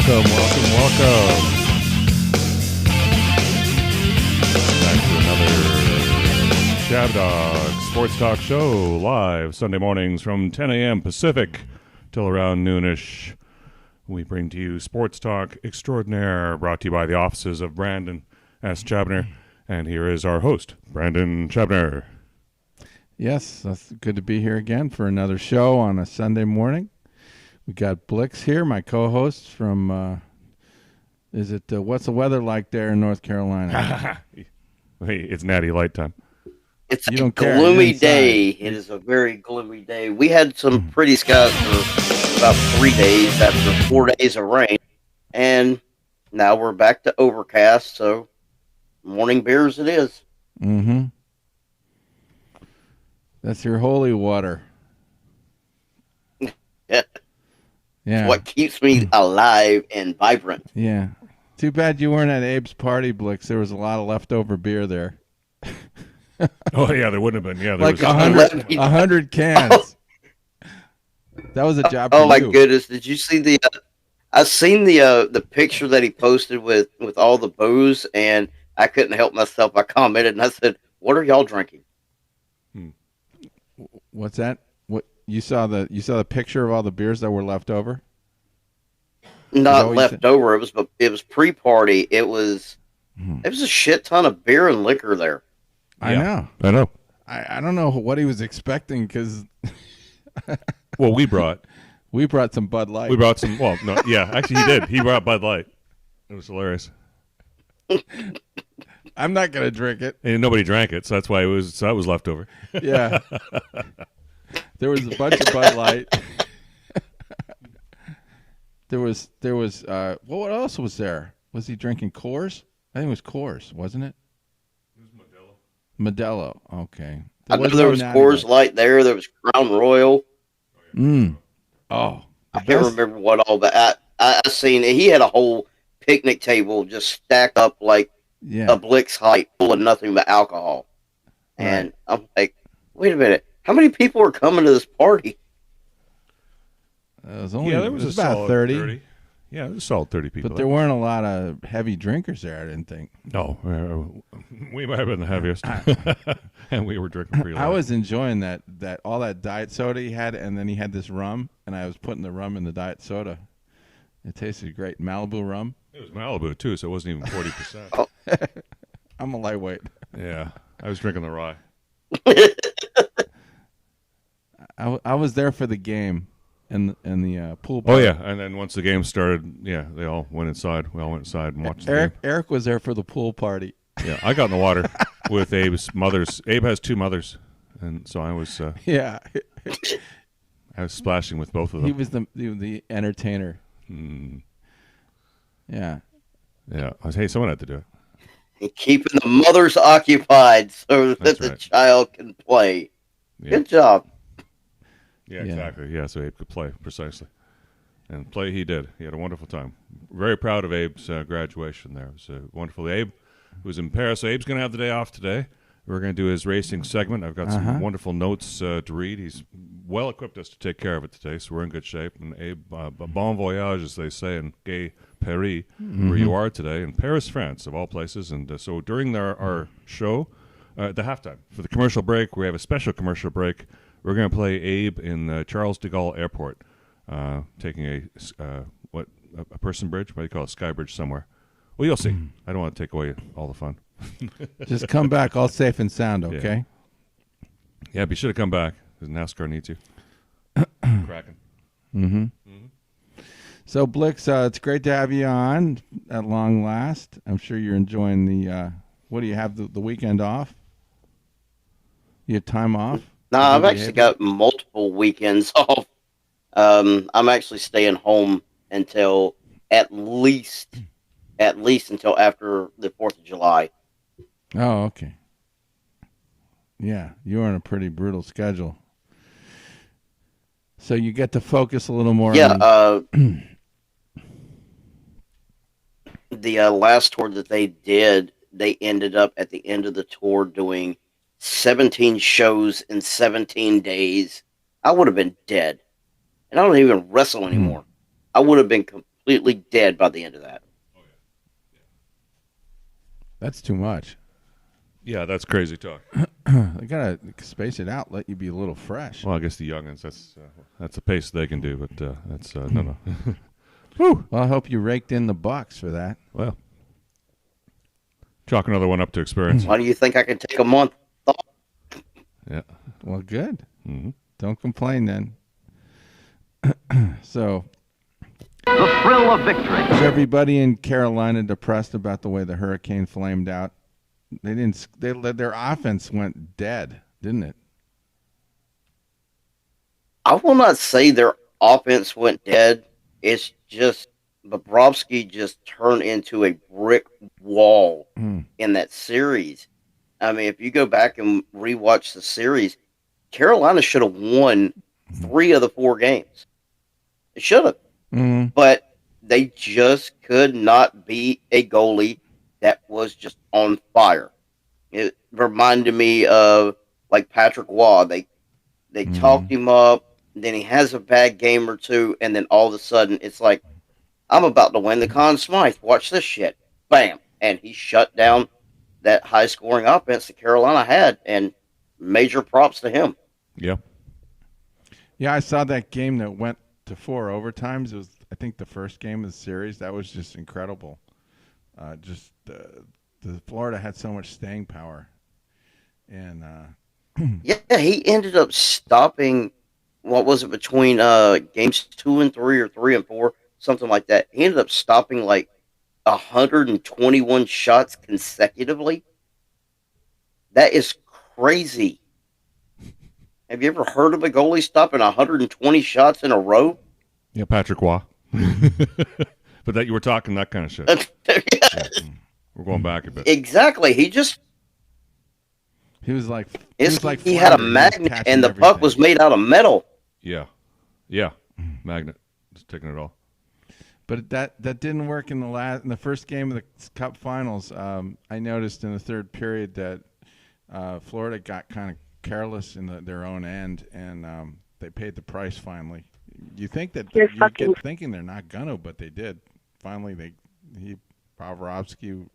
Welcome. Back to another Shab Dog Sports Talk Show, live Sunday mornings from 10 a.m. Pacific till around noonish. We bring to you Sports Talk Extraordinaire, brought to you by the offices of Brandon S. Chabner. And here is our host, Brandon Chabner. Yes, that's good to be here again for another show on a Sunday morning. We got Blixx here, my co-host from, what's the weather like there in North Carolina? Hey, it's natty light time. It's a gloomy day. It is a very gloomy day. We had some pretty skies for about 3 days after 4 days of rain, and now we're back to overcast, so morning beers it is. Mm-hmm. That's your holy water. Yeah. What keeps me alive and vibrant. Yeah. Too bad you weren't at Abe's party, Blixx. There was a lot of leftover beer there. Oh, yeah, there wouldn't have been. Yeah, there like was 100 cans. That was a job for you. Oh, my goodness. Did you see the... I seen the picture that he posted with all the booze, and I couldn't help myself. I commented, and I said, what are y'all drinking? What's that? What you saw the picture of all the beers that were left over? Not left over. It was pre-party. It was a shit ton of beer and liquor there. I know. I don't know what he was expecting because. Well, we brought some Bud Light. We brought some. Well, no, yeah, actually, he did. He brought Bud Light. It was hilarious. I'm not gonna drink it. And nobody drank it, so that's why it was left over. Yeah. There was a bunch of Bud Light. There was what else was there? Was he drinking Coors? I think it was Coors, wasn't it? It was Modelo. Okay. I know there was Coors Light there. There was Crown Royal. Oh. I can't remember what all, but I seen it. He had a whole picnic table just stacked up like a Blixx height full of nothing but alcohol. Right. And I'm like, wait a minute. How many people are coming to this party? There was about 30. Yeah, it was a solid 30 people. But there weren't a lot of heavy drinkers there, I didn't think. No, we might have been the heaviest. And we were drinking pretty light. I was enjoying that all that diet soda he had, and then he had this rum, and I was putting the rum in the diet soda. It tasted great. Malibu rum. It was Malibu, too, so it wasn't even 40%. I'm a lightweight. Yeah, I was drinking the rye. I was there for the game and the pool party. Oh, yeah, and then once the game started, they all went inside. We all went inside and watched the game. Eric was there for the pool party. Yeah, I got in the water with Abe's mothers. Abe has two mothers, and so I was... yeah. I was splashing with both of them. He was the entertainer. Yeah. Yeah. Hey, someone had to do it. And keeping the mothers occupied so that the child can play. Yeah. Good job. Yeah, exactly. Yeah, so Abe could play, precisely. And play he did. He had a wonderful time. Very proud of Abe's graduation there. It was wonderful. Abe was in Paris. So Abe's going to have the day off today. We're going to do his racing segment. I've got some wonderful notes to read. He's well equipped us to take care of it today, so we're in good shape. And Abe, bon voyage, as they say in gay Paris, where you are today, in Paris, France, of all places. And so during our show, the halftime, for the commercial break, we have a special commercial break. We're going to play Abe in Charles de Gaulle Airport, taking a person bridge? What do you call it? Sky bridge somewhere. Well, you'll see. I don't want to take away all the fun. Just come back all safe and sound, okay? Yeah, be sure to come back, because NASCAR needs you. Cracking. So, Blixx, it's great to have you on at long last. I'm sure you're enjoying the, what do you have, the weekend off? You have time off? No, I've actually got multiple weekends off. I'm actually staying home until at least until after the 4th of July. Oh, okay. Yeah, you're on a pretty brutal schedule. So you get to focus a little more. Yeah, the last tour that they did, they ended up at the end of the tour doing 17 shows in 17 days. I would have been dead. And I don't even wrestle anymore. I would have been completely dead by the end of that. That's too much. Yeah, that's crazy talk. They gotta space it out, let you be a little fresh. Well, I guess the youngins, that's a pace they can do, but that's no. Whew. Well, I hope you raked in the bucks for that. Well, chalk another one up to experience. Why do you think I can take a month off? Yeah. Well, good. Mm-hmm. Don't complain then. So, the thrill of victory. is everybody in Carolina depressed about the way the hurricane flamed out? Their offense went dead, didn't it? I will not say their offense went dead. It's just Bobrovsky just turned into a brick wall in that series. I mean, if you go back and rewatch the series, Carolina should have won 3 of the 4 games. It should have. Mm-hmm. But they just could not beat a goalie that was just on fire. It reminded me of like Patrick Waugh. They talked him up, then he has a bad game or two, and then all of a sudden it's like, I'm about to win the Conn Smythe. Watch this shit. Bam. And he shut down that high-scoring offense that Carolina had, and major props to him. Yeah. Yeah, I saw that game that went to 4 overtimes. It was, I think, the first game of the series. That was just incredible. The Florida had so much staying power. And yeah, he ended up stopping, what was it, between games 2 and 3 or 3 and 4, something like that. He ended up stopping like 121 shots consecutively. That is crazy. Have you ever heard of a goalie stopping 120 shots in a row? Yeah, Patrick Waugh. But that you were talking that kind of shit. Yeah. We're going back a bit. Exactly. He was like he had a magnet, and the puck was made out of metal. Yeah, magnet, just taking it all. But that didn't work in the first game of the Cup Finals. I noticed in the third period that Florida got kind of careless in their own end, and they paid the price finally. You think that you get thinking they're not gonna, but they did. Finally, Bobrovsky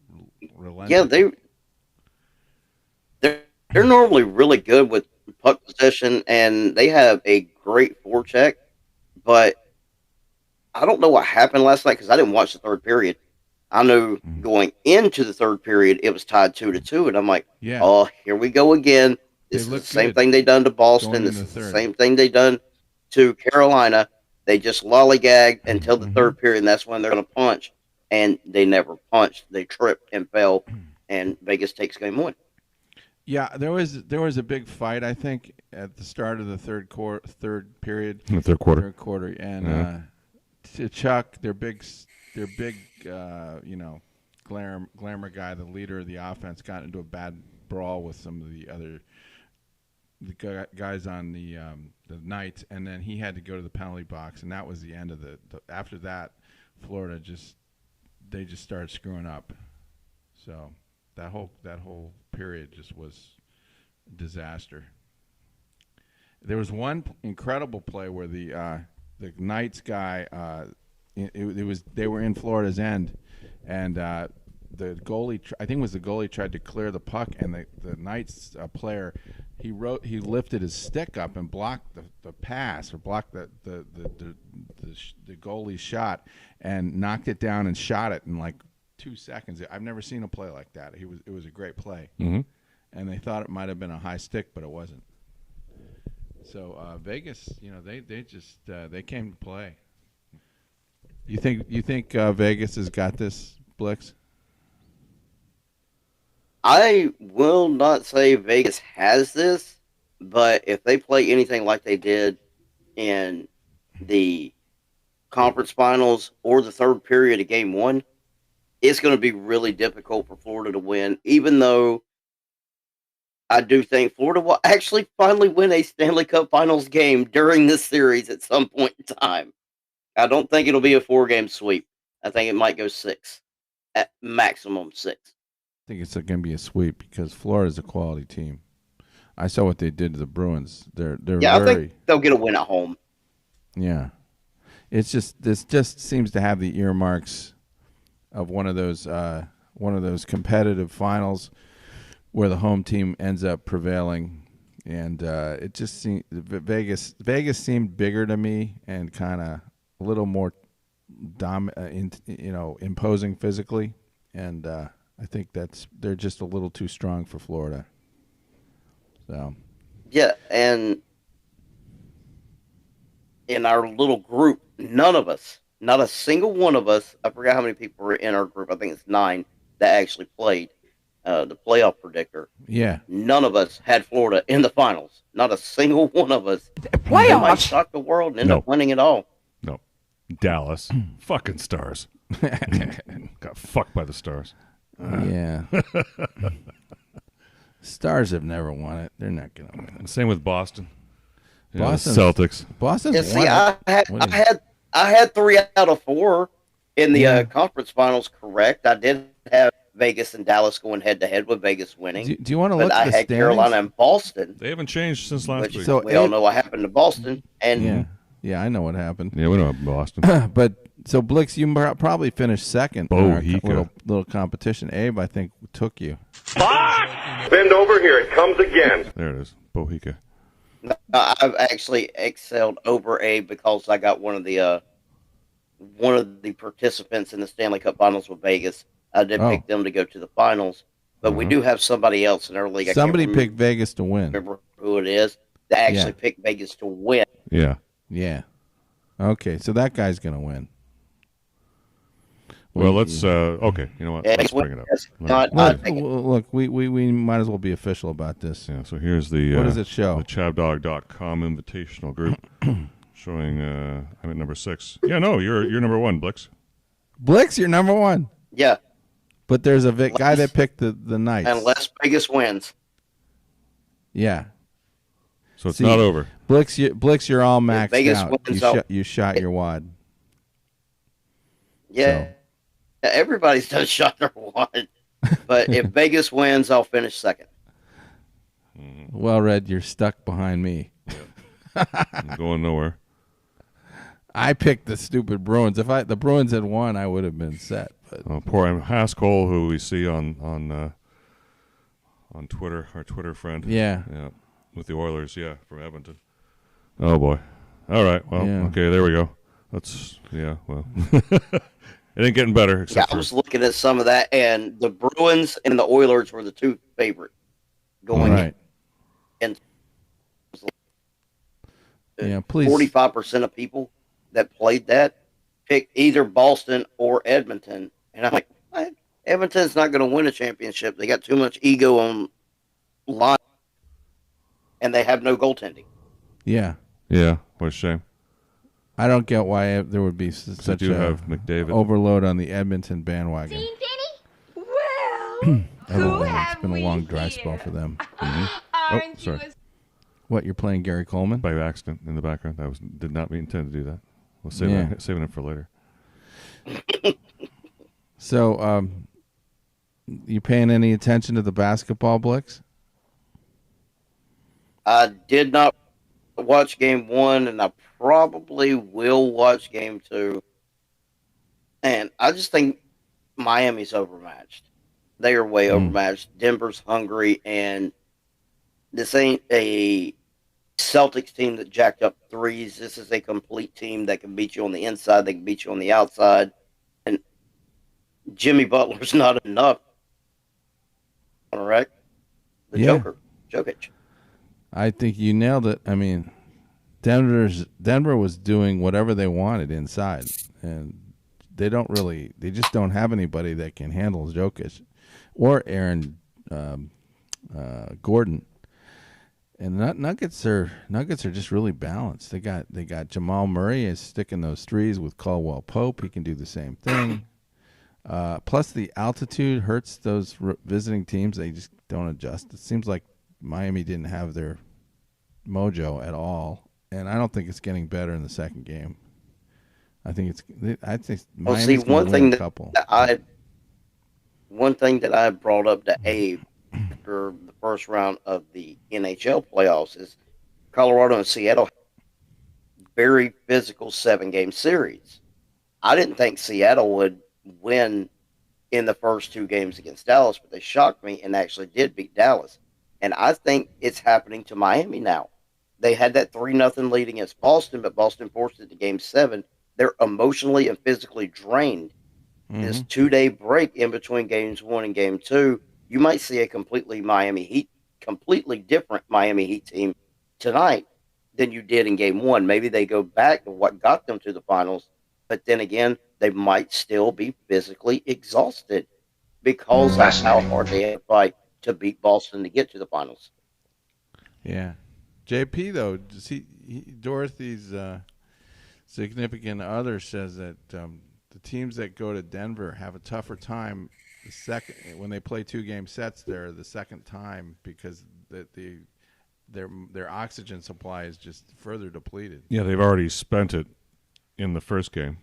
relented. Yeah, they're normally really good with puck possession, and they have a great forecheck. But I don't know what happened last night because I didn't watch the third period. I know going into the third period it was tied 2-2, and I'm like, oh, here we go again. This is the same thing they done to Boston. This is the same thing they done to Carolina. They just lollygagged until the third period, and that's when they're going to punch. And they never punched. They tripped and fell, and Vegas takes game 1. Yeah, there was a big fight, I think, at the start of the third period. In the third quarter. Third quarter, and to Chuck, their big, glamour guy, the leader of the offense, got into a bad brawl with some of the guys on the Knights, and then he had to go to the penalty box, and that was the end of after that, Florida just started screwing up. So that whole period just was a disaster. There was one incredible play where the Knights guy, they were in Florida's end, and the goalie, I think it was the goalie, tried to clear the puck, and the Knights player, he lifted his stick up and blocked the pass, or blocked the goalie's shot, and knocked it down and shot it in like 2 seconds. I've never seen a play like that. It was a great play, and they thought it might have been a high stick, but it wasn't. So Vegas, they came to play. You think Vegas has got this, Blixx? I will not say Vegas has this, but if they play anything like they did in the conference finals or the third period of game 1, it's going to be really difficult for Florida to win, even though I do think Florida will actually finally win a Stanley Cup Finals game during this series at some point in time. I don't think it'll be a 4-game sweep. I think it might go 6, at maximum 6. I think it's going to be a sweep because Florida's a quality team. I saw what they did to the Bruins. They're I think they'll get a win at home. Yeah. It's just this just seems to have the earmarks of one of those competitive finals where the home team ends up prevailing, and it just seemed Vegas seemed bigger to me and kind of a little more imposing physically, and I think they're just a little too strong for Florida. So yeah, and in our little group, none of us, not a single one of us, I forgot how many people were in our group. I think it's 9 that actually played the playoff predictor. Yeah. None of us had Florida in the finals. Not a single one of us. Playoffs? They might shock the world and end up winning it all. No. Dallas. Fucking Stars. Got fucked by the Stars. Yeah. Stars have never won it. They're not going to win it. Same with Boston. Boston Celtics. Boston's yeah, see, I had 3 out of 4 in the conference finals correct. I did have Vegas and Dallas going head to head with Vegas winning. Do you want to look at the standings? Carolina and Boston. They haven't changed since last week. So we all know what happened to Boston. And yeah, I know what happened. Yeah, we know Boston. But so Blixx, you probably finished second in our little competition. Abe, I think, took you. Bend over here. It comes again. There it is. Bohica. I've actually excelled over Abe because I got one of the participants in the Stanley Cup Finals with Vegas. I did pick them to go to the finals, but we do have somebody else in our league. Somebody picked Vegas to win. Remember who it is that actually picked Vegas to win. Yeah. Yeah. Okay, so that guy's gonna win. Well, let's. Okay, you know what? Let's bring it up. Look, we might as well be official about this. Yeah. So here's the. What does it show? The chavdog.com invitational group showing. I'm at number 6. Yeah. No, you're number 1, Blixx. Blixx, you're number 1. Yeah. But there's a guy that picked the Knights. Unless Vegas wins. Yeah. So it's not over. Blixx, you're all maxed Vegas out. Wins you shot your wad. Yeah. So. Everybody's done shot their wad. But if Vegas wins, I'll finish second. Well, Red, you're stuck behind me. I'm going nowhere. I picked the stupid Bruins. If the Bruins had won, I would have been set. But poor Haskell, who we see on Twitter, our Twitter friend. Yeah. With the Oilers, from Edmonton. Oh boy. All right. Well, okay, there we go. Well. It ain't getting better. I was looking at some of that, and the Bruins and the Oilers were the 2 favorite going in. Yeah, please. 45% of people that played that picked either Boston or Edmonton. And I'm like, what? Edmonton's not going to win a championship. They got too much ego on line, and they have no goaltending. Yeah. Yeah, what a shame. I don't get why there would be such a overload on the Edmonton bandwagon. Seen Denny? Well, who have it's been a long dry spell for them. Oh, sorry. What, you're playing Gary Coleman? By accident in the background. Did not intend to do that. We'll saving it for later. So, you paying any attention to the basketball, Blixx? I did not watch game 1, and I probably will watch game 2. And I just think Miami's overmatched. They are way overmatched. Denver's hungry, and this ain't a Celtics team that jacked up threes. This is a complete team that can beat you on the inside. They can beat you on the outside. And Jimmy Butler's not enough. Correct? Joker. Jokic. I think you nailed it. I mean, Denver was doing whatever they wanted inside, and they just don't have anybody that can handle Jokic or Aaron Gordon. And Nuggets are just really balanced. They got Jamal Murray is sticking those threes with Caldwell Pope. He can do the same thing. Plus the altitude hurts those visiting teams. They just don't adjust. It seems like Miami didn't have their mojo at all, and I don't think it's getting better in the second game. I think Miami's one thing that I brought up to Abe after the first round of the NHL playoffs is Colorado and Seattle very physical 7-game series. I didn't think Seattle would win in the first 2 games against Dallas, but they shocked me and actually did beat Dallas. And I think it's happening to Miami now. They had that 3-0 lead against Boston, but Boston forced it to game 7. They're emotionally and physically drained. This 2-day break in between games 1 and game 2, you might see a completely different Miami Heat team tonight than you did in game 1. Maybe they go back to what got them to the finals, but then again, they might still be physically exhausted because of how hard they had to fight to beat Boston to get to the finals. Yeah. JP, though, Dorothy's significant other says that the teams that go to Denver have a tougher time when they play 2-game sets there the second time because their oxygen supply is just further depleted. Yeah, they've already spent it in the first game,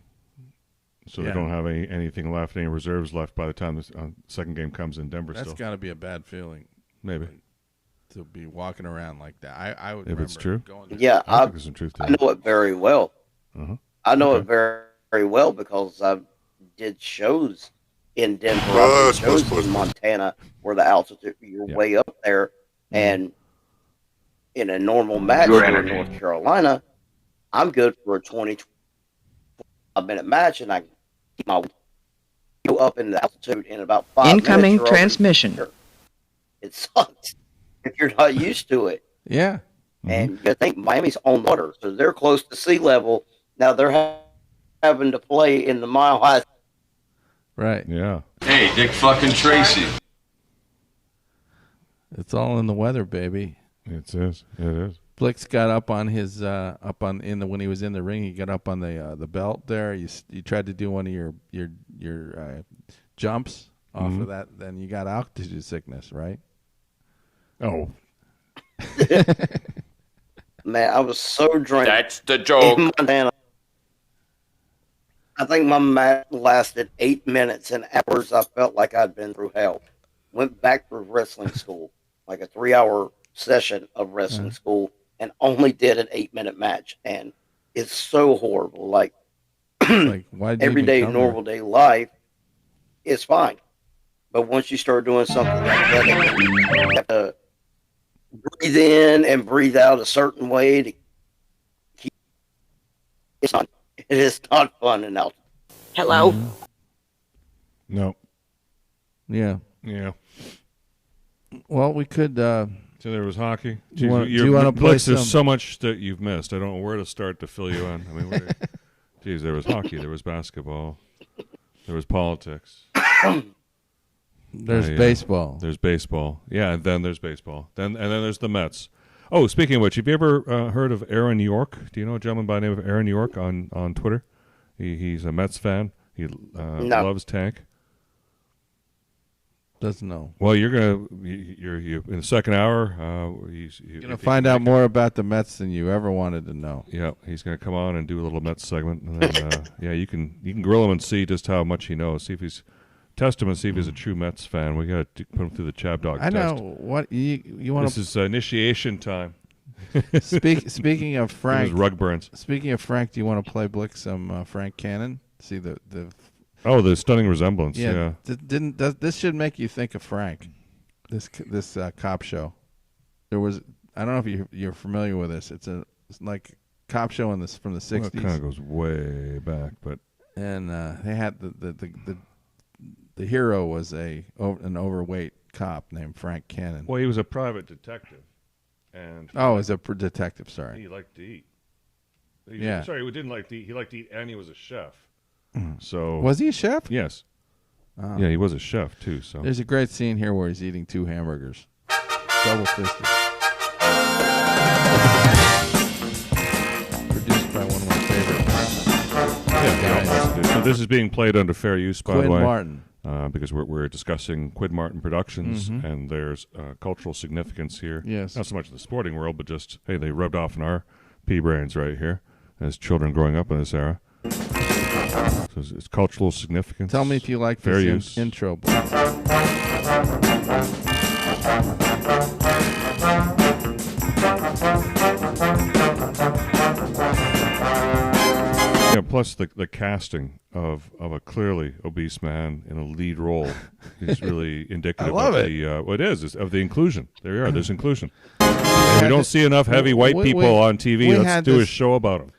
so they don't have anything left, any reserves left by the time the second game comes in Denver. That's got to be a bad feeling. Maybe to be walking around like that. I would. If it's true, I think there's some truth to I know it very well. I know Okay. it very, very well because I did shows in Denver, I did shows in Montana, where the altitude you're way up there, and in a normal match in North Carolina, I'm good for a 20-minute match, and I keep my go up in the altitude in about 5 minutes. Incoming transmission. It sucks if you're not used to it. Yeah. And you think Miami's on water, so they're close to sea level. Now they're having to play in the mile high. Right. Yeah. Hey, Dick fucking Tracy. It's all in the weather, baby. It is. It is. Blixx got up on his when he was in the ring. He got up on the belt there. You tried to do one of your jumps off of that. Then you got altitude sickness, right? Oh. Man, I was so drained. That's the joke. In Montana, I think my match lasted 8 minutes, and afterwards I felt like I'd been through hell. Went back through wrestling school, like a 3-hour session of wrestling school, and only did an 8-minute match. And it's so horrible. Like, everyday normal day life is fine. But once you start doing something like that, you have to breathe in and breathe out a certain way to keep. It is not fun in altitude. Hello? No. Yeah. Yeah. Well, we could. So there was hockey. Do you want to play Blixx, there's so much that you've missed. I don't know where to start to fill you in. I mean, geez, there was hockey. There was basketball. There was politics. There's baseball. There's baseball. Yeah, and then there's baseball. And then there's the Mets. Oh, speaking of which, have you ever heard of Aaron York? Do you know a gentleman by the name of Aaron York on Twitter? He's a Mets fan. He loves Tank. Doesn't know. Well, you're in the second hour. You're gonna find out more about the Mets than you ever wanted to know. Yeah, he's gonna come on and do a little Mets segment, and then you can grill him and see just how much he knows. See if he's test him and see if he's a true Mets fan. We got to put him through the Chab Dog test. I know what you want. This is initiation time. Speaking of Frank, rug burns. Speaking of Frank, do you want to play Blixx some Frank Cannon? See the the stunning resemblance. Yeah. This should make you think of Frank. This cop show. There was, I don't know if you're familiar with this. It's like cop show from the 60s. Well, it kind of goes way back, but and they had the hero was an overweight cop named Frank Cannon. Well, he was a private detective, and as a detective. Sorry, he liked to eat. He didn't like to eat. He liked to eat, and he was a chef. So was he a chef? Yes. Oh. Yeah, he was a chef too. So there's a great scene here where he's eating 2 hamburgers, double fisted. Produced by one of my favorite. Yeah, so this is being played under fair use, by the way. Quinn Martin. Because we're discussing Quinn Martin Productions, and there's cultural significance here. Yes. Not so much in the sporting world, but just, hey, they rubbed off in our pea brains right here as children growing up in this era. So it's cultural significance. Tell me if you like fair this use. intro. plus the casting of a clearly obese man in a lead role is really indicative love of it. the what is of the inclusion. There you are. There's inclusion. And we don't see enough heavy white people on TV. Let's do a show about them.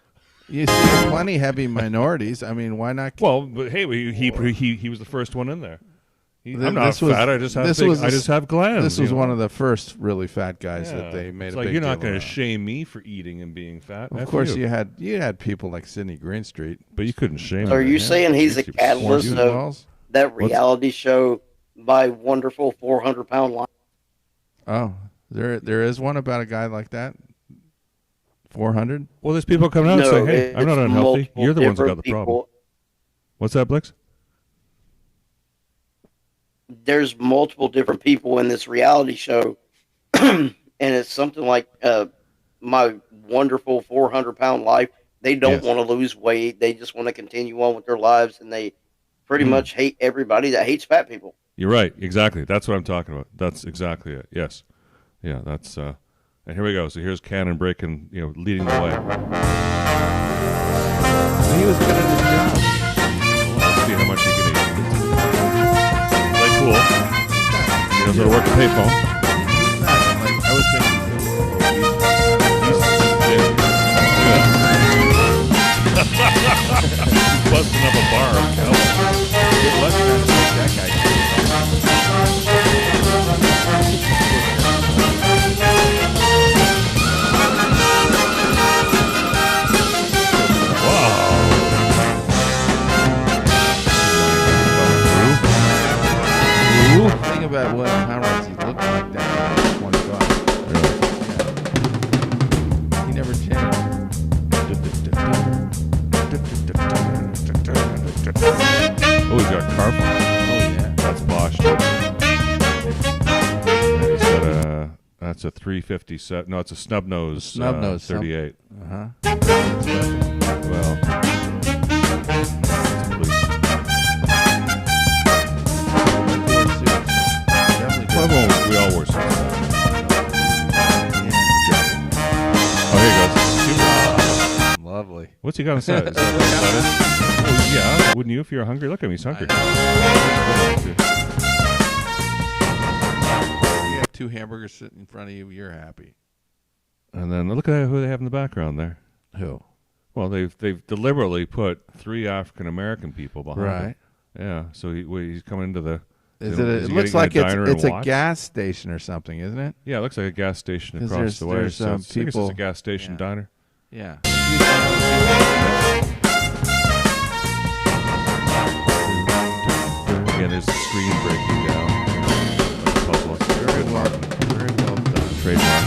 You see plenty heavy minorities. I mean, why not? Well, but hey, he was the first one in there. I'm not fat. I just have glands. This was one of the first really fat guys that they made. It's a like big you're not going to shame me for eating and being fat. Of course, you had people like Sidney Greenstreet, but you couldn't shame. So are you saying he's a catalyst of that reality show, My Wonderful 400-Pound Life? Oh, there is one about a guy like that. 400? Well, there's people coming out and saying, hey, I'm not unhealthy. You're the ones that got the problem. What's that, Blixx? There's multiple different people in this reality show, and it's something like My Wonderful 400-Pound Life. They don't want to lose weight. They just want to continue on with their lives, and they pretty much hate everybody that hates fat people. You're right. Exactly. That's what I'm talking about. That's exactly it. Yes. Yeah, that's... And here we go. So here's Cannon breaking, leading the way. He was good at his job. Let's see how much he can eat. Play cool. He knows how to work a payphone. He's not like, I was thinking he's busting up a bar. Good luck trying to make that guy. Think about how much he looked like that when he was 25. Yeah. He never changed. Oh, he's got carp. Oh, yeah. That's Bosch. That's a 357. No, it's a snub nose. 38. Uh-huh. Well. We all wore suits. Oh, here he goes. Lovely. What's he got inside? Is that lettuce? Oh, yeah. Wouldn't you if you're hungry? Look at him. He's hungry. You have 2 hamburgers sitting in front of you. You're happy. And then look at who they have in the background there. Who? Well, they've deliberately put 3 African American people behind him. Right. Yeah. So he's coming into the. It looks like it's a gas station or something, isn't it? Yeah, it looks like a gas station across the way. There's So I guess it's people. a gas station diner. Yeah. Again, there's the screen breaking down. Puzzle. Very well done. Trademark.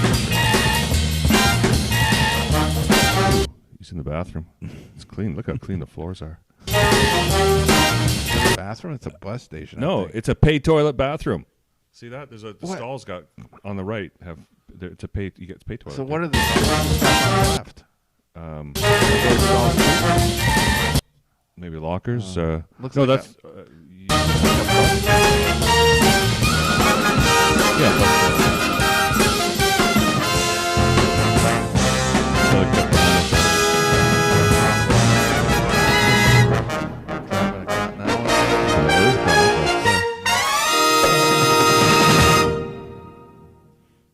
He's in the bathroom. It's clean. Look how clean the floors are. Bathroom? It's a bus station. No, it's a pay toilet bathroom. See that? There's the stalls got on the right have it's a pay. You get to pay toilet. So what are the stalls on the left? Maybe lockers. Looks no, like that's yeah.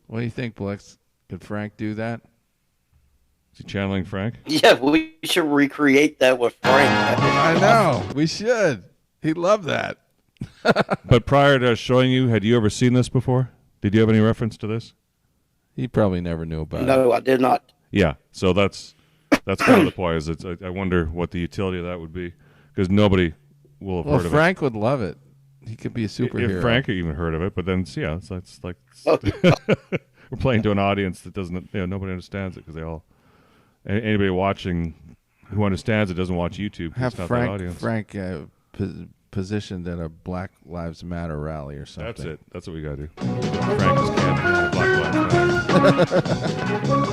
What do you think, Blixx? Could Frank do that? Is he channeling Frank? Yeah, we should recreate that with Frank. I know. We should. He'd love that. But prior to showing you, had you ever seen this before? Did you have any reference to this? He probably never knew about it. No, I did not. Yeah, so that's kind of the point. Is I wonder what the utility of that would be, because nobody will have heard of Frank would love it. He could be a superhero. If Frank even heard of it, but then it's like we're playing to an audience that doesn't, nobody understands it because they all. Anybody watching who understands it doesn't watch YouTube. Have it's not Frank that audience. Positioned at a Black Lives Matter rally or something. That's it. That's what we got to do. Frank is candy. Black Lives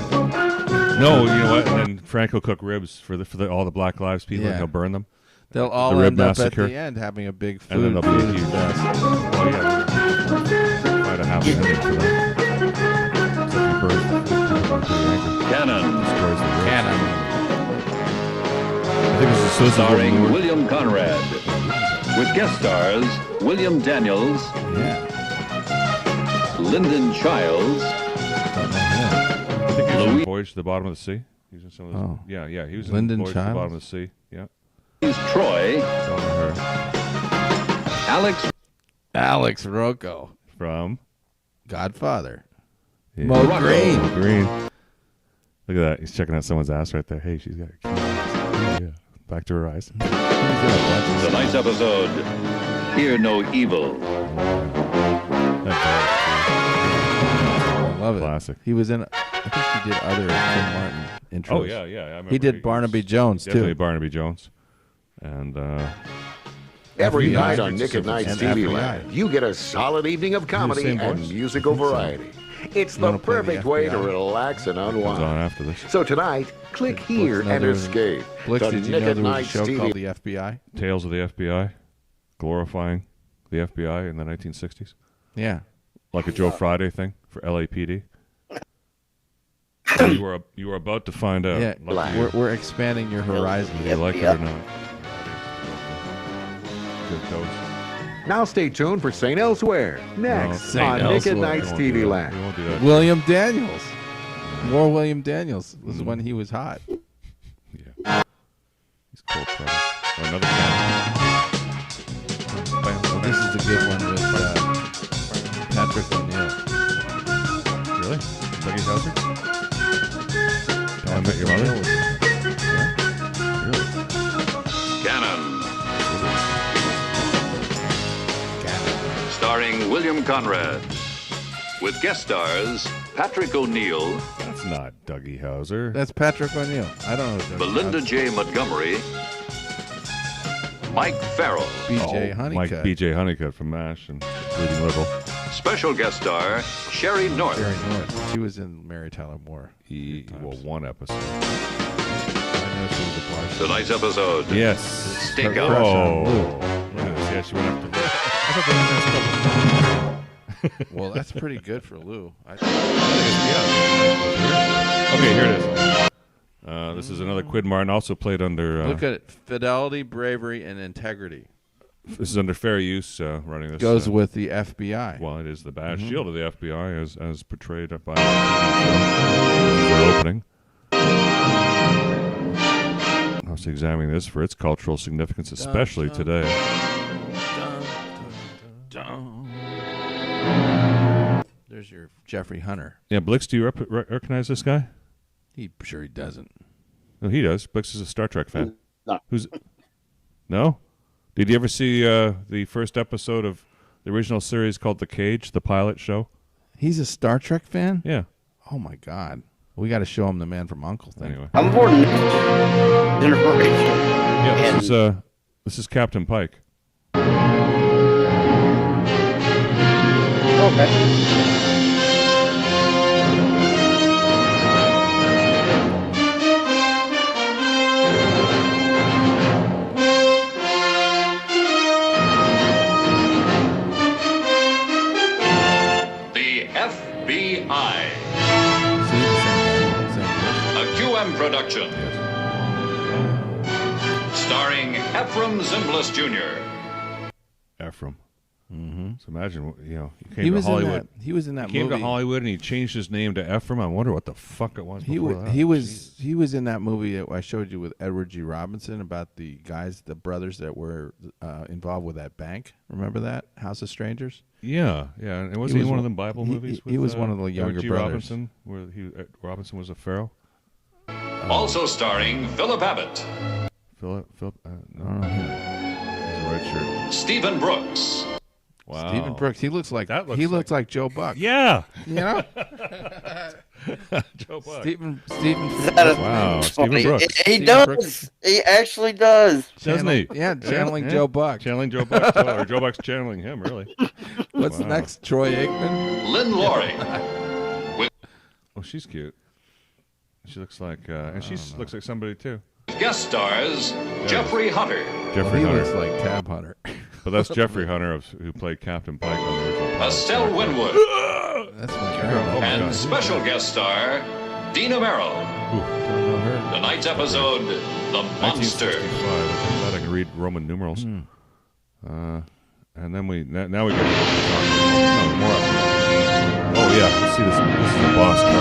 Matter. No, you know what? And then Frank will cook ribs for all the Black Lives people, and he'll burn them. They'll all end up at the end having a big food. And then there'll be a huge fest. Oh, yeah. Quite a happy ending for them. Except he burns the food. Cannon. Destroys the ribs. Cannon. I think this is So starring William Conrad, with guest stars William Daniels, Lyndon Childs, I think he was in Voyage to the Bottom of the Sea. He was in some of those. Yeah, he was Lyndon in Voyage Childs? to the Bottom of the Sea. Yeah. Troy, Alex Rocco from Godfather. Yeah. Mo Green. Green. Look at that. He's checking out someone's ass right there. Hey, she's got a cute ass. Yeah. Back to her eyes. Tonight's episode, Hear No Evil. I love it. Classic. He was in, I think he did other Quinn Martin intros. Oh, yeah. I remember He did Barnaby Jones, definitely too. Barnaby Jones. And, Every FBI. night on Nick at Night's And TV FBI. Land, you get a solid evening of comedy same and voice? musical variety. It's You the wanna play the perfect way to FBI? relax and comes on unwind. after this. So tonight, click here know and there was- escape Blixx, to did you Nick know at there was a Night's show TV. called The FBI? Tales of the FBI, glorifying the FBI in the 1960s. Yeah. Like a Joe Friday thing for LAPD. you were about to find out. Yeah, we're expanding your horizon. Do you like it or not? Good toast. Now stay tuned for St. Elsewhere next St. on Nick at Elsewhere. Night's We won't do TV that. Land. We won't do that. William Daniels. More William Daniels. This is when he was hot. Yeah. He's cold product. Oh, another cat. Well, this is a good one with Patrick O'Neill. Really? Dougie Hauser? I Met Your Mother? Really? Cannon. Starring William Conrad, with guest stars Patrick O'Neill, That's not Dougie Hauser. That's Patrick O'Neill. I don't know. Who Belinda J. Montgomery, Mike Farrell, B.J. Mike Honeycutt. B.J. Honeycutt from MASH and Bleeding Liberal. special guest star Sherry North. Jerry North. She was in Mary Tyler Moore. One episode. I know she was a barge. Tonight's episode, Yes. Stakeout. Oh. Look at this. Yeah, she went after Lou. Well, that's pretty good for Lou. Okay, here it is. This is another Quinn Martin, also played under... Look at it. Fidelity, bravery, and integrity. This is under fair use, running this. Goes with the FBI. Well, it is the badge shield of the FBI as portrayed by the opening. I was examining this for its cultural significance, especially today. There's your Jeffrey Hunter. Yeah, Blixx, do you recognize this guy? He doesn't. No, he does. Blixx is a Star Trek fan. No. No? Did you ever see the first episode of the original series called The Cage, the pilot show? He's a Star Trek fan? Yeah. Oh, my God. We got to show him the Man from U.N.C.L.E. thing. Anyway. I'm aboard Nixon. Generation. Yeah, this is Captain Pike. Okay. The FBI, See, same Oh. a QM production. Starring Ephraim Zimbalist Jr. Ephraim. Mm-hmm. So imagine, you He came to was in Hollywood. that. He was in that He came movie. to Hollywood and he changed his name to Ephraim. I wonder what the fuck it was He before that. he was in that movie that I showed you with Edward G. Robinson about the guys, the brothers that were involved with that bank. Remember that House of Strangers? Yeah. And wasn't he one of them Bible movies? He was with, one of the younger Edward G. brothers. Robinson, where Robinson was a pharaoh. Also starring Philip Abbott, Philip. No, he's a red shirt. Stephen Brooks, Wow. Stephen Brooks. He looks like like Joe Buck. Yeah. You know? Joe Buck. Stephen Wow. Stephen Brooks. He does. He actually does. Doesn't he? Yeah, channeling Joe Buck. Channeling Joe Buck. Or Joe Buck's channeling him, really. What's next? Troy Aikman? Lynn Laurie, Oh, she's cute. She looks like, and she looks like somebody too. guest stars Jeffrey Hunter, Jeffrey He Hunter. looks like Tab Hunter. But that's Jeffrey Hunter who played Captain Pike on the original. Estelle Winwood, That's my Oh, girl. my and God. special guest star Dina Merrill. know her. Tonight's episode, The Monster. 1965. I'm glad I can read Roman numerals. And then now we get more up. Oh yeah, let's see this. This is the boss car.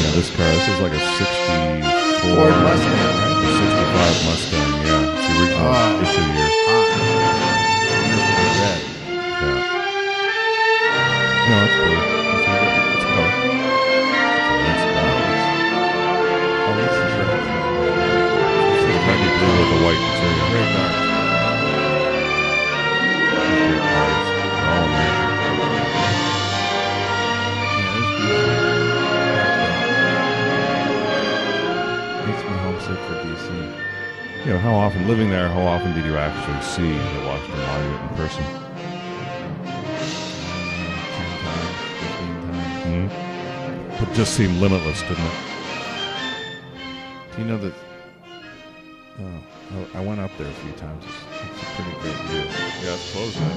Yeah, this car. This is like a 64 Ford Mustang, right? 65 Mustang. Yeah, it's the original issue year. Red. Yeah. No, it's blue. It's color. It's a nice car. Oh, this is red. This is heavy blue with a white interior. Very dark. Great cars. They're all American. Makes me homesick for DC. You know, how often, living there, how often did you actually see the Washington Monument in person? 10 times, 15 times. Mm-hmm. It just seemed limitless, didn't it? Do you know that? Oh, I went up there a few times. It's a pretty great view. Yeah, it's closed now.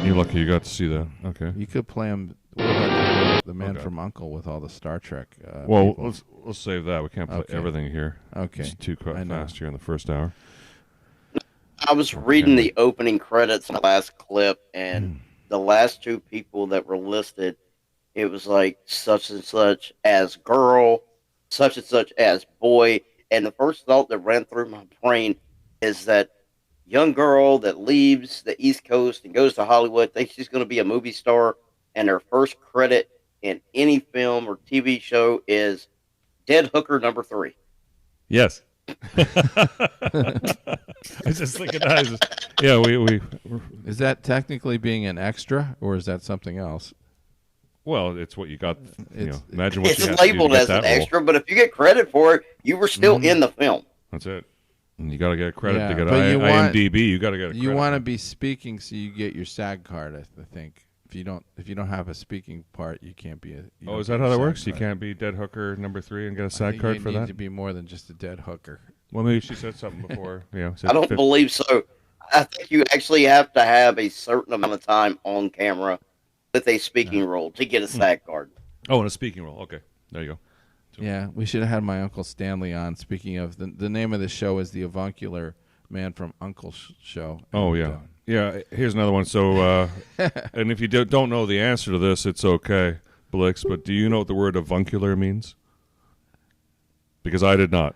You're lucky you got to see that. Okay. You could play him. What about the Man from U.N.C.L.E. with all the Star Trek? Well, people? let's save that. We can't play everything here. Okay. It's too fast here in the first hour. I was reading the opening credits in the last clip, and the last two people that were listed, it was like such and such as girl, such and such as boy. And the first thought that ran through my brain is that young girl that leaves the East Coast and goes to Hollywood, thinks she's going to be a movie star, and her first credit in any film or TV show is Dead Hooker number 3. Yes. I was just thinking that. Yeah, we. Is that technically being an extra, or is that something else? Well, it's what you got. It's imagine what you it's have to do to labeled get as that an role. extra, but if you get credit for it, you were still in the film. That's it. And you got to get credit to get but you want- IMDb. You got to get a credit. You want to be speaking, so you get your SAG card. I think if you don't have a speaking part, you can't be a. Oh, is that how that works? You can't be Dead Hooker number 3 and get a SAG card for You need that? to be more than just a dead hooker. Well, maybe she said something before. Yeah, I don't believe so. I think you actually have to have a certain amount of time on camera with a speaking role to get a SAG card. Oh, and a speaking role. Okay, there you go. Yeah, we should have had my Uncle Stanley on. Speaking of, the name of the show is the Avuncular Man from U.N.C.L.E. Show. Oh, yeah. Yeah, here's another one. So, and if you don't know the answer to this, it's okay, Blixx, but do you know what the word avuncular means? Because I did not.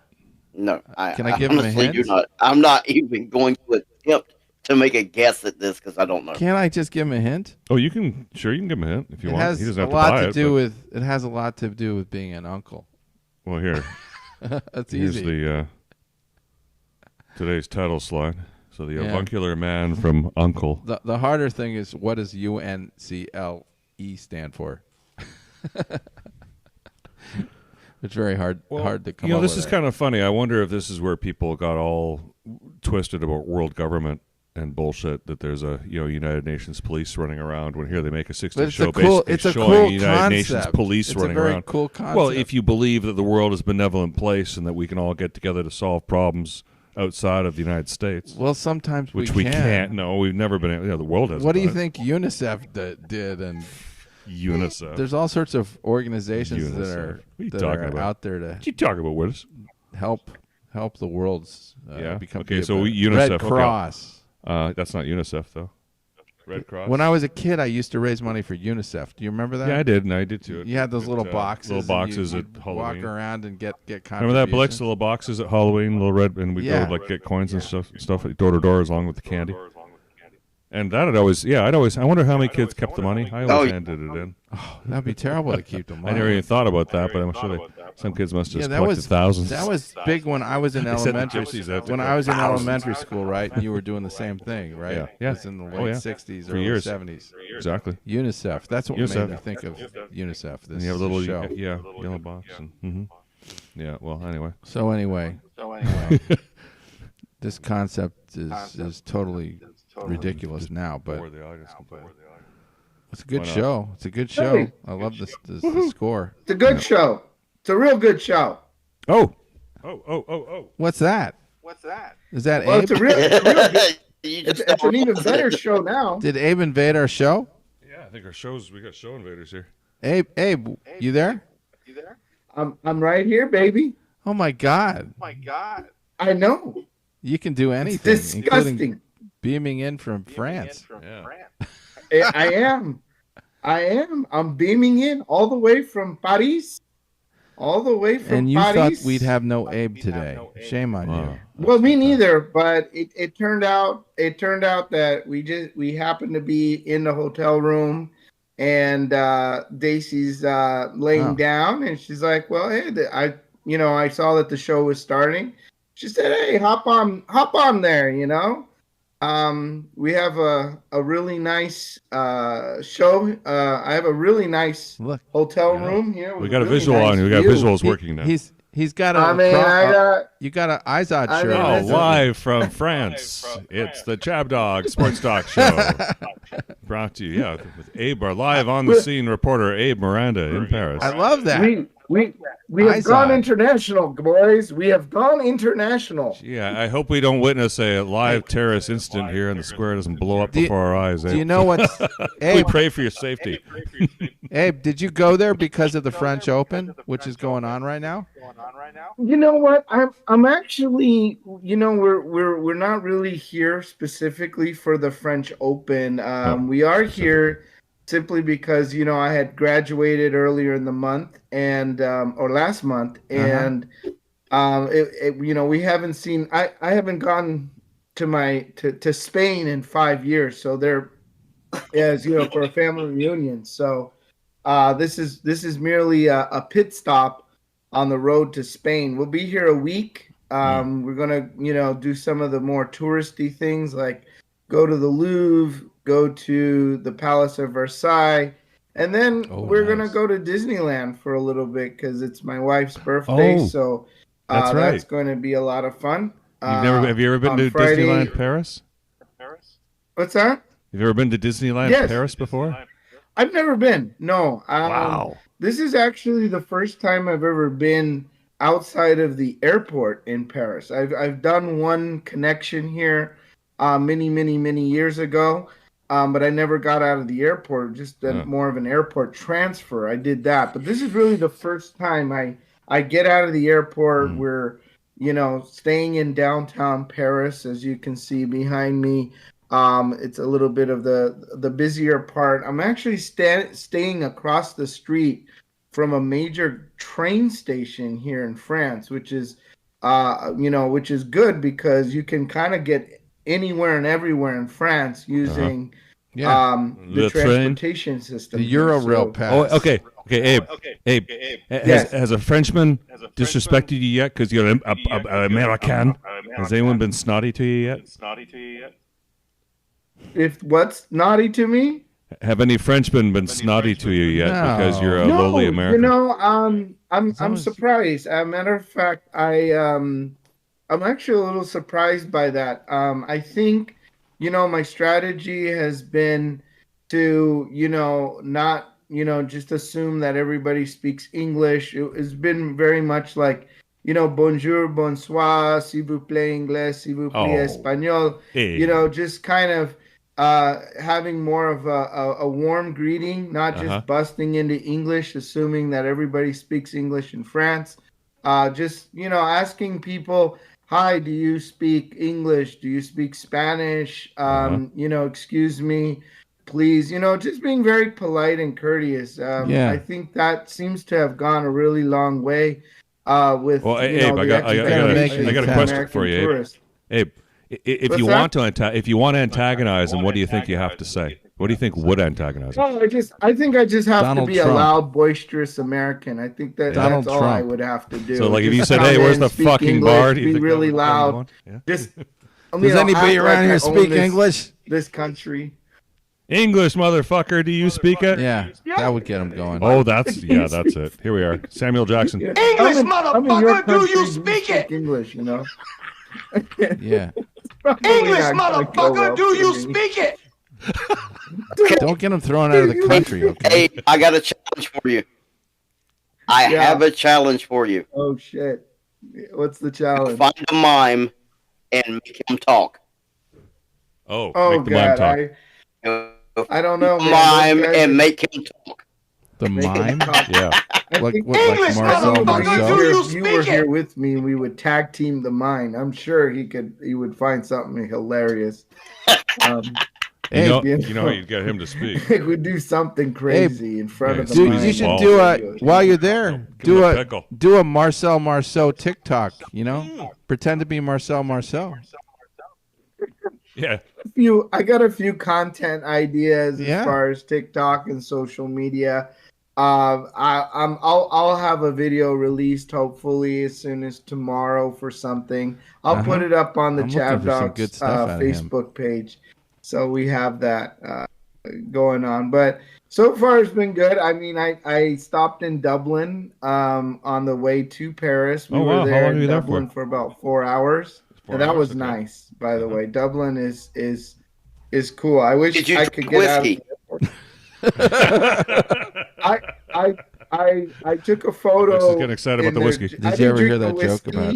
No, Can I give him a honestly hint? do not. I'm not even going to attempt to make a guess at this because I don't know. Can't I just give him a hint? Oh, you can give him a hint if you It want. has He doesn't a have to lot buy to it. do with. It has a lot to do with being an uncle. Well, here. That's Here's easy. the today's title slide. So the Avuncular Man from U.N.C.L.E. The harder thing is, what does U.N.C.L.E. stand for? It's very hard to come up with. This is kind of funny. I wonder if this is where people got all twisted about world government and bullshit, that there's a United Nations police running around, when here they make a 60 show basically showing United Nations police running around. It's a very cool concept. Well, if you believe that the world is a benevolent place and that we can all get together to solve problems outside of the United States. Well, sometimes which we can't. No, we've never been able. The world has. What do you think UNICEF did? And UNICEF. There's all sorts of organizations that are out there to. What you talking about, Willis? Help the world's become. Okay, so UNICEF. Red Cross. Okay. That's not UNICEF though. Red Cross. When I was a kid, I used to raise money for UNICEF. Do you remember that? Yeah, I did, and I did too. You had those little boxes. Little boxes at you'd Halloween. Walk around and get contributions. Remember that, Blixx? The little boxes at Halloween, little red, and we'd go get coins and stuff door to door along with the candy. And that I'd always. I wonder how many kids kept the money. I always handed it in. Oh, that'd be terrible to keep them. I never even thought about that, but I'm sure some kids must have collected thousands. That was big when I was in elementary. When I was in elementary school, right? And you were doing the same thing, right? Yeah. It was in the late 60s or 70s. Exactly. UNICEF. That's what made me think of UNICEF. This and you have a little show. yellow box. And, yeah. Well, anyway. So anyway, this concept is totally ridiculous now, but it's a good show. It's a good show. Hey. I love the score. It's a good show. It's a real good show. Oh. What's that? Is that Well, Abe? it's a real good. It's an even better show now. Did Abe invade our show? Yeah, I think we got show invaders here. Abe, you there? I'm right here, baby. Oh my God. I know. You can do anything, It's disgusting. including beaming in from France. I am. I'm beaming in all the way from Paris. All the way from And you Paris. thought we'd have no Abe today. Shame on you. Well, me neither. But it turned out that we happened to be in the hotel room, and Daisy's laying down, and she's like, "Well, hey, I saw that the show was starting." She said, "Hey, hop on there." We have a really nice show. I have a really nice hotel room here. We got a visual on you. We got visuals working now. He's got a. You got an Izod shirt. Oh, live from France. It's the Chab Dog Sports Talk Show. Brought to you, with Abe, our live on the scene reporter, Abe Miranda in Paris. I love that. We have gone international, boys. We have gone international. Yeah, I hope we don't witness a live terrorist incident here and the square doesn't blow up before our eyes. Do you know what's... Abe, we pray for your safety. Abe, did you go there because of the French Open, which is going on right now? You know what? I'm actually, we're not really here specifically for the French Open. We are here simply because I had graduated earlier in the month or last month, and we haven't seen. I haven't gone to Spain in 5 years, so there, as for a family reunion. So this is merely a pit stop on the road to Spain. We'll be here a week. We're gonna do some of the more touristy things like go to the Louvre, go to the Palace of Versailles, and then we're going to go to Disneyland for a little bit because it's my wife's birthday. So that's going to be a lot of fun. Have you ever been to Friday, Disneyland Paris? What's that? Have you ever been to Disneyland Paris before? I've never been. No. Wow. This is actually the first time I've ever been outside of the airport in Paris. I've done one connection here many years ago. But I never got out of the airport, just more of an airport transfer. I did that. But this is really the first time I get out of the airport. We're, staying in downtown Paris, as you can see behind me. It's a little bit of the busier part. I'm actually staying across the street from a major train station here in France, which is good because you can kind of get anywhere and everywhere in France using the transportation system. The Eurorail pass. Oh, okay, Abe. Has a Frenchman disrespected you yet because you're an American? Has anyone been snotty to you yet? If what's naughty to me? Have any Frenchmen been snotty to you yet because you're a lowly American? I'm surprised. As a matter of fact, I'm actually a little surprised by that. I think, my strategy has been to, not, just assume that everybody speaks English. It's been very much like, bonjour, bonsoir, s'il vous plaît, anglais, s'il vous plaît, espagnol. Hey. Just kind of having more of a warm greeting, not just busting into English, assuming that everybody speaks English in France. Asking people, hi, do you speak English? Do you speak Spanish? Excuse me, please. Just being very polite and courteous. I think that seems to have gone a really long way with. Well, Abe, I got a question for you, Abe. If you want to antagonize him, what do you think you have to say? What do you think would antagonize him? Well, I think I just have Donald to be Trump. a loud, boisterous American. I think that's all I would have to do. So, like, if you Just said, come "Hey, where's in, the speak fucking English, bar?" Do you be think really that would loud. Yeah. Just Does anybody around here speak English? This country. English, motherfucker, do you speak it? Yeah, that would get him going. Oh, that's it. Here we are. Samuel Jackson. English, motherfucker, do you speak it? English, Yeah. English, motherfucker, do you speak it? Don't get him thrown out of the country, okay? Hey, I got a challenge for you. I have a challenge for you. Oh, shit. What's the challenge? Find a mime and make him talk. Oh make the mime God, talk. I don't know. Mime and make him talk. The mime? Yeah. Like Marcel Marceau? You were here with me, and we would tag team the mime. I'm sure he would find something hilarious. You know how you'd get him to speak. He would do something crazy in front of the mime. You should do while you're there. Do a Marcel Marceau TikTok. Pretend to be Marcel Marceau. Yeah. I got a few content ideas as far as TikTok and social media. I'll have a video released hopefully as soon as tomorrow for something. I'll put it up on the Chav Dogs Facebook page, so we have that going on. But so far it's been good. I mean, I stopped in Dublin on the way to Paris. We were there in Dublin for about 4 hours, and that was nice. By the way, Dublin is cool. I wish I could get out of the airport. I took a photo. This is getting excited about the whiskey. Did you ever hear that joke about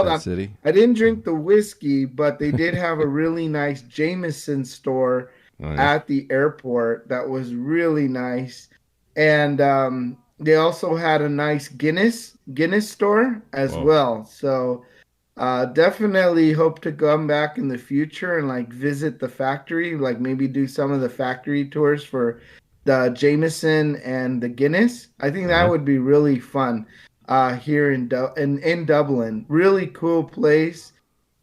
that city? I didn't drink the whiskey, but they did have a really nice Jameson store at the airport that was really nice, and they also had a nice Guinness store as well. So definitely hope to come back in the future and visit the factory, maybe do some of the factory tours for the Jameson and the Guinness. I think that would be really fun here in Dublin. Really cool place.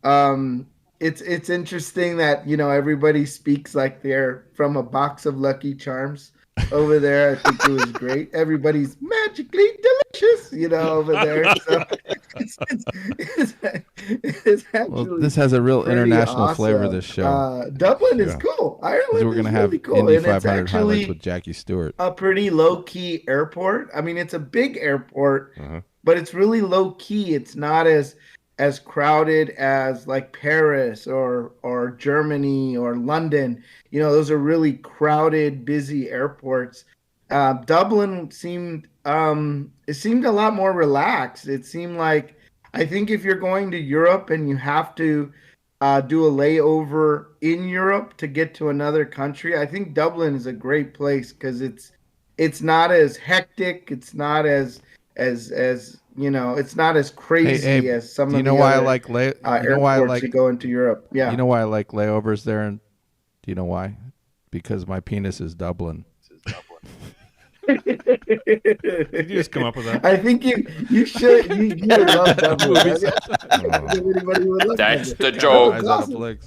It's interesting that everybody speaks like they're from a box of Lucky Charms over there. I think it was great. Everybody's magically delicious, over there. So it's actually this has a real international flavor. This show, Dublin is cool. Ireland we're gonna is have really cool. Indy And 500 it's highlights with Jackie Stewart. A pretty low key airport. I mean, it's a big airport, but it's really low key. It's not as crowded as Paris or Germany or London. Those are really crowded, busy airports. Dublin seemed a lot more relaxed. It seemed like, I think if you're going to Europe and you have to do a layover in Europe to get to another country, I think Dublin is a great place because it's not as hectic. It's not as it's not as crazy as some of the airports you go into Europe. Yeah. You know why I like layovers there? And do you know why? Because my penis is Dublin. Did you just come up with that? I think you should. You love Dublin. That's the joke. Awesome.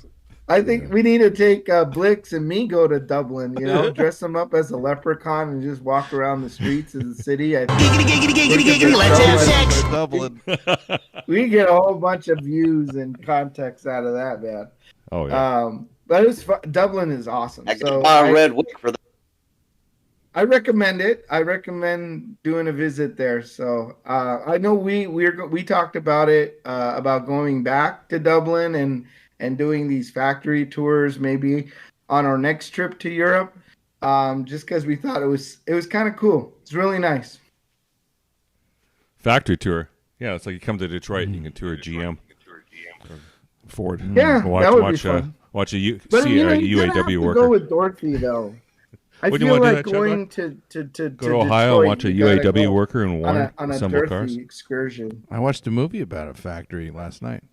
I think we need to take Blixx and me go to Dublin, dress them up as a leprechaun and just walk around the streets of the city. Let's have sex. Dublin. We get a whole bunch of views and context out of that, man. Oh, yeah. But it's fun. Dublin is awesome. I could buy a red wig for that. I recommend it. I recommend doing a visit there. So I know we talked about it, about going back to Dublin and doing these factory tours maybe on our next trip to Europe, just because we thought it was kind of cool. It's really nice. Factory tour. Yeah, it's like you come to Detroit and you can tour GM. Ford. Yeah, that would be fun. Watch a UAW worker. Go with Dorothy though. I feel like going to go to Ohio and watch a UAW worker and on a assemble Dorothy cars. excursion. I watched a movie about a factory last night.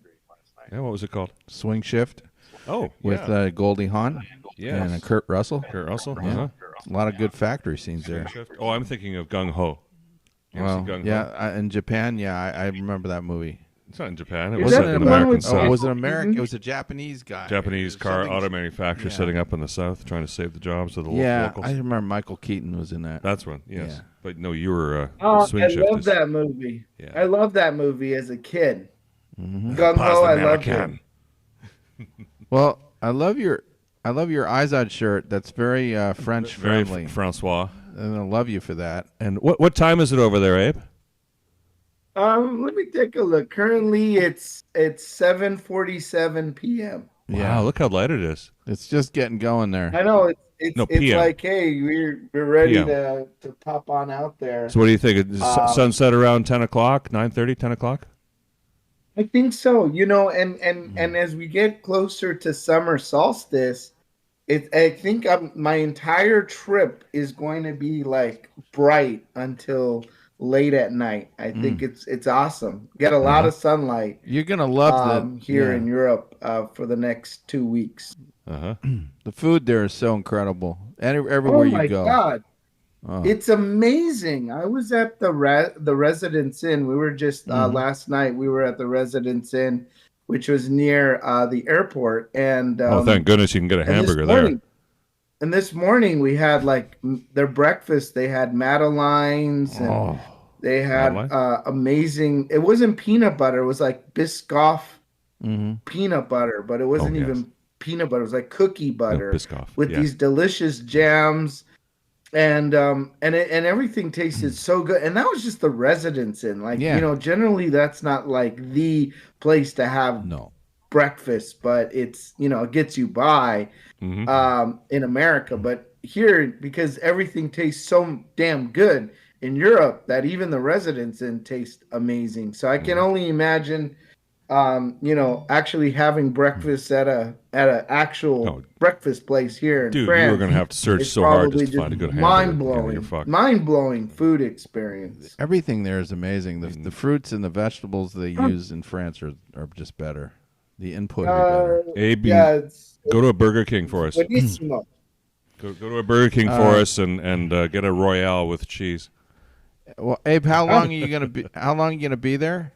Yeah, what was it called? Swing Shift. Oh, with Goldie Hawn and Kurt Russell. Kurt Russell. Yeah. A lot of good factory scenes there. Oh, I'm thinking of Gung Ho. Well, yeah, in Japan, I remember that movie. It's not in Japan. It wasn't in American South. Oh, was it American? It was a Japanese guy. Japanese car auto manufacturer setting up in the South, trying to save the jobs of the locals. I remember Michael Keaton was in that. That's one, yes. Yeah. But no, you were Swing Shift. I love that movie. Yeah. I love that movie as a kid. Mm-hmm. Gung Ho, I loved it. Well, I love your Izod shirt. That's very French friendly. Francois. And I love you for that. And what time is it over there, Abe? Let me take a look. Currently, it's 7:47 p.m. Yeah, wow, look how light it is. It's just getting going there. I know it's like, hey, we're ready to pop on out there. So what do you think? Sunset around 10 o'clock, 9:30, 10 o'clock? I think so. And as we get closer to summer solstice, I think my entire trip is going to be like bright until late at night. I think it's awesome. Get a lot of sunlight. You're gonna love here in Europe for the next 2 weeks. The food there is so incredible. Everywhere you go. Oh my God. It's amazing. I was at the Residence Inn. We were just last night. We were at the Residence Inn, which was near the airport. And thank goodness you can get a hamburger there. And this morning we had like their breakfast. They had madeleines and they had amazing. It wasn't peanut butter. It was like Biscoff peanut butter, but it wasn't even peanut butter. It was like cookie butter with these delicious jams. And everything tasted so good, and that was just the Residence Inn. Like generally that's not like the place to have breakfast, but it's it gets you by in America. But here, because everything tastes so damn good in Europe, that even the Residence Inn tastes amazing. So I can only imagine, actually having breakfast at an actual breakfast place here in France. You were going to have to search so hard just to find a good hamburger. Mind-blowing food experience. Everything there is amazing. The fruits and the vegetables they use in France are just better. The input is better. Abe, go to a Burger King for us. Go to a Burger King for us and get a Royale with cheese. Well, Abe, how long are you going to be? How long are you going to be there?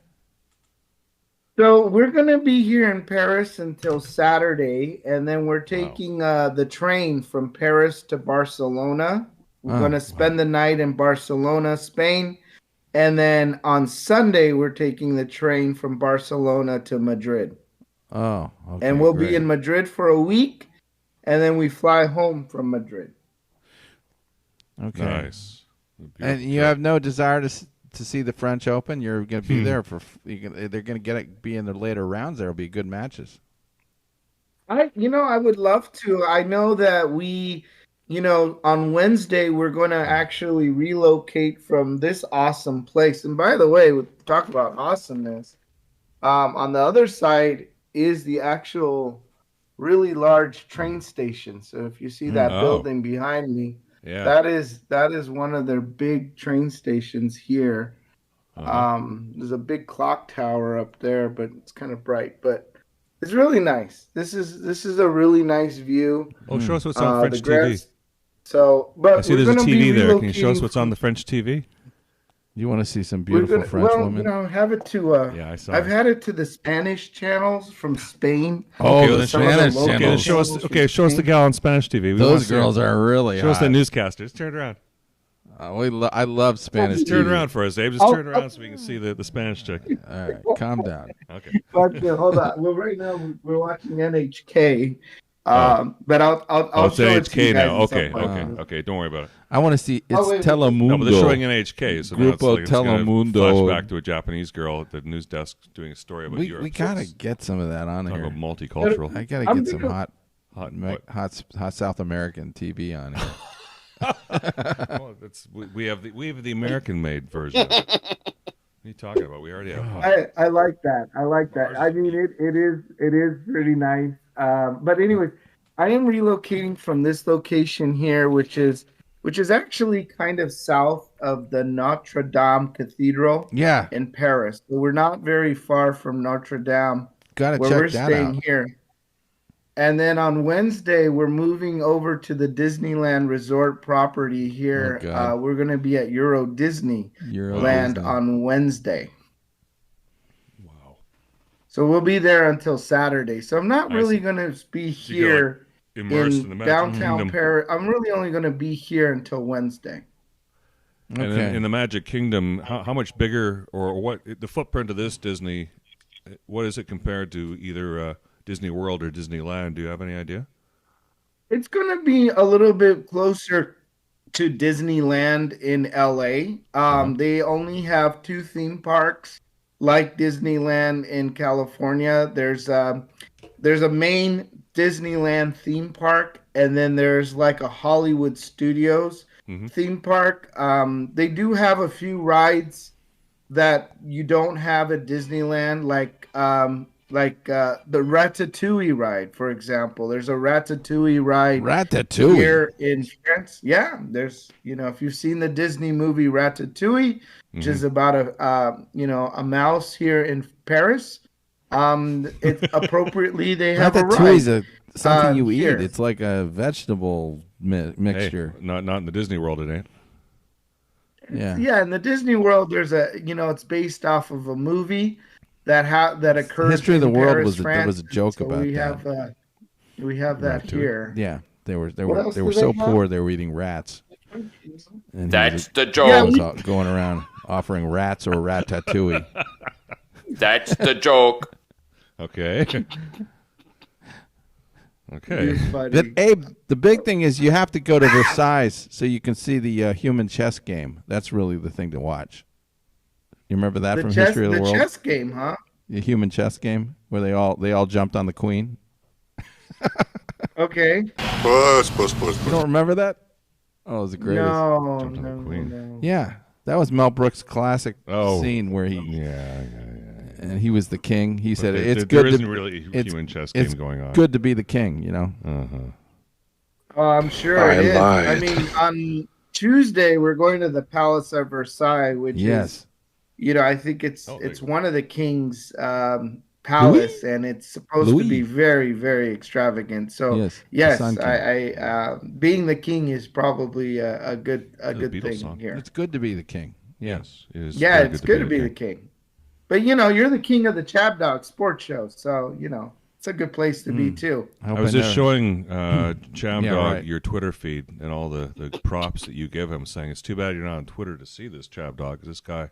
So we're going to be here in Paris until Saturday, and then we're taking the train from Paris to Barcelona. We're going to spend the night in Barcelona, Spain, and then on Sunday we're taking the train from Barcelona to Madrid. Oh, okay, and we'll be in Madrid for a week, and then we fly home from Madrid. Okay. Nice. And you have no desire to see the French Open? You're going to be there for. They're going to be in the later rounds. There will be good matches. I would love to. I know that we, on Wednesday we're going to actually relocate from this awesome place. And by the way, we talk about awesomeness. On the other side is the actual really large train station. So if you see that building behind me. Yeah. That is one of their big train stations here. There's a big clock tower up there, but it's kind of bright. But it's really nice. This is a really nice view. Oh, show us what's on French TV. So, but I see there's a TV there. Can you show us what's on the French TV? You want to see some beautiful French women? Have it to. I saw. I've had it to the Spanish channels from Spain. The Spanish channels. Show us the gal on Spanish TV. Those girls are really Show hot. us the newscasters. Turn it around. I love Spanish TV. Turn around for us, Abe. Just turn around so we can see the Spanish chick. All right, calm down. Okay. But hold on. Well, right now we're watching NHK. But I'll it's show it to you NHK guys now. Okay. Don't worry about it. I want to see. It's Telemundo. No, but they're showing NHK, so now Grupo it's going Telemundo. to flash back to a Japanese girl at the news desk doing a story about Europe. We gotta get some of that on here. About multicultural. I gotta get some hot South American TV on here. Well, we have the American-made version. What are you talking about? We already have. I like that. I mean, it is pretty nice. But anyways, I am relocating from this location here, which is actually kind of south of the Notre Dame Cathedral. Yeah. In Paris. So we're not very far from Notre Dame. Gotta where check we're that staying out. here. And then on Wednesday, we're moving over to the Disneyland Resort property here. We're going to be at Euro Disneyland on Wednesday. Wow. So we'll be there until Saturday. So I'm not really going to be here immersed in the downtown Paris. I'm really only going to be here until Wednesday. And in the Magic Kingdom, how much bigger or what the footprint of this Disney? What is it compared to either Disney World or Disneyland? Do you have any idea? It's going to be a little bit closer to Disneyland in LA. They only have 2 theme parks like Disneyland in California. There's a main Disneyland theme park, and then there's like a Hollywood Studios theme park. They do have a few rides that you don't have at Disneyland, like the Ratatouille ride, for example. There's a Ratatouille ride here in France. Yeah, there's, if you've seen the Disney movie Ratatouille, which is about a mouse here in Paris. It's appropriately they have a ride. Ratatouille is something you eat. It's like a vegetable mixture. Hey, not in the Disney World, it ain't. Yeah, in the Disney World, there's it's based off of a movie that occurred. History of the World Paris, was France. a joke So about we that. We have that here. Yeah, they were so poor they were eating rats. And That's the joke. Yeah, was out going around offering rats or ratatouille. That's the joke. Okay. Okay. But Abe, the big thing is you have to go to Versailles so you can see the human chess game. That's really the thing to watch. You remember that from History of the World? The chess game, huh? The human chess game where they all jumped on the queen. Okay. You don't remember that? Oh, it was the greatest. No. Yeah, that was Mel Brooks' classic scene where he. Yeah. And he was the king. He said, there, "It's there good. Isn't really a human chess game going on. It's good to be the king, you know." I'm sure it is. I mean, on Tuesday we're going to the Palace of Versailles, which is, I think it's one of the king's palace, and it's supposed to be very, very extravagant. So yes, I being the king is probably a good thing here. It's good to be the king. Yes, it's good to be the king. But, you're the king of the Chab Dog sports show, so, it's a good place to be, too. I was just showing Chab Dog your Twitter feed and all the props that you give him, saying it's too bad you're not on Twitter to see this Chab Dog, because this guy,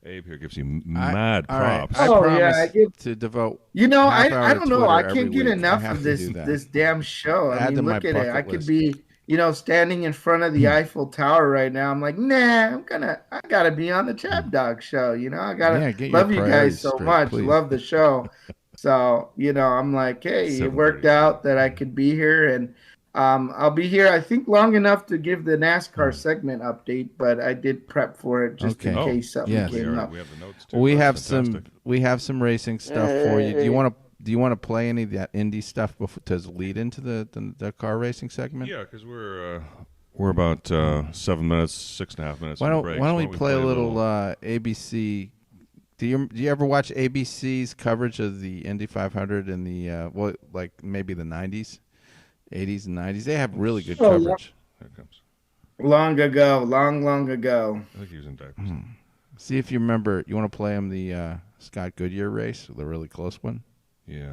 Abe, here gives you mad props. Right. I promise I get to devote I don't know. I can't get enough of this damn show. I mean, look at it. I could be... standing in front of the Eiffel Tower right now, I'm like, nah, I gotta be on the Chab Dog show. I gotta love you guys so much. Please. Love the show. So, I'm like, hey, it worked out that I could be here, and I'll be here, I think, long enough to give the NASCAR segment update, but I did prep for it just in case something came up. We have the notes too. We have some racing stuff for you. Do you want to play any of that indie stuff to lead into the car racing segment? Yeah, because we're about 7 minutes, 6.5 minutes. Why don't we play a little ABC? Do you ever watch ABC's coverage of the Indy 500 in the maybe the 90s, 80s and 90s? They have really good coverage. Here it comes. Long ago. I think he was in diapers. See if you remember. You want to play him the Scott Goodyear race, the really close one. Yeah.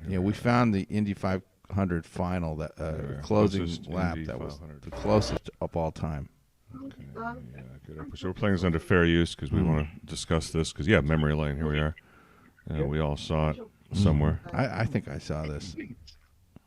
We found the Indy 500 final, that closing lap that was the closest of all time. Okay. Yeah, good. So we're playing this under fair use because we want to discuss this because memory lane. Here we are. We all saw it somewhere. I think I saw this.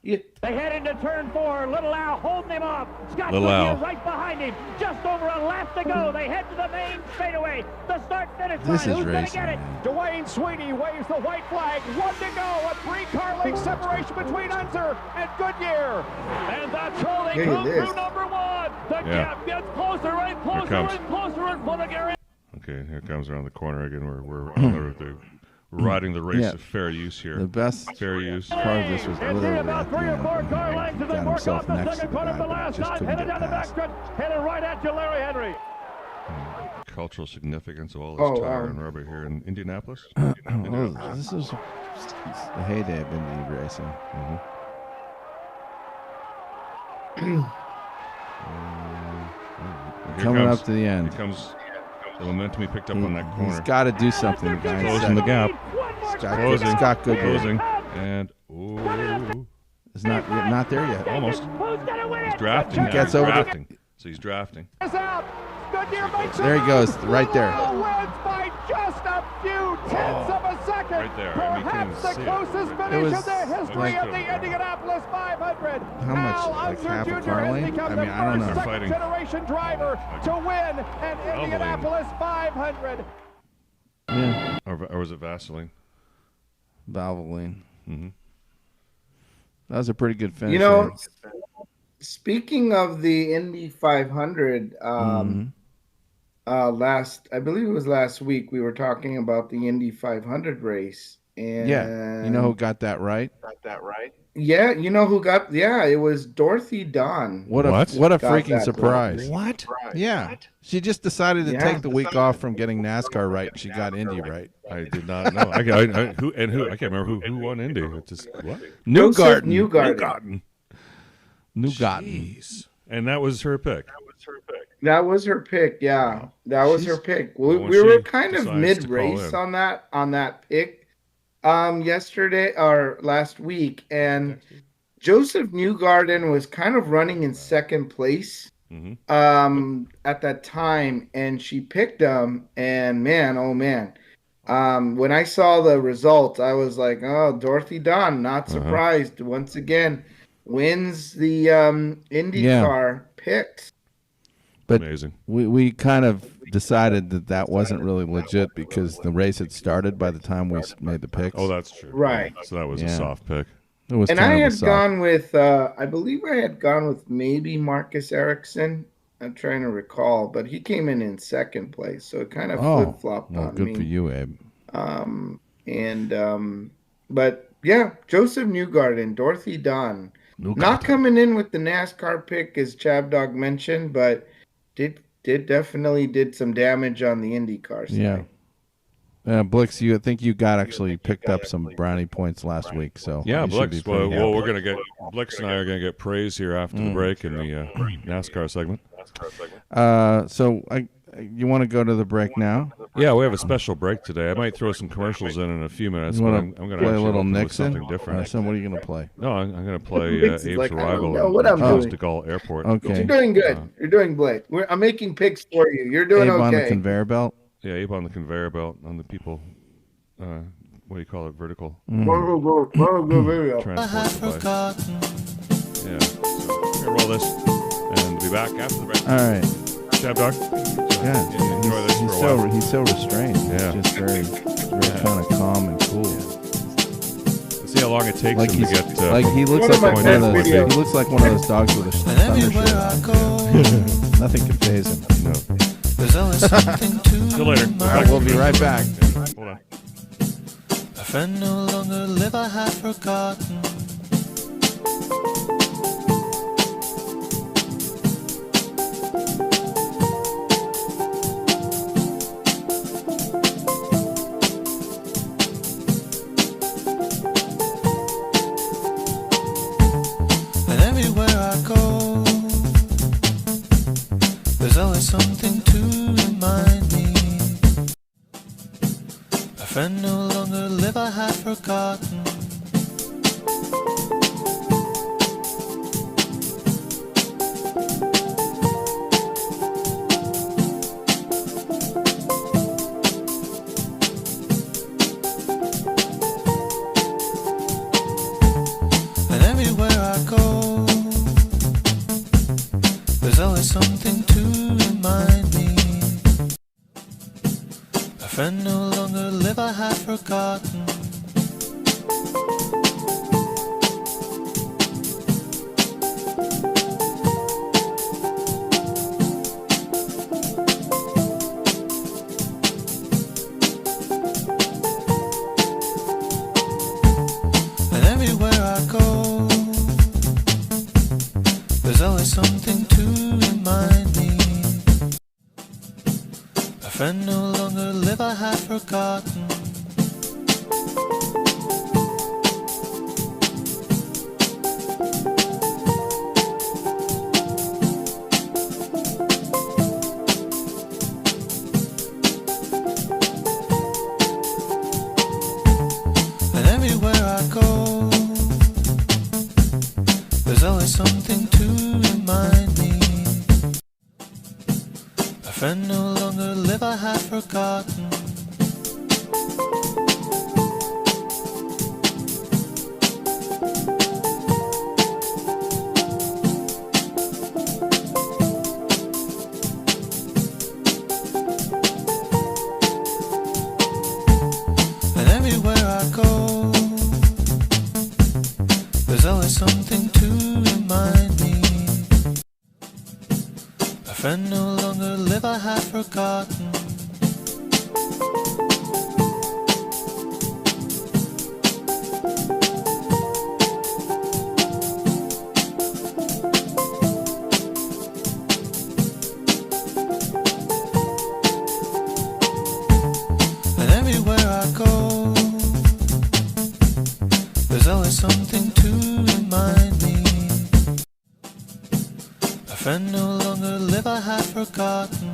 They head into turn 4. Little Al holding him off. Scott Goodyear right behind him. Just over a lap to go. They head to the main straightaway. The start-finish line. This is Who's going to racing, get it? Dwayne Sweeney waves the white flag. 1 to go. A 3-car length separation between Unser and Goodyear. And that's how they come through number 1. The gap gets closer and closer and closer and for the Gary. Okay, here it comes around the corner again. We're riding the race of fair use here. The best fair use part of this was about 3 or 4 car lengths and then work off the second corner of the last guy, line, headed down the backstretch, headed right at you, Larry Henry. Cultural significance of all this tire and rubber here in Indianapolis. This is the heyday of Indy racing. Coming up to the end. Here comes the momentum he picked up on that corner. He's got to do something. The guy closing the gap. Scott Goodyear. Closing. And it's not there yet. Almost. He's drafting. He gets over drafting. So he's drafting. There he goes, right there. Wins by just a few tenths of a second. Right there. Perhaps the closest finish of the history of the Indianapolis 500. How much? Like half a car lane? I mean, I don't know. Second-generation driver to win an Indianapolis 500. Yeah. Or was it Vaseline? Valvoline. That was a pretty good finish. Speaking of the Indy 500, I believe it was last week, we were talking about the Indy 500 race. And yeah, you know who got that right? Yeah, you know who got? Yeah, it was Dorothy Don. What a freaking surprise! What? Yeah, she just decided to take the week off from getting NASCAR right, and she got Indy right. I did not know. I can't remember who won Indy. It's just what? Newgarden. Jeez. And that was her pick. That was her pick. Yeah, that was her pick. We were kind of mid-race on that pick yesterday or last week, and Joseph Newgarden was kind of running in second place at that time, and she picked him. And man, oh man, when I saw the results, I was like, oh, Dorothy Don, not surprised. Once again, wins the IndyCar picks. But amazing. We kind of decided that wasn't really legit because the race had started by the time we made the picks. Oh, that's true. Right. So that was a soft pick. It was and I had gone with, I believe I had gone with maybe Marcus Ericsson. I'm trying to recall, but he came in second place, so it kind of flip-flopped on me. Good for you, Abe. But yeah, Joseph Newgarden, Dorothy Don, not coming in with the NASCAR pick as Chabdog mentioned, but definitely did some damage on the IndyCar side. Yeah. Blixx, I think you actually picked up some brownie points last week, so yeah, Blixx. Well, we're gonna get Blixx and I are gonna get praise here after the break in the NASCAR segment. So you want to go to the break now? Yeah, we have a special break today. I might throw some commercials in a few minutes. You want to play a little Nixon? Something different. So what are you going to play? No, I'm going to play Abe's Arrival at Charles de Gaulle Airport. Okay. You're doing good. You're doing Blake. I'm making picks for you. You're doing Abe okay. on the conveyor belt? Yeah, Abe on the conveyor belt on the people. What do you call it? Vertical. Transport device. Yeah. So we're going to roll this and be back after the break. All right. Chabdog? Yeah. Enjoy this for a while. He's so restrained. Yeah. He's just very kind of calm and cool. Let's see how long it takes him to get. He looks like one of those. He looks like one of those dogs with a thunder shirt. Nothing can faze him. No. See you later. We'll be right back. Hold on. A friend no longer live, I have forgotten. Something to remind me. A friend no longer live, I have forgotten. And everywhere I go, there's always something to remind me. A friend no longer live, I have forgotten. And everywhere I go, there's always something to remind me. A friend no longer live, I have forgotten. And everywhere I go, there's always something to remind me. A friend no longer live, I have forgotten. And everywhere I go, there's always something to remind me. A friend no longer live, I have forgotten. And everywhere I go, there's always something to remind me. A friend no longer live, I have forgotten.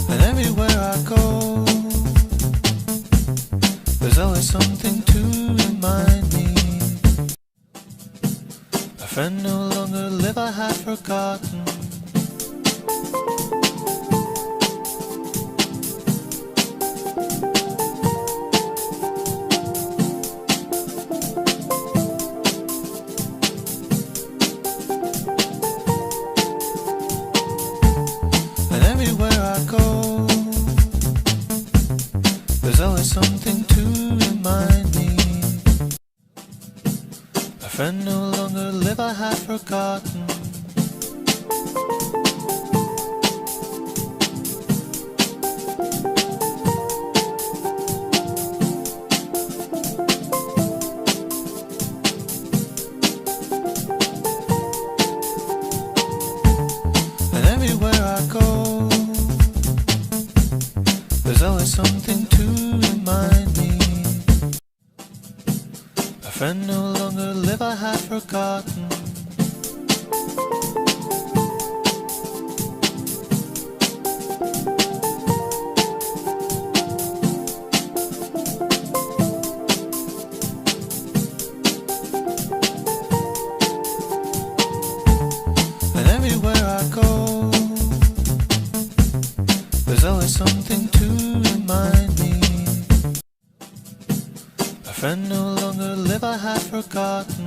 And everywhere I go, there's always something to remind me. A friend no longer live, I have forgotten. And everywhere I go, there's always something to remind me. A friend no longer live, I have forgotten. And everywhere I go, there's always something to remind me. A friend no longer live, I have forgotten. And everywhere I go, there's always something to remind me. A friend no longer live, I have forgotten.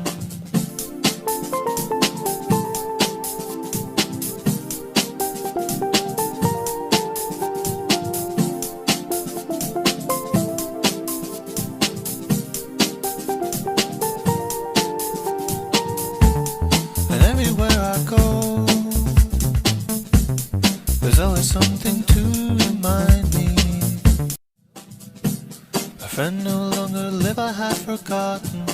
And everywhere I go, there's always something to remind me. A friend no longer live, I have forgotten.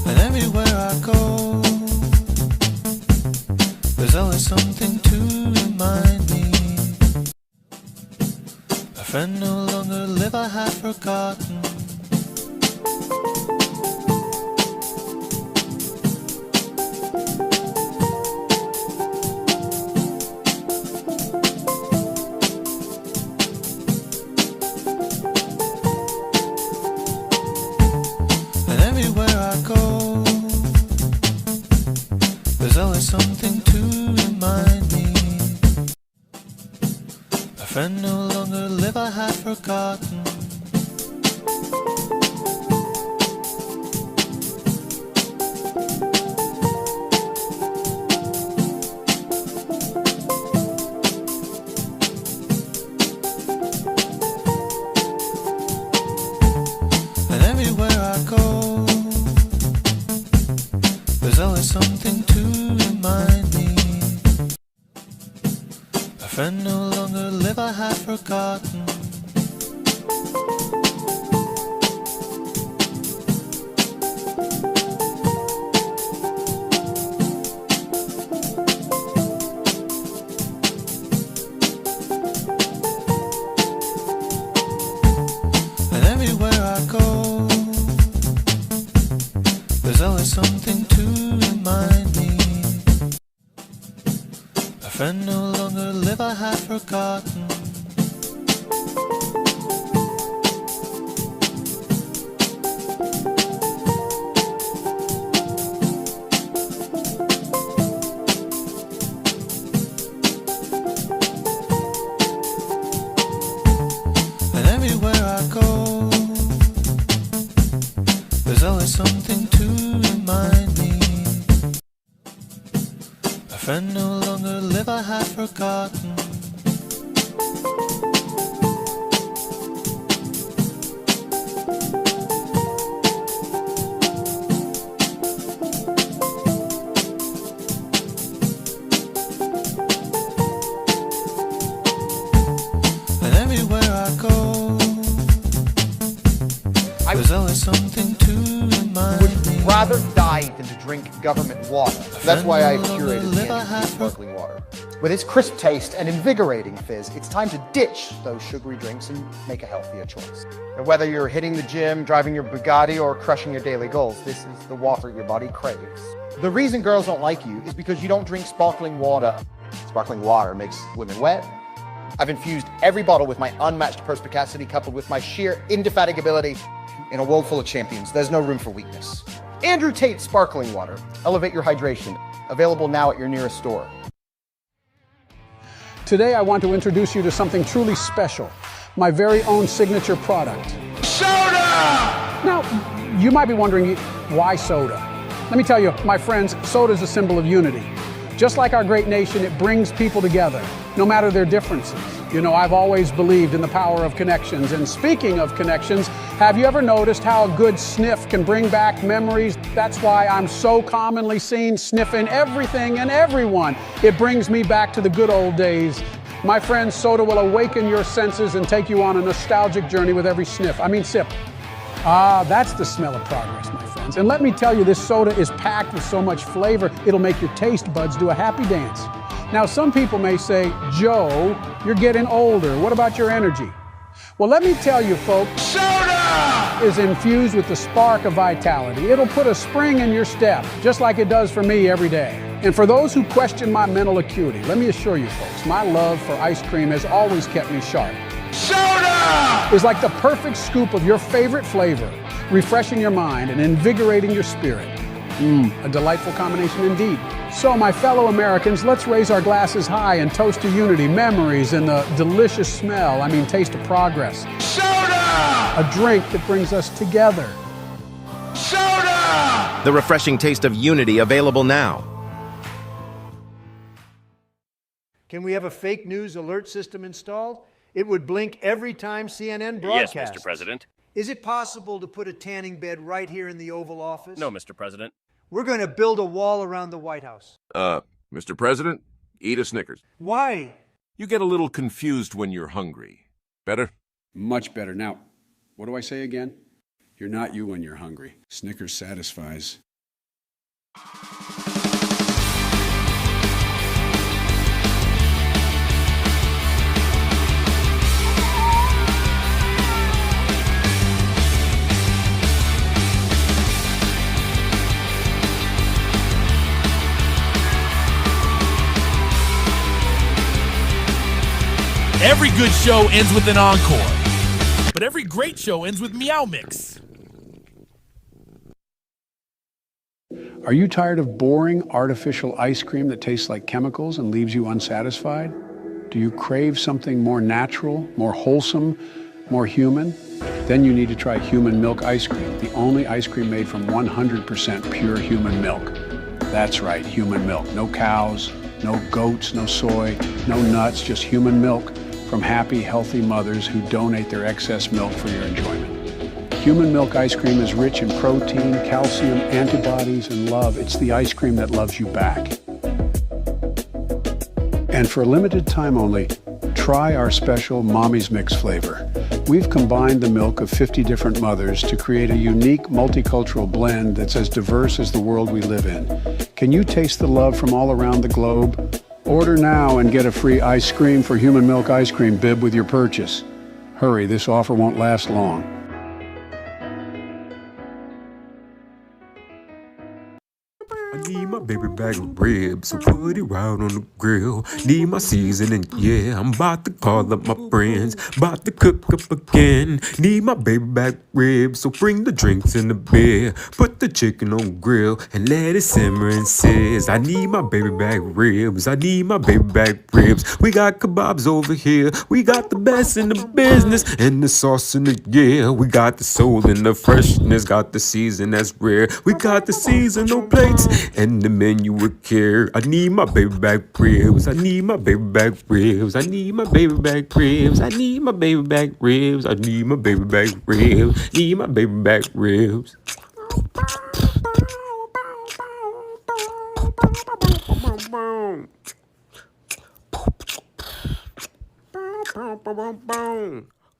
And everywhere I go, there's always something to remind me. A friend no longer live, I have forgotten. And everywhere I go, there's always something to remind me. A friend no longer live, I have forgotten. And everywhere I go, there's always something to remind me. A friend no longer live, I have forgotten. And everywhere I go, there's always something to remind me. A friend no longer live, I have forgotten. friend no longer live, I have forgotten. And everywhere I go, there's always something to remind me. Rather die than to drink government water. That's why I've curated the sparkling water. With its crisp taste and invigorating fizz, it's time to ditch those sugary drinks and make a healthier choice. And whether you're hitting the gym, driving your Bugatti, or crushing your daily goals, this is the water your body craves. The reason girls don't like you is because you don't drink sparkling water. Sparkling water makes women wet. I've infused every bottle with my unmatched perspicacity coupled with my sheer indefatigability. In a world full of champions, there's no room for weakness. Andrew Tate Sparkling Water. Elevate your hydration. Available now at your nearest store. Today I want to introduce you to something truly special. My very own signature product. Soda! Now, you might be wondering, why soda? Let me tell you, my friends, soda is a symbol of unity. Just like our great nation, it brings people together, no matter their differences. You know, I've always believed in the power of connections. And speaking of connections, have you ever noticed how a good sniff can bring back memories? That's why I'm so commonly seen sniffing everything and everyone. It brings me back to the good old days. My friends, soda will awaken your senses and take you on a nostalgic journey with every sniff. I mean sip. Ah, that's the smell of progress, my friends. And let me tell you, this soda is packed with so much flavor, it'll make your taste buds do a happy dance. Now, some people may say, Joe, you're getting older. What about your energy? Well, let me tell you, folks, soda is infused with the spark of vitality. It'll put a spring in your step, just like it does for me every day. And for those who question my mental acuity, let me assure you, folks, my love for ice cream has always kept me sharp. Soda is like the perfect scoop of your favorite flavor, refreshing your mind and invigorating your spirit. A delightful combination indeed. So, my fellow Americans, let's raise our glasses high and toast to unity, memories, and the delicious smell, taste of progress. Soda! A drink that brings us together. Soda! The refreshing taste of unity available now. Can we have a fake news alert system installed? It would blink every time CNN broadcasts. Yes, Mr. President. Is it possible to put a tanning bed right here in the Oval Office? No, Mr. President. We're going to build a wall around the White House. Mr. President, eat a Snickers. Why? You get a little confused when you're hungry. Better? Much better. Now, what do I say again? You're not you when you're hungry. Snickers satisfies. Every good show ends with an encore, but every great show ends with Meow Mix. Are you tired of boring, artificial ice cream that tastes like chemicals and leaves you unsatisfied? Do you crave something more natural, more wholesome, more human? Then you need to try human milk ice cream, the only ice cream made from 100% pure human milk. That's right, human milk. No cows, no goats, no soy, no nuts, just human milk from happy, healthy mothers who donate their excess milk for your enjoyment. Human milk ice cream is rich in protein, calcium, antibodies, and love. It's the ice cream that loves you back. And for a limited time only, try our special Mommy's Mix flavor. We've combined the milk of 50 different mothers to create a unique multicultural blend that's as diverse as the world we live in. Can you taste the love from all around the globe? Order now and get a free ice cream for human milk ice cream bib with your purchase. Hurry, this offer won't last long. I need my baby back ribs, so put it right on the grill. Need my seasoning, yeah, I'm about to call up my friends. About to cook up again. Need my baby back ribs, so bring the drinks and the beer. Put the chicken on grill and let it simmer and sizz. I need my baby back ribs, I need my baby back ribs. We got kebabs over here, we got the best in the business. And the sauce in the yeah, we got the soul and the freshness. Got the season that's rare, we got the seasonal plates. And the menu with care. I need my baby back ribs. I need my baby back ribs. I need my baby back ribs. I need my baby back ribs. I need my baby back ribs. Need my baby back ribs.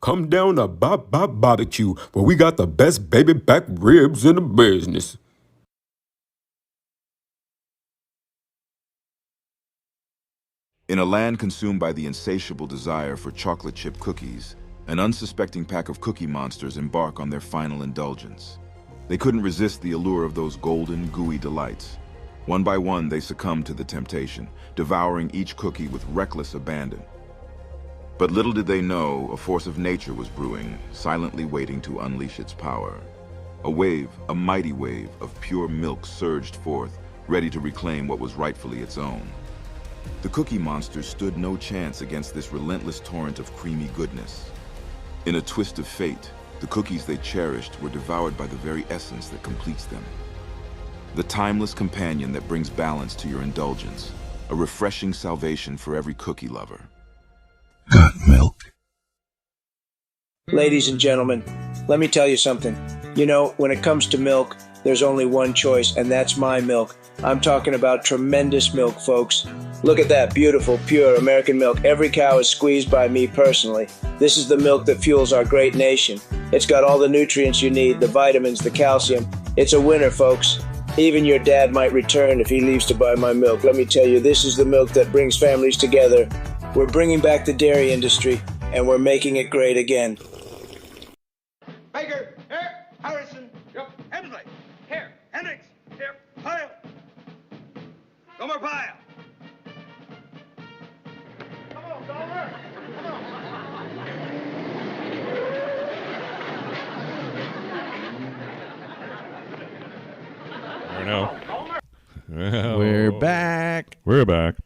Come down to Bob Barbecue, where we got the best baby back ribs in the business. In a land consumed by the insatiable desire for chocolate chip cookies, an unsuspecting pack of cookie monsters embark on their final indulgence. They couldn't resist the allure of those golden, gooey delights. One by one, they succumbed to the temptation, devouring each cookie with reckless abandon. But little did they know, a force of nature was brewing, silently waiting to unleash its power. A wave, a mighty wave, of pure milk surged forth, ready to reclaim what was rightfully its own. The cookie monsters stood no chance against this relentless torrent of creamy goodness. In a twist of fate, the cookies they cherished were devoured by the very essence that completes them. The timeless companion that brings balance to your indulgence, a refreshing salvation for every cookie lover. Ladies and gentlemen, let me tell you something. You know, when it comes to milk, there's only one choice, and that's my milk. I'm talking about tremendous milk, folks. Look at that beautiful, pure American milk. Every cow is squeezed by me personally. This is the milk that fuels our great nation. It's got all the nutrients you need, the vitamins, the calcium. It's a winner, folks. Even your dad might return if he leaves to buy my milk. Let me tell you, this is the milk that brings families together. We're bringing back the dairy industry, and we're making it great again. Baker, here, Harrison, yep, Hensley, here, Hendricks, here, Pyle, Gomer Pyle. Come on, Gomer, come on. I know. Well, We're back. We're back.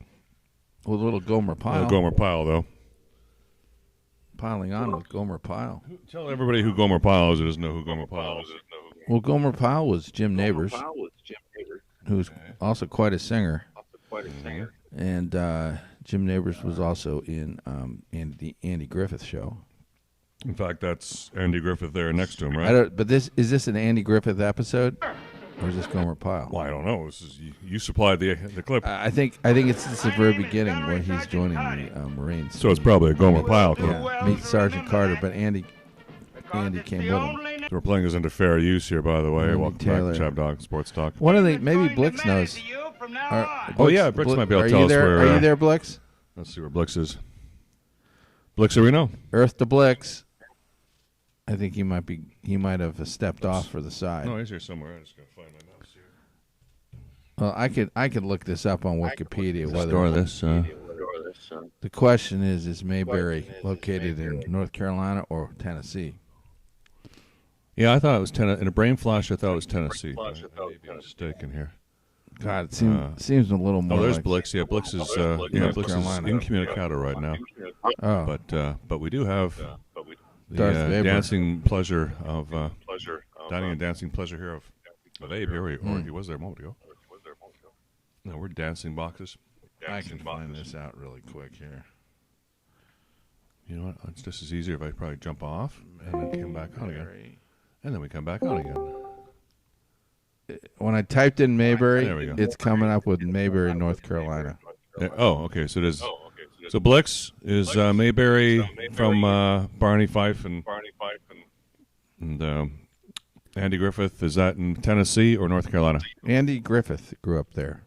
With a little Gomer Pyle. Gomer Pyle, though. Piling on with Gomer Pyle. Tell everybody who Gomer Pyle is who doesn't know who Gomer Pyle is. Well, Gomer Pyle was Jim Neighbors, who's also quite a singer. And Jim Neighbors was also in the Andy Griffith Show. In fact, that's Andy Griffith there next to him, right? But is this an Andy Griffith episode? Or is this Gomer Pyle? Well, I don't know. This is you supplied the clip. I think it's the very beginning when he's joining the Marines. So it's probably a Gomer Pyle clip. Yeah, meet Sergeant Carter, but Andy came with him. So we're playing this into fair use here, by the way. Welcome Taylor. back to Chab Dog Sports Talk. One of the maybe Blixx knows. Blixx might be able to tell us where. Are you there, Blixx? Let's see where Blixx is. Blixx, do we know? Earth to Blixx. I think he might have stepped off for the side. No, he's here somewhere. I'm just gonna find my notes here. Well, I could look this up on Wikipedia. Store this. The question is Mayberry located in North Carolina or Tennessee? Yeah, I thought it was Tennessee. In a brain flash, I thought it was Tennessee. I may be mistaken here. God, it seems a little more. Oh, there's like Blixx. Yeah, Blixx is Blixx is incommunicado right now. Oh, but we do have the dancing pleasure of dining and dancing pleasure here of Abe here, or he was there a moment ago. No, we're dancing boxes. I can find this out really quick here. You know what? It's just as easy if I probably jump off and then come back on again, and then we come back on again. When I typed in Mayberry, there we go. It's coming up with Mayberry, North Carolina. Okay. So it is. So Blixx is Mayberry from Barney Fife and Andy Griffith. Is that in Tennessee or North Carolina? Andy Griffith grew up there.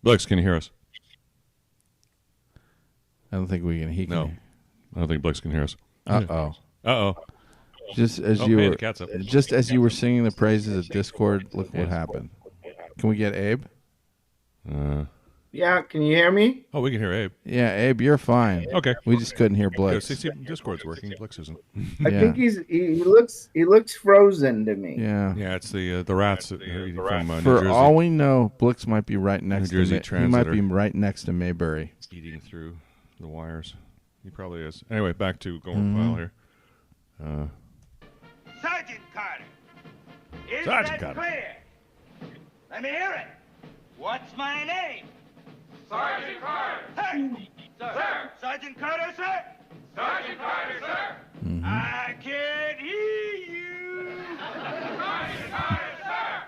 Blixx, can you hear us? I don't think we can. He can. No, I don't think Blixx can hear us. Uh-oh. Just as you were singing the praises of Discord, look what happened. Can we get Abe? Yeah, can you hear me? Oh, we can hear Abe. Yeah, Abe, you're fine. Okay. We just couldn't hear Blixx. See, Discord's working. Blixx isn't. I think he looks frozen to me. Yeah. Yeah, it's the rats from New For Jersey. all we know, Blixx might be right next New Jersey to he might be right next to Mayberry. Eating through the wires. He probably is. Anyway, back to Gomer Pyle here. Sergeant Carter, is Sergeant that Carter. clear? Let me hear it. What's my name? Sergeant Carter. Hey! Sir. Sergeant Carter, sir? Sergeant Carter, sir. I can't hear you. Sergeant Carter, sir.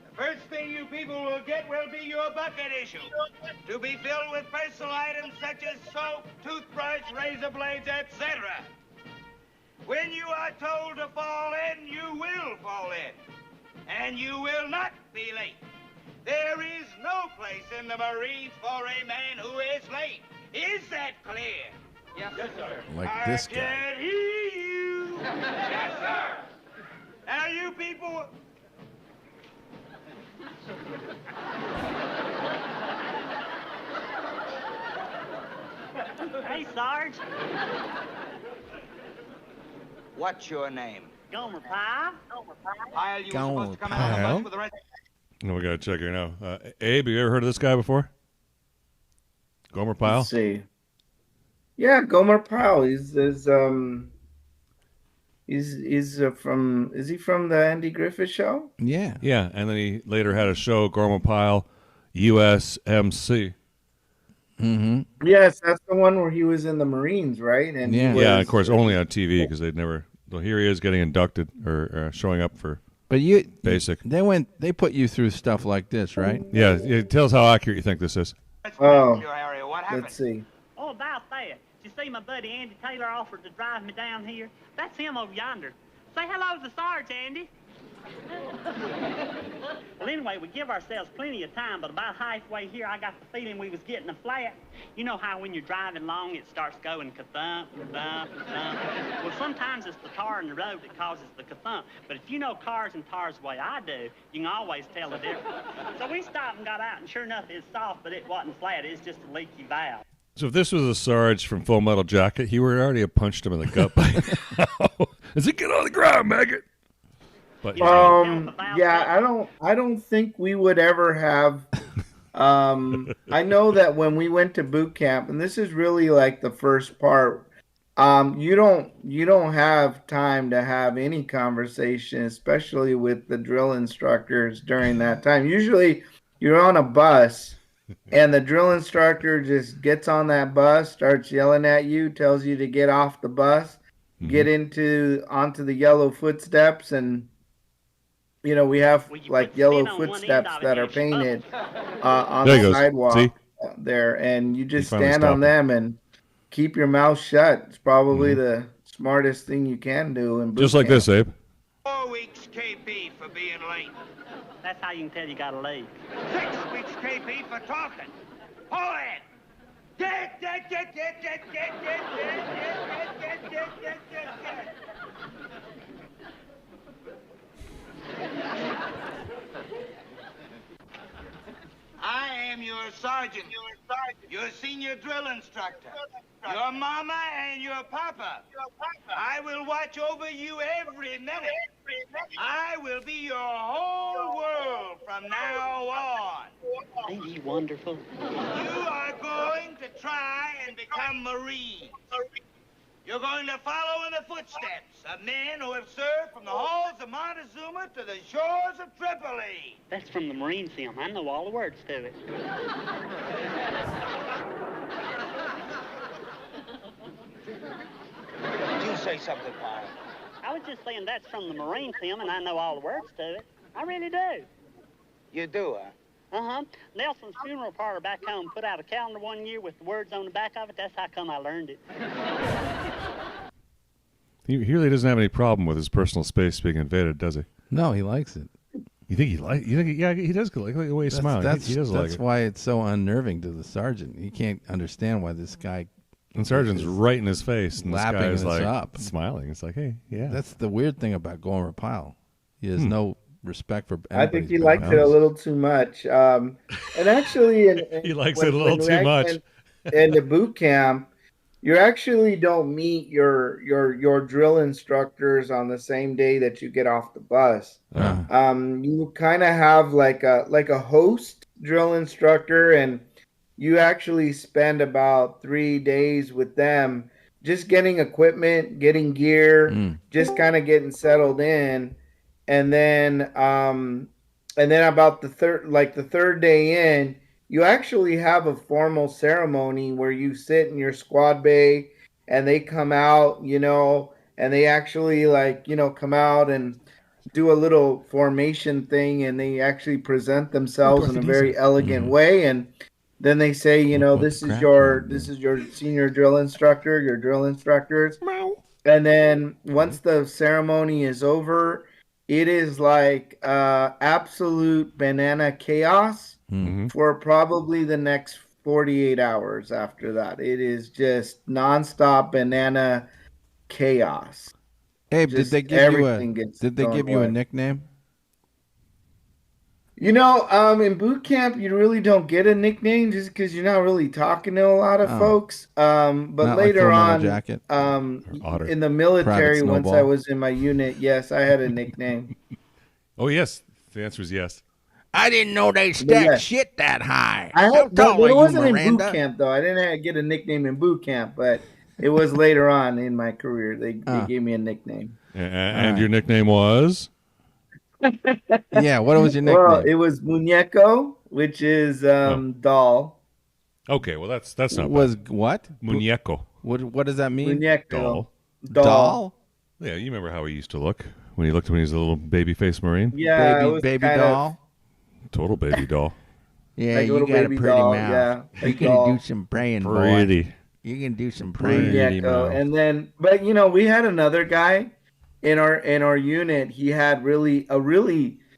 The first thing you people will get will be your bucket issue, to be filled with personal items such as soap, toothbrush, razor blades, etc. When you are told to fall in, you will fall in. And you will not be late. There is no place in the Marines for a man who is late. Is that clear? Yes, sir. Like this guy. I can't hear you. Yes, sir. Now you people... Hey, Sarge. What's your name? Gomer Pyle. Pyle, you were Gomer supposed to come out on the Pyle? bus with the rest. No, we got to check here now. Abe, you ever heard of this guy before? Gomer Pyle? Let's see. Yeah, Gomer Pyle. He's from. Is he from the Andy Griffith Show? Yeah. Yeah, and then he later had a show, Gomer Pyle, U.S.M.C. Mm-hmm. Yes, that's the one where he was in the Marines, right? And he Yeah, was- of course, only on TV because they'd never. Well, here he is getting inducted or showing up for. But you basic. They put you through stuff like this, right? Yeah, tell us how accurate you think this is. Oh, let's see. Oh, about that. You see my buddy Andy Taylor offered to drive me down here? That's him over yonder. Say hello to Sarge, Andy. Well, anyway, we give ourselves plenty of time, but about halfway here, I got the feeling we was getting a flat. You know how when you're driving long, it starts going ka-thump, ka-thump, ka-thump. Well, sometimes it's the tar in the road that causes the ka-thump. But if you know cars and tars the way I do, you can always tell the difference. So we stopped and got out, and sure enough, it's soft, but it wasn't flat. It's just a leaky valve. So if this was a Sarge from Full Metal Jacket, he would already have punched him in the gut by now. Is it get on the ground, maggot? But yeah, I don't think we would ever have. I know that when we went to boot camp, and this is really like the first part. You don't have time to have any conversation, especially with the drill instructors during that time. Usually, you're on a bus. And the drill instructor just gets on that bus, starts yelling at you, tells you to get off the bus, get onto the yellow footsteps, and we have like yellow footsteps that are painted on the sidewalk there, and you just stand on them and keep your mouth shut. It's probably the smartest thing you can do. In boot just like camp. this, Abe. 4 weeks KP for being late. That's how you can tell you got a leak. 6 weeks KP for talking. Hold it. Get. I am your sergeant, your senior drill instructor, your mama and your papa. I will watch over you every minute. I will be your whole world from now on. Ain't he wonderful? You are going to try and become Marines. You're going to follow in the footsteps of men who have served from the halls of Montezuma to the shores of Tripoli. That's from the Marine film. I know all the words to it. You say something, Paul. I was just saying that's from the Marine film, and I know all the words to it. I really do. You do, huh? Uh-huh. Nelson's funeral parlor back home put out a calendar one year with the words on the back of it. That's how come I learned it. He really doesn't have any problem with his personal space being invaded, does he? No, he likes it. You think he like? You think? Yeah, he does like the way he smiles. He does like it. That's why it's so unnerving to the sergeant. He can't understand why this guy. And sergeant's right in his face, and this guy is like up. smiling. It's like, hey, yeah. That's the weird thing about Gomer Pyle. He has no respect for. I think he likes it a little too much. And actually, he likes it a little too much. In the boot camp, you actually don't meet your drill instructors on the same day that you get off the bus. You kind of have like a host drill instructor, and you actually spend about 3 days with them, just getting equipment, getting gear, just kind of getting settled in. And then and then about the third day in, you actually have a formal ceremony where you sit in your squad bay, and they come out, and they actually come out and do a little formation thing, and they actually present themselves in a very elegant way, and then they say, this is your senior drill instructor, your drill instructors. And then once the ceremony is over, it is like absolute banana chaos for probably the next 48 hours after that. It is just nonstop banana chaos. Abe, did they give you a nickname? In boot camp, you really don't get a nickname just because you're not really talking to a lot of folks. But Not later like on, Jacket. in the military, once I was in my unit, yes, I had a nickname. Oh, yes. The answer is yes. I didn't know they stacked shit that high. But it wasn't in boot camp, though. I didn't get a nickname in boot camp, but it was later on in my career. They gave me a nickname. And your nickname was? Yeah, what was your nickname? Well, it was Muñeco, which is doll. Okay, well that's not was bad. What? Muñeco. What does that mean? Muñeco. Doll. Yeah, you remember how he used to look when he was a little baby face Marine? Yeah, baby doll. Total baby doll. Yeah, like you got a pretty doll, mouth. Yeah, you can do some praying, pretty. boy. You can do some praying. Muñeco. And then, but we had another guy in our unit. He had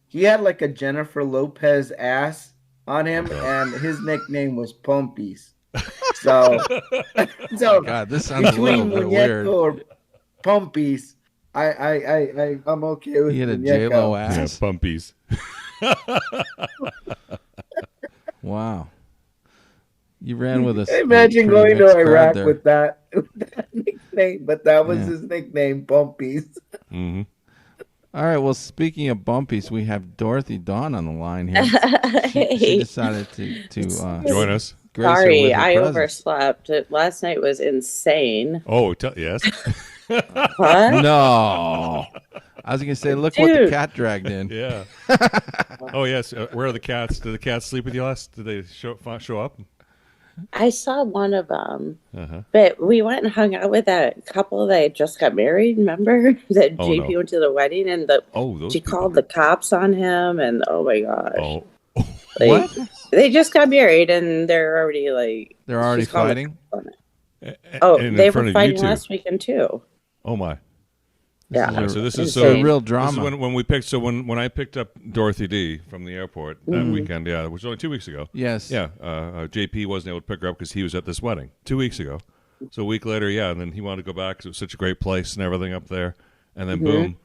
he had like a Jennifer Lopez ass on him, and his nickname was Pumpies. So, God, this sounds a little bit weird. Or Pumpies, I'm okay with. He had a J-Lo ass. Yeah, Pumpies. Wow. You ran with us. Imagine going to Iraq with that nickname, but that was his nickname, Bumpies. Mm-hmm. All right. Well, speaking of Bumpies, we have Dorothy Dawn on the line here. She decided to join us. Sorry, I overslept. Last night was insane. Oh, yes. What? No. I was going to say, look what the cat dragged in. Yeah. Oh, yes. Where are the cats? Did the cats sleep with you last? Did they show up? I saw one of them, but we went and hung out with that couple that just got married. Remember that JP went to the wedding and she called the cops on him, and oh my gosh, what? They just got married and they're already fighting. They were fighting last weekend too. Oh my. Yeah. So this is real drama. This is when we picked. So when I picked up Dorothy D from the airport that weekend, which was only 2 weeks ago. Yes. Yeah. JP wasn't able to pick her up because he was at this wedding 2 weeks ago. So a week later, and then he wanted to go back because it was such a great place and everything up there. And then boom,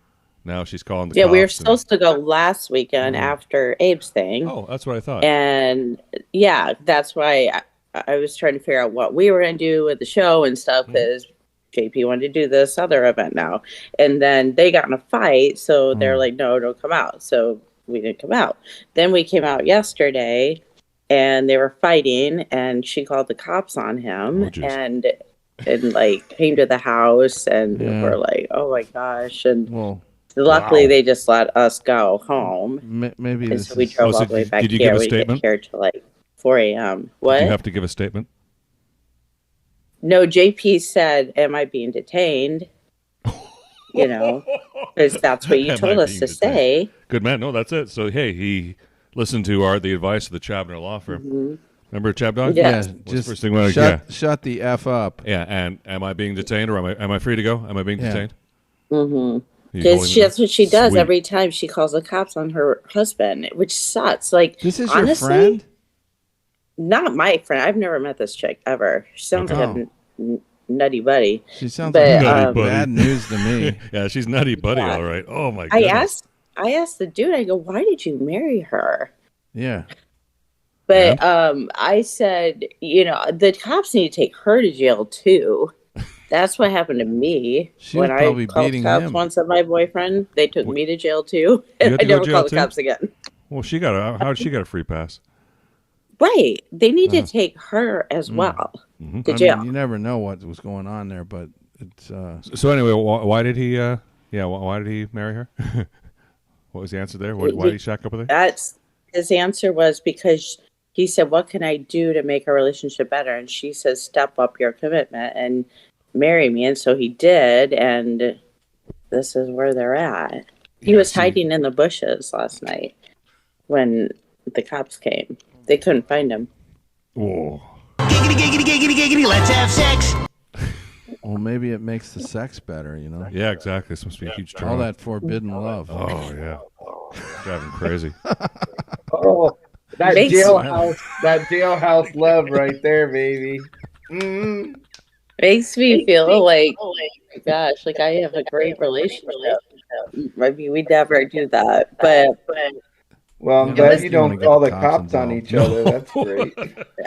now she's calling the cops. Yeah, we were supposed to go last weekend after Abe's thing. Oh, that's what I thought. And that's why I was trying to figure out what we were going to do with the show and stuff because JP wanted to do this other event now. And then they got in a fight, so they're like, no, don't come out. So we didn't come out. Then we came out yesterday, and they were fighting, and she called the cops on him and came to the house, and we're like, oh my gosh. And luckily they just let us go home. Maybe so we drove all the way back did you here. give a We statement? get here to 4 a.m. What? Did you have to give a statement? No, JP said, am I being detained? Because that's what you told us to say. Good man. No, that's it. So, hey, he listened to the advice of the Chabner Law Firm. Remember Chabdog? Yeah. Just first thing shut the F up. Yeah, and am I being detained or am I free to go? Am I being detained? Mm-hmm. Because that's what she does every time she calls the cops on her husband, which sucks. Like, this is honestly, your friend? Not my friend. I've never met this chick ever. She sounds like a nutty buddy. She sounds like bad news to me. Yeah, she's nutty buddy, all right. Oh my goodness. I asked the dude, I go, why did you marry her? Yeah. But I said, the cops need to take her to jail too. That's what happened to me. When I called the cops once at my boyfriend, they took me to jail too. And I never called the cops again. Well, how did she get a free pass? Right. They need to take her as well to jail. You never know what was going on there, but it's. So anyway, why did he? Why did he marry her? What was the answer there? Why did he shack up with her? That's his answer was because he said, "What can I do to make our relationship better?" And she says, "Step up your commitment and marry me." And so he did, and this is where they're at. He was hiding in the bushes last night when the cops came. They couldn't find him. Whoa. Giggity, giggity, giggity, giggity, let's have sex. Well, maybe it makes the sex better, you know? Yeah, exactly. This must be a huge draw. All that forbidden love. Oh, yeah. Driving crazy. Oh, that jailhouse love right there, baby. Mm-hmm. Makes me feel like, oh my gosh, like I have a great relationship. I mean, we never do that, but well, I'm glad you don't call the cops on each other. That's great.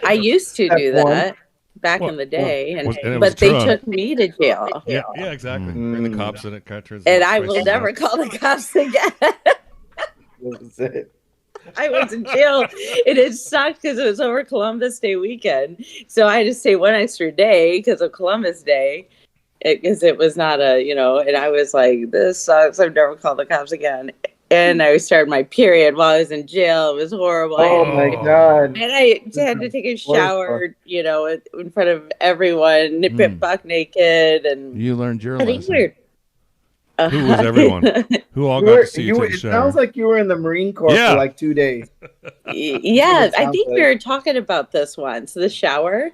I used to do that back in the day, but they took me to jail. Yeah, exactly. Bring the cops in at Carter's. And I will never call the cops again. That's it. I was in jail. It sucked because it was over Columbus Day weekend. So I had to stay one extra day because of Columbus Day. Because it was not and I was like, this sucks. I've never called the cops again. And I started my period while I was in jail. It was horrible. Oh my God. And I had to take a shower, in front of everyone, buck naked. And you learned your lesson. I think weird. Who was everyone? Who all got to see you take a shower? It sounds like you were in the Marine Corps for like 2 days. Yeah, I think we were talking about this once, the shower.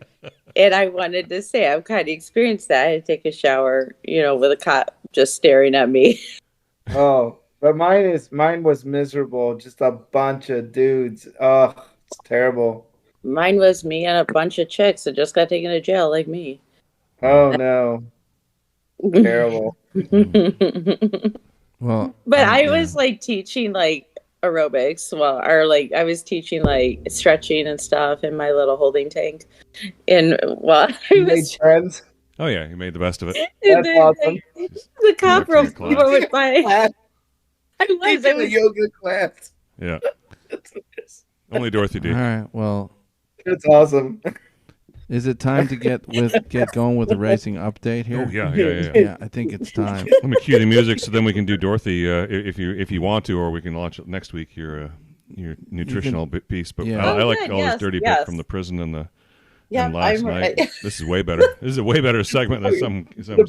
And I wanted to say I've kind of experienced that. I had to take a shower, with a cop just staring at me. Oh, but mine was miserable. Just a bunch of dudes. Oh, it's terrible. Mine was me and a bunch of chicks that just got taken to jail like me. Oh no. Terrible. Well, but I was like teaching like aerobics, I was teaching like stretching and stuff in my little holding tank. And I was friends. Oh yeah, you made the best of it. That's awesome. The cop went by. I was in a yoga class. Yeah. Only Dorothy did. All right. Well, that's awesome. Is it time to get going with the racing update here? Oh yeah. I think it's time. Let me cue the music so then we can do Dorothy if you want to, or we can launch it next week your nutritional piece. But I like all this dirty bit from the prison and last night. This is way better. This is a way better segment than some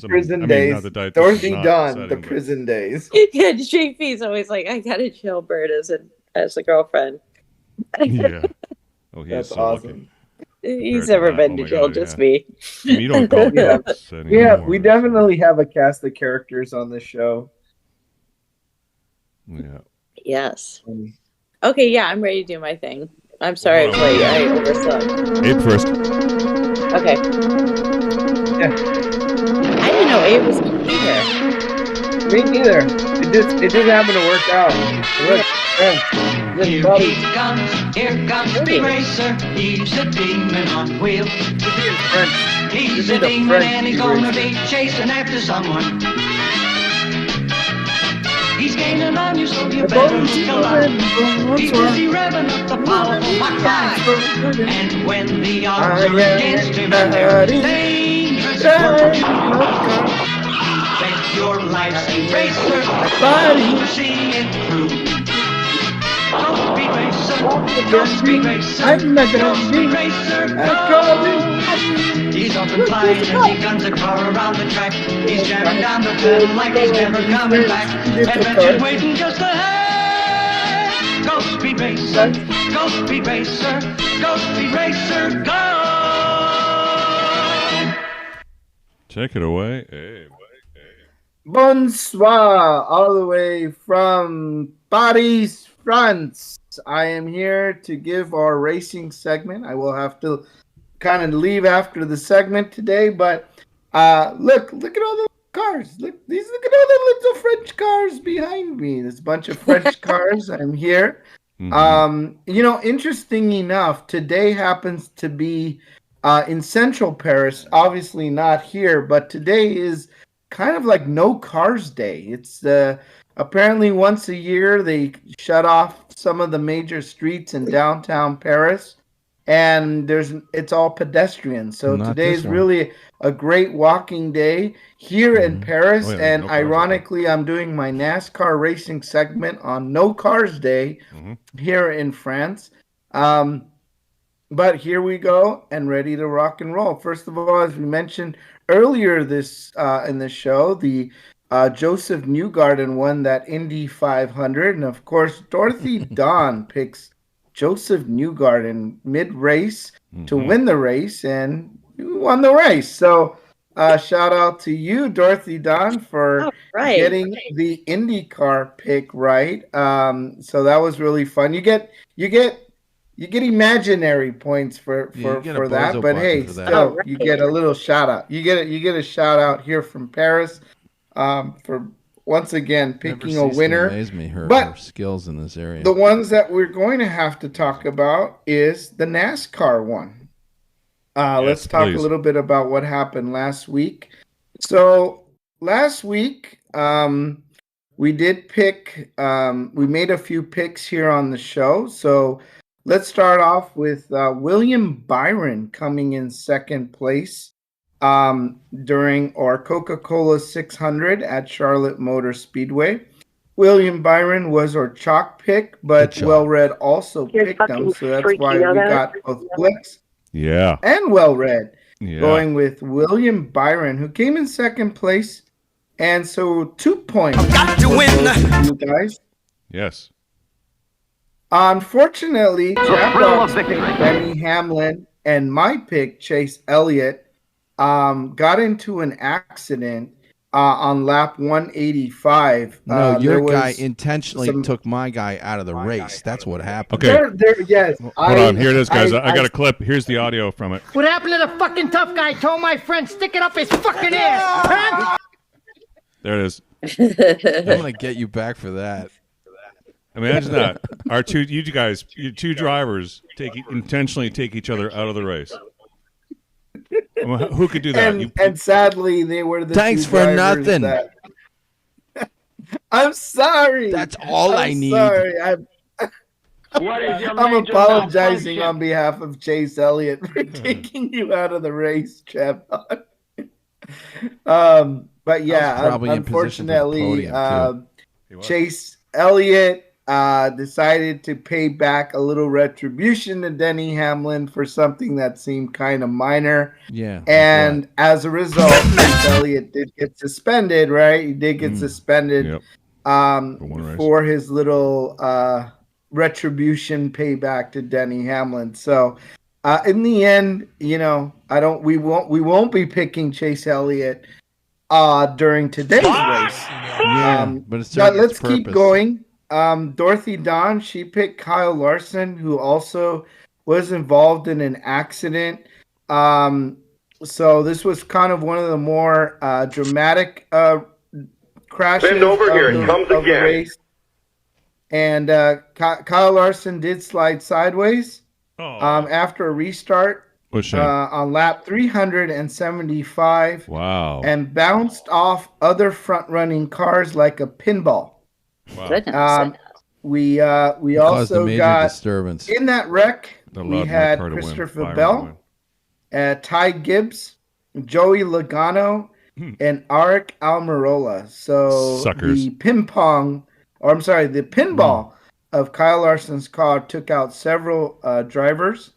prison days. Dorothy Dunn, the prison days. Yeah, JP's always like, I got a jailbird as a girlfriend. Yeah. Oh, that's awesome. Lucky. He's never been to jail, just me. You don't call cops anymore. Yeah, we definitely have a cast of characters on this show. Yeah. Yes. Okay, yeah, I'm ready to do my thing. I'm sorry I overslept. Abe first. Okay. Yeah. I didn't know Abe was going to be here. Me neither. It just happened to work out. Look, here comes Big Racer. He's a demon on wheels. He's a demon and he's gonna be chasing after someone. He's gaining on you, so you better look alive. He's busy revving up the powerful Mach 5. And when the odds are against him and they're dangerous, bet your life's a racer. You'll see it through. Go Speed Racer, go Speed Racer, go Speed Racer, go! He's up and flying as he guns a car around the track. He's jamming down the pedal like he's never coming back. Adventure's waiting just ahead. Go Speed Racer, go Speed Racer, go Speed Racer, go! Take it away, Abe. Bonsoir, all the way from Paris, France. I am here to give our racing segment. I will have to kind of leave after the segment today, but look at all the cars. Look at all the little French cars behind me. There's a bunch of French cars. I'm here. Mm-hmm. Interesting enough, today happens to be in central Paris. Obviously not here, but today is kind of like No Cars Day. It's apparently once a year they shut off some of the major streets in downtown Paris, and it's all pedestrian. So Not today's this one. really a great walking day here in Paris. Oh, yeah, And no cars ironically, I'm doing my NASCAR racing segment on No Cars Day here in France. But here we go and ready to rock and roll. First of all, as we mentioned earlier this in the show, the Joseph Newgarden won that Indy 500, and of course, Dorothy Dawn picks Joseph Newgarden mid-race to win the race, and you won the race. So, shout out to you, Dorothy Dawn, for getting the IndyCar pick right. So that was really fun. You get imaginary points for that, but hey, still you get a little shout out. You get a shout out here from Paris for once again picking a winner. Amaze me her skills in this area. The ones that we're going to have to talk about is the NASCAR one. Let's talk a little bit about what happened last week. So last week we did pick. We made a few picks here on the show. So let's start off with William Byron coming in second place during our Coca-Cola 600 at Charlotte Motor Speedway. William Byron was our chalk pick, but Well-Read also picked him, so that's why we got both Blixx and Well-Read going with William Byron, who came in second place. And so 2 points. Got to win, you guys. Yes. Unfortunately, Denny Hamlin and my pick, Chase Elliott, got into an accident on lap 185. No, your guy intentionally took my guy out of the race. That's what happened. Okay. Yes. Hold on. Here it is, guys. I got a clip. Here's the audio from it. What happened to the fucking tough guy? Told my friend stick it up his fucking ass. Huh? There it is. I'm going to get you back for that. Imagine that. You two drivers intentionally take each other out of the race. Who could do that? And sadly, they were the Thanks two for drivers nothing. that- I'm sorry. That's all I need. Sorry. What is your I'm major apologizing malfunction? on behalf of Chase Elliott for taking you out of the race, Jeff. But yeah, probably in position for the unfortunately, podium, Chase Elliott decided to pay back a little retribution to Denny Hamlin for something that seemed kind of minor. Yeah. And as a result, Chase Elliott did get suspended, right? He did get suspended for his little retribution payback to Denny Hamlin. So in the end, we won't be picking Chase Elliott during today's race. But it's but let's keep going. Dorothy Dawn, she picked Kyle Larson, who also was involved in an accident. So this was kind of one of the more dramatic crashes. Bend over here, it comes of the again. race. And Kyle Larson did slide sideways after a restart on lap 375. Wow. And bounced off other front-running cars like a pinball. Wow. We Caused a also major got disturbance. in that wreck. That We allowed my had car to win. Christopher Byron Bell, Ty Gibbs, Joey Logano, and Arik Almirola. So Suckers. the pinball of Kyle Larson's car took out several drivers,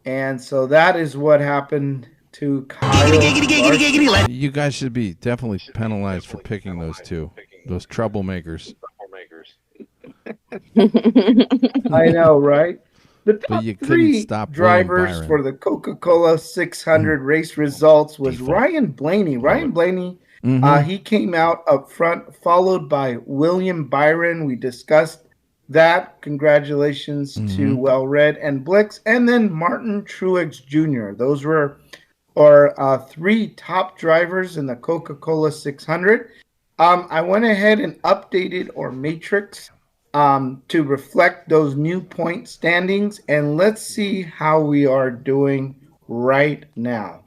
and so that is what happened to Kyle Larson. You guys should be definitely penalized for picking those troublemakers. I know, right? The But top you couldn't three stop William drivers Byron. for the Coca-Cola 600 race results was Ryan Blaney. Ryan Blaney, he came out up front, followed by William Byron. We discussed that. Congratulations to Well-Read and Blixx. And then Martin Truex Jr. Those were our three top drivers in the Coca-Cola 600. I went ahead and updated our matrix to reflect those new point standings, and let's see how we are doing right now.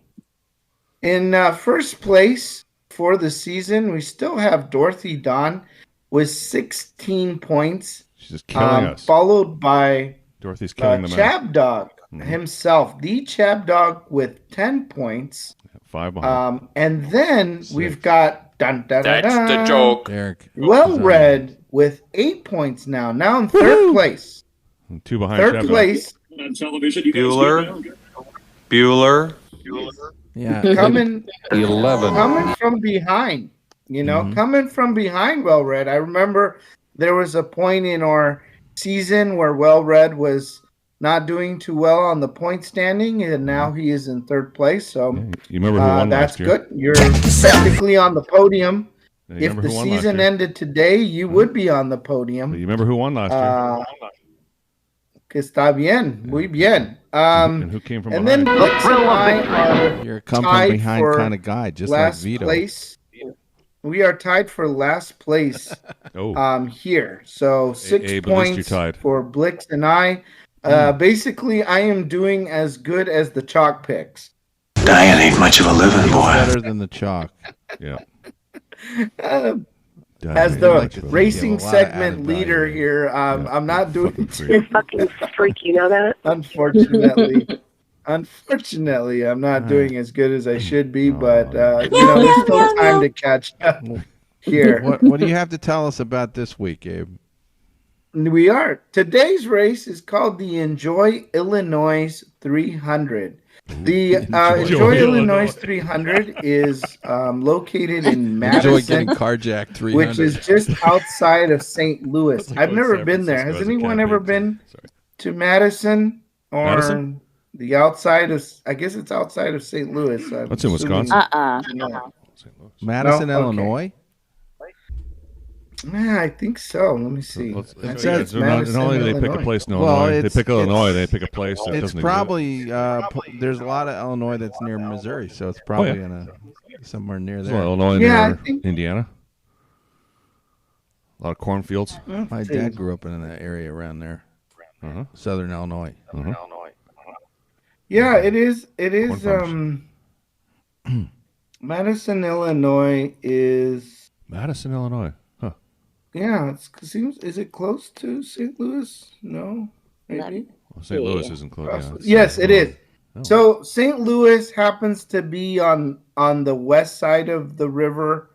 In first place for the season, we still have Dorothy Dawn with 16 points. She's just killing us. Followed by Dorothy's killing the man. Chab Dog himself, the Chab Dog, with 10 points. 5 behind. And then we've got That's the joke. Eric. Well-Read with 8 points now. Now in third place. 2 behind. Third place. On television, Bueller. Yeah. Coming 11. Coming from behind. Coming from behind Well-Read. I remember there was a point in our season where Well-Read was not doing too well on the point standing, and now he is in third place. So you remember who won that's last year? good. You're technically on the podium. Yeah, you if remember the who won season last year? ended today, you would be on the podium. But you remember who won last year? Que está bien, muy bien. And who came from and behind? then Blixx and I are You're a come from tied behind for kind of guy, just like last Vito. place. We are tied for last place here. So 6 Abe, at least you're points tied. for Blixx and I. Basically, I am doing as good as the chalk picks. Dying ain't much of a living, boy. Better than the chalk. Yeah. As I the like it. racing You have a lot of segment added leader value. here, I'm not doing You're fucking freak, you know that? Unfortunately, I'm not doing as good as I should be, but there's still time to catch up here. What do you have to tell us about this week, Abe? We are. Today's race is called the Enjoy Illinois 300. The Enjoy Illinois 300 is located in Enjoy getting Madison, carjacked 300. which is just outside of St. Louis. I've never been there. Has anyone ever been to Madison or Madison? the outside of? I guess it's outside of St. Louis. That's in Wisconsin. Madison, No? Okay. Illinois? Yeah, I think so. Let me see. It says says not only do they pick a place in Well, Illinois, they it's- pick Illinois, they pick a place that It's doesn't probably there's a lot of Illinois that's near Missouri, so it's probably somewhere near exist. there. Well, Illinois Yeah, near I think- Indiana. A lot of cornfields. My dad grew up in that area around there, Southern Illinois. Yeah, it is. It is. Corn Madison, Illinois is. Madison, Illinois. Huh. Yeah, it seems. Is it close to St. Louis? No, maybe. Well, St. Louis isn't close. Yeah, Yes, it is. Oh. So St. Louis happens to be on the west side of the river,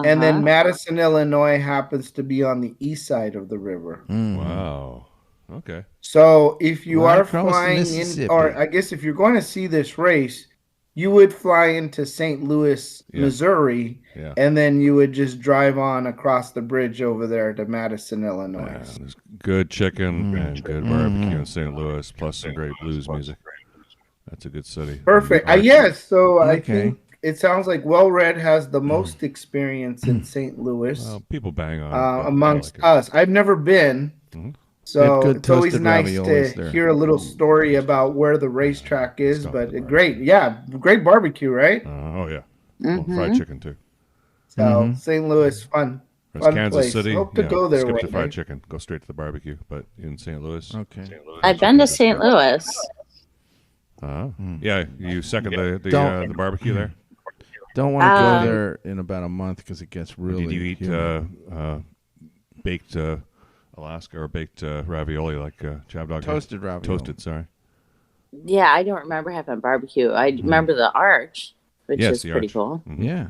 and then Madison, Illinois happens to be on the east side of the river. Wow. Okay. So if you Right are across flying in, Mississippi. or I guess if you're going to see this race, you would fly into St. Louis, Missouri, and then you would just drive on across the bridge over there to Madison, Illinois. Yeah, there's good chicken and good barbecue in St. Louis, plus some great blues music. That's a good city. Perfect. Arts. Yes, so I Okay. think it sounds like Well-Read has the most experience in St. Louis Well, people bang on it, but I amongst like it. us. I've never been. They have So good it's always toasted nice raviolis to there. hear a little story about where the racetrack is, but great. Yeah, great barbecue, right? Oh, yeah. Well, fried chicken, too. So St. Louis, fun There's Kansas place. City. Hope to go there skip one the fried day. chicken. Go straight to the barbecue. But in St. Louis. Okay. I've been to St. Louis. Yeah, you second the Don't- barbecue there? Don't want to go there in about a month because it gets really. Did you eat humid. baked Alaska or baked ravioli like Chab Dog? Toasted ravioli. Toasted, sorry. Yeah, I don't remember having barbecue. I remember the arch, which Yes, is the pretty arch. cool. Mhm. Yeah.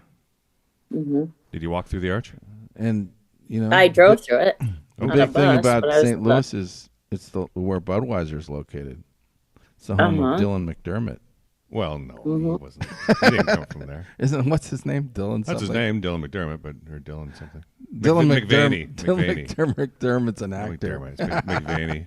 hmm Did you walk through the arch? And you know, I drove through it. The on a big thing bus, about but I was St. Louis is it's where Budweiser is located. It's the home of Dylan McDermott. Well, no, he wasn't. He didn't come from there. What's his name? Dylan. That's his something? name, Dylan McDermott, but or Dylan something. Dylan McVaney. Dylan McDermott's an actor. McDermott. It's McVaney.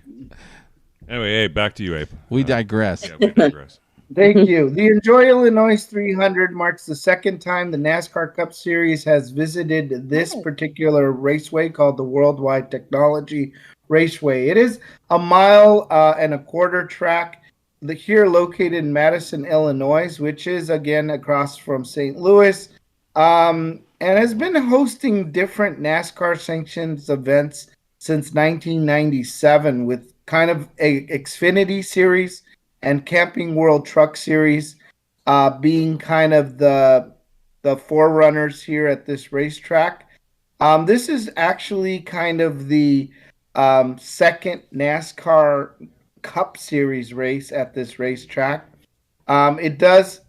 Anyway, Abe, back to you, Abe. We digress. Yeah, we digress. Thank you. The Enjoy Illinois 300 marks the second time the NASCAR Cup Series has visited this particular raceway called the Worldwide Technology Raceway. It is a 1.25 track here located in Madison, Illinois, which is again across from St. Louis, and has been hosting different NASCAR sanctions events since 1997 with kind of a Xfinity series and Camping World Truck Series being kind of the forerunners here at this racetrack. This is actually kind of the second NASCAR Cup Series race at this racetrack. It does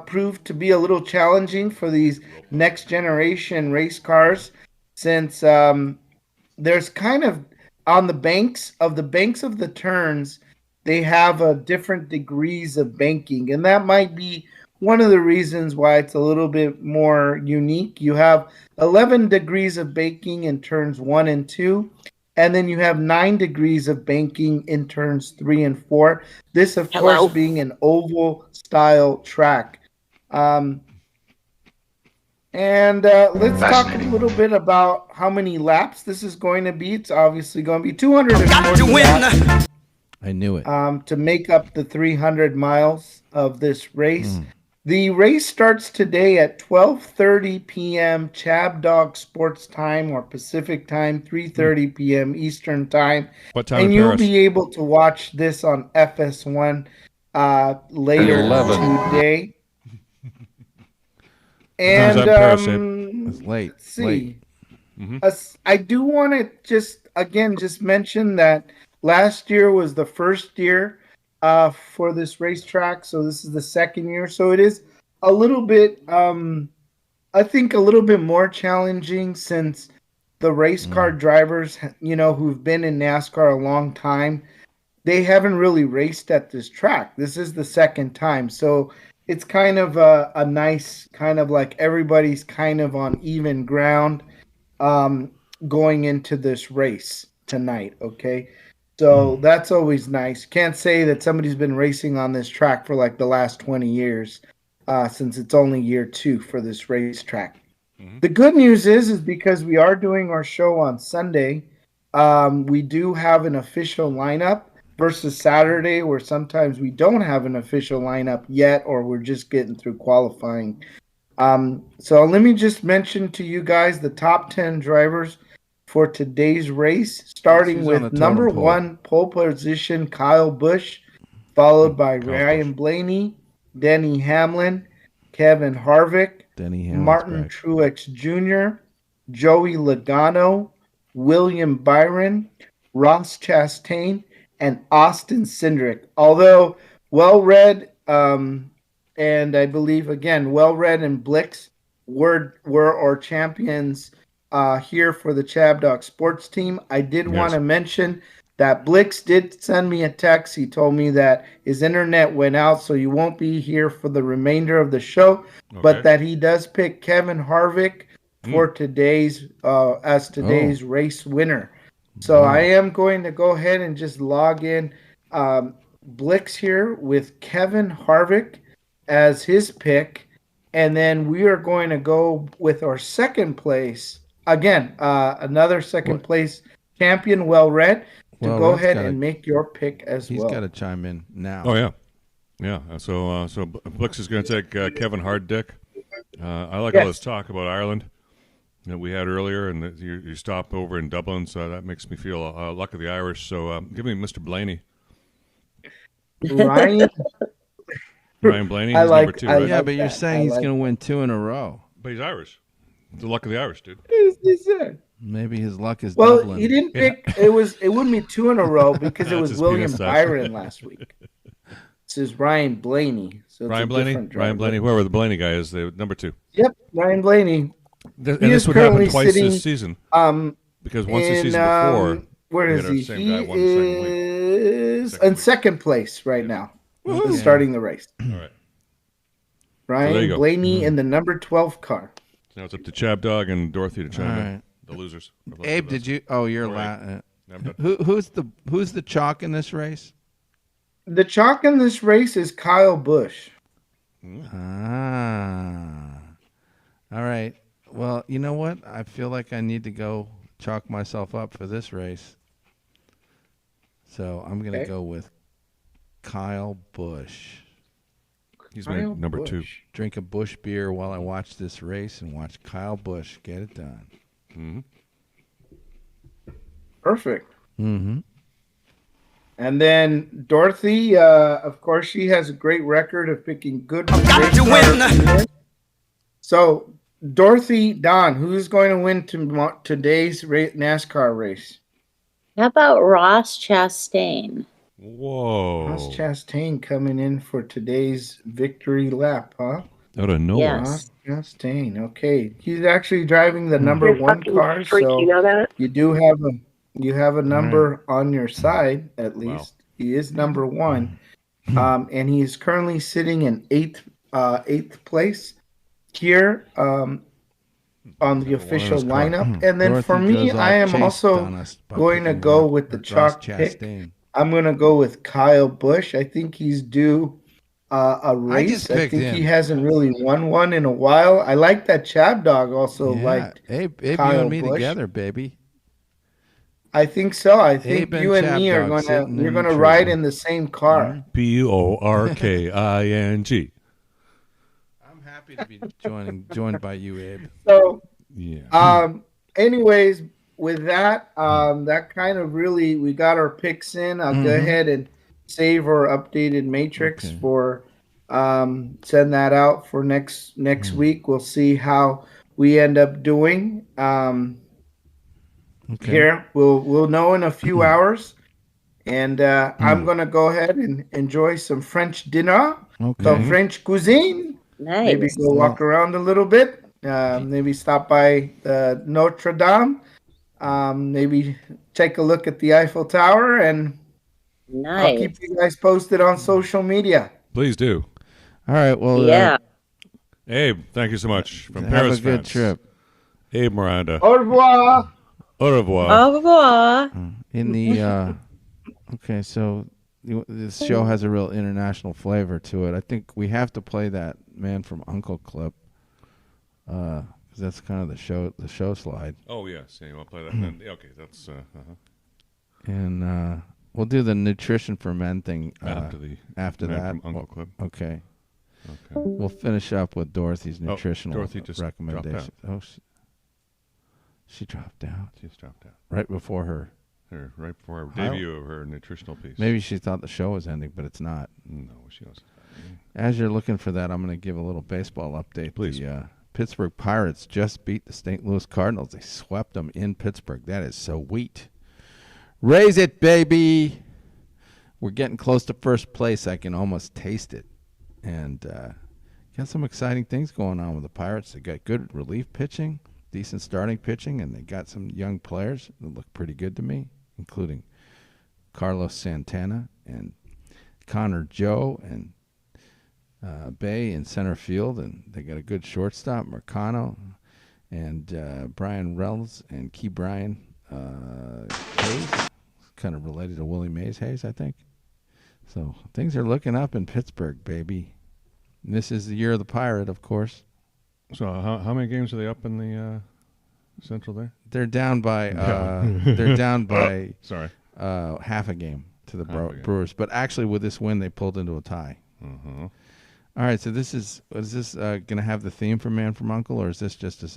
prove to be a little challenging for these next generation race cars, since there's kind of on the banks of the turns, they have different degrees of banking, and that might be one of the reasons why it's a little bit more unique. You have 11 degrees of banking in turns 1 and 2, and then you have 9 degrees of banking in turns 3 and 4. This, of course, being an oval style track. And let's talk a little bit about how many laps this is going to be. It's obviously going to be 240 laps. I knew it. To make up the 300 miles of this race. The race starts today at 12:30 p.m. Chab Dog Sports Time or Pacific Time, 3:30 p.m. Eastern Time. What time? And you'll be able to watch this on FS1 later today. And it's late. Let's see. I do want to just mention that last year was the first year for this racetrack, so this is the second year. So it is a little bit, I think, a little bit more challenging, since the race car drivers, who've been in NASCAR a long time, they haven't really raced at this track. This is the second time, so it's kind of a nice kind of like everybody's kind of on even ground going into this race tonight. Okay. So that's always nice. Can't say that somebody's been racing on this track for like the last 20 years, since it's only year 2 for this racetrack. The good news is because we are doing our show on Sunday, we do have an official lineup versus Saturday, where sometimes we don't have an official lineup yet, or we're just getting through qualifying. So let me just mention to you guys the top 10 drivers for today's race, starting with number 1 pole position, Kyle Busch, followed by Ryan Blaney, Denny Hamlin, Kevin Harvick, Martin Truex Jr., Joey Logano, William Byron, Ross Chastain, and Austin Cindric. Although well-read, and I believe, again, well-read and Blixx were our champions here for the Chab Dog Sports team. I did want to mention that Blixx did send me a text. He told me that his internet went out, so you won't be here for the remainder of the show, but that he does pick Kevin Harvick for today's race winner. So I am going to go ahead and just log in Blixx here with Kevin Harvick as his pick, and then we are going to go with our second place. Again, another second place champion, well-read, to go ahead and make your pick as well. He's got to chime in now. Oh, yeah. Yeah. So Blixx is going to take Kevin Hardick. I like all this talk about Ireland that we had earlier, and you stop over in Dublin, so that makes me feel luck of the Irish. So give me Mr. Blaney. Ryan Blaney, he's number 2, right? Yeah, but you're saying he's going to win 2 in a row. But he's Irish. The luck of the Irish, dude. Maybe his luck is well, Dublin. He didn't pick. It wouldn't be 2 in a row because it was William Byron last week. This is Ryan Blaney. So Ryan Blaney, whoever the Blaney guy is, the number 2. Yep, Ryan Blaney. And this would happen twice this season. Because once the season before, where is he? He is in second place right now. Starting the race. All right. Ryan Blaney in the number 12 car. Now it's up to Chab Dog and Dorothy to chime in. The losers. Abe, did you? Oh, you're who's the chalk in this race? The chalk in this race is Kyle Busch. All right. Well, you know what? I feel like I need to go chalk myself up for this race. So I'm going to go with Kyle Busch. He's my number 2. Drink a Busch beer while I watch this race and watch Kyle Busch get it done. Perfect. Mm-hmm. And then Dorothy, of course, she has a great record of picking good. Got to win. So, Dorothy, Don, who's going to win today's NASCAR race? How about Ross Chastain? Whoa. Ross Chastain coming in for today's victory lap, huh? Out of nowhere. Ross Chastain. Okay. He's actually driving the number You're 1 fucking car, freak, so you know that? you have a number on your side, at least. He is number 1. And he's currently sitting in eighth place here on the official lineup. And then for me, I am also going to go with the chalk pick. I'm going to go with Kyle Busch. I think he's due a race. I think he hasn't really won one in a while. I like that Chab Dog also liked Abe, Kyle you and me Busch. together, baby. I think so. I think Abe you and Chab me are Dog you're gonna ride in the same car. Porking. I'm happy to be joined by you, Abe. So yeah. Anyways, with that, that kind of really we got our picks in. I'll go ahead and save our updated matrix for send that out for next week. We'll see how we end up doing. Here we'll know in a few hours, and I'm gonna go ahead and enjoy some French dinner, some French cuisine. Nice. Maybe go walk around a little bit. Maybe stop by Notre Dame. Maybe take a look at the Eiffel Tower, and I'll keep you guys posted on social media. Please do. All right. Well, Abe, thank you so much. From have Paris, a good France. trip. Abe Miranda. Au revoir. Au revoir. Au revoir. In the okay, so this show has a real international flavor to it. I think we have to play that Man from U.N.C.L.E clip, because that's kind of the show slide. Oh yes, yeah, we'll play that. Then. Okay, that's. And we'll do the nutrition for men thing after Man that. from U.N.C.L.E clip. Okay. We'll finish up with Dorothy's nutritional Dorothy just recommendations. dropped She dropped out. She's dropped out. Right before her debut of her nutritional piece. Maybe she thought the show was ending, but it's not. No, she wasn't. As you're looking for that, I'm going to give a little baseball update. Please. The Pittsburgh Pirates just beat the St. Louis Cardinals. They swept them in Pittsburgh. That is sweet. Raise it, baby. We're getting close to first place. I can almost taste it. And got some exciting things going on with the Pirates. They got good relief pitching, decent starting pitching, and they got some young players that look pretty good to me, including Carlos Santana and Connor Joe and Bay in center field, and they got a good shortstop, Mercano, and Brian Reynolds and Key Brian Hayes, kind of related to Willie Mays Hayes, I think. So things are looking up in Pittsburgh, baby. And this is the year of the Pirate, of course. So how many games are they up in the Central there? They're down by sorry, half a game to the Brewers. But actually, with this win, they pulled into a tie. All right, so is this going to have the theme for Man from U.N.C.L.E, or is this just a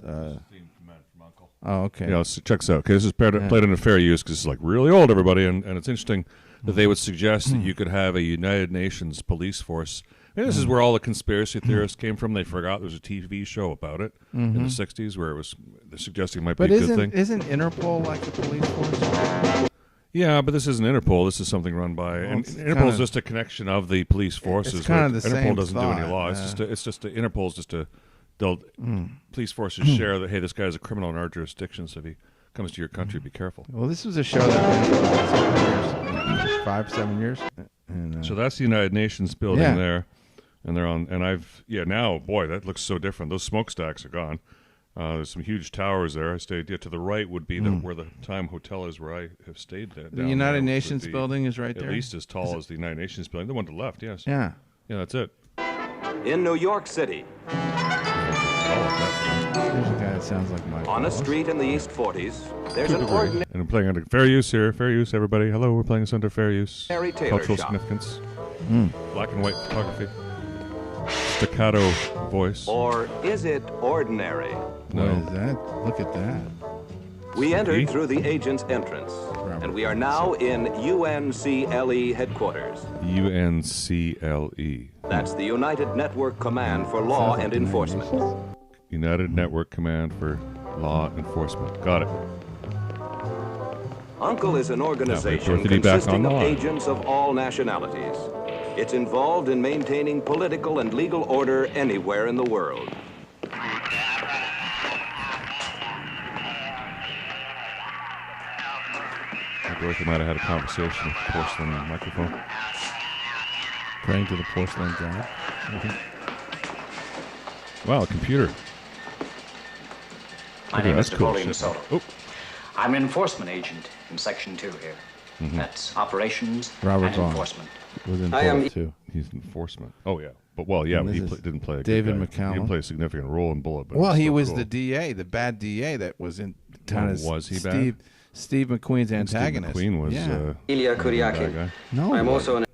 theme for Man from U.N.C.L.E? Oh, okay. Yeah, so check this out. Okay, this is played under fair use because it's like really old, everybody, and it's interesting that they would suggest that you could have a United Nations police force. And this is where all the conspiracy theorists came from. They forgot there was a TV show about it in the 60s where they're suggesting it might be a good thing. Isn't Interpol like a police force? Yeah, but this isn't Interpol. This is something run by... and Interpol is just a connection of the police forces. It's kind of the Interpol same doesn't do any law. Interpol's just a... Police forces share that, hey, this guy is a criminal in our jurisdiction, so if he comes to your country, be careful. Well, this was a show that ran for 5, 7 years. And, so that's the United Nations building there. And they're on, and now, boy, that looks so different. Those smokestacks are gone. There's some huge towers there. I stayed to the right would be where the Time Hotel is, where I have stayed. The United Nations building is right there. At least as tall as the United Nations building. The one to the left, yes. Yeah. Yeah, that's it. In New York City. There's a guy that sounds like Mike. On a street in the East 40s, there's an ordinary... And I'm playing under fair use here. Fair use, everybody. Hello, we're playing this under fair use. Cultural shop. significance. Black and white photography. Staccato voice. Or is it ordinary? No. What is that? Look at that. We entered through the agent's entrance, and we are now in U.N.C.L.E. headquarters. U.N.C.L.E. That's the United Network Command for Law and Enforcement. United Network Command for Law Enforcement. Got it. U.N.C.L.E is an organization Dorothy back on consisting the of line. agents of all nationalities. It's involved in maintaining political and legal order anywhere in the world. Dorothy might have had a conversation with the porcelain microphone. Praying to the porcelain god. Wow, a computer. My Okay, name is that's cool Napoleon shit. Soto. Oh. I'm an enforcement agent in Section 2 here. That's operations Robert and Vaughn enforcement. was in I am- Bullet too. He's enforcement. Oh, yeah. But, well, yeah, And but he this is didn't play a David good guy. He McCallum. didn't play a significant role in Bullet. But Well, he still was cool. the DA, the bad DA that was in kind of was he bad? Steve McQueen's antagonist. Steve McQueen was yeah. Ilya bad Kuryakin. guy. No, I'm also an.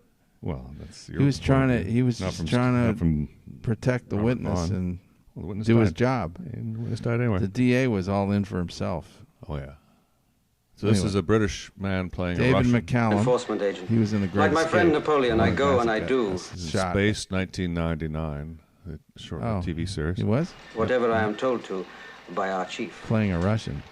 Well, that's he was trying to. He was not just from- trying not to from protect the Robert witness Vaughn. and Well, the witness do his died. job. And the witness died anyway. The DA was all in for himself. Oh, yeah. So this Anyway. is a British man playing a David Russian. McCallum. Enforcement agent. He was in the Great Like my friend Escape. Napoleon, I Oh, go and I got do shot. Space 1999, the short Oh, TV series. He was whatever I am told to by our chief. playing a Russian.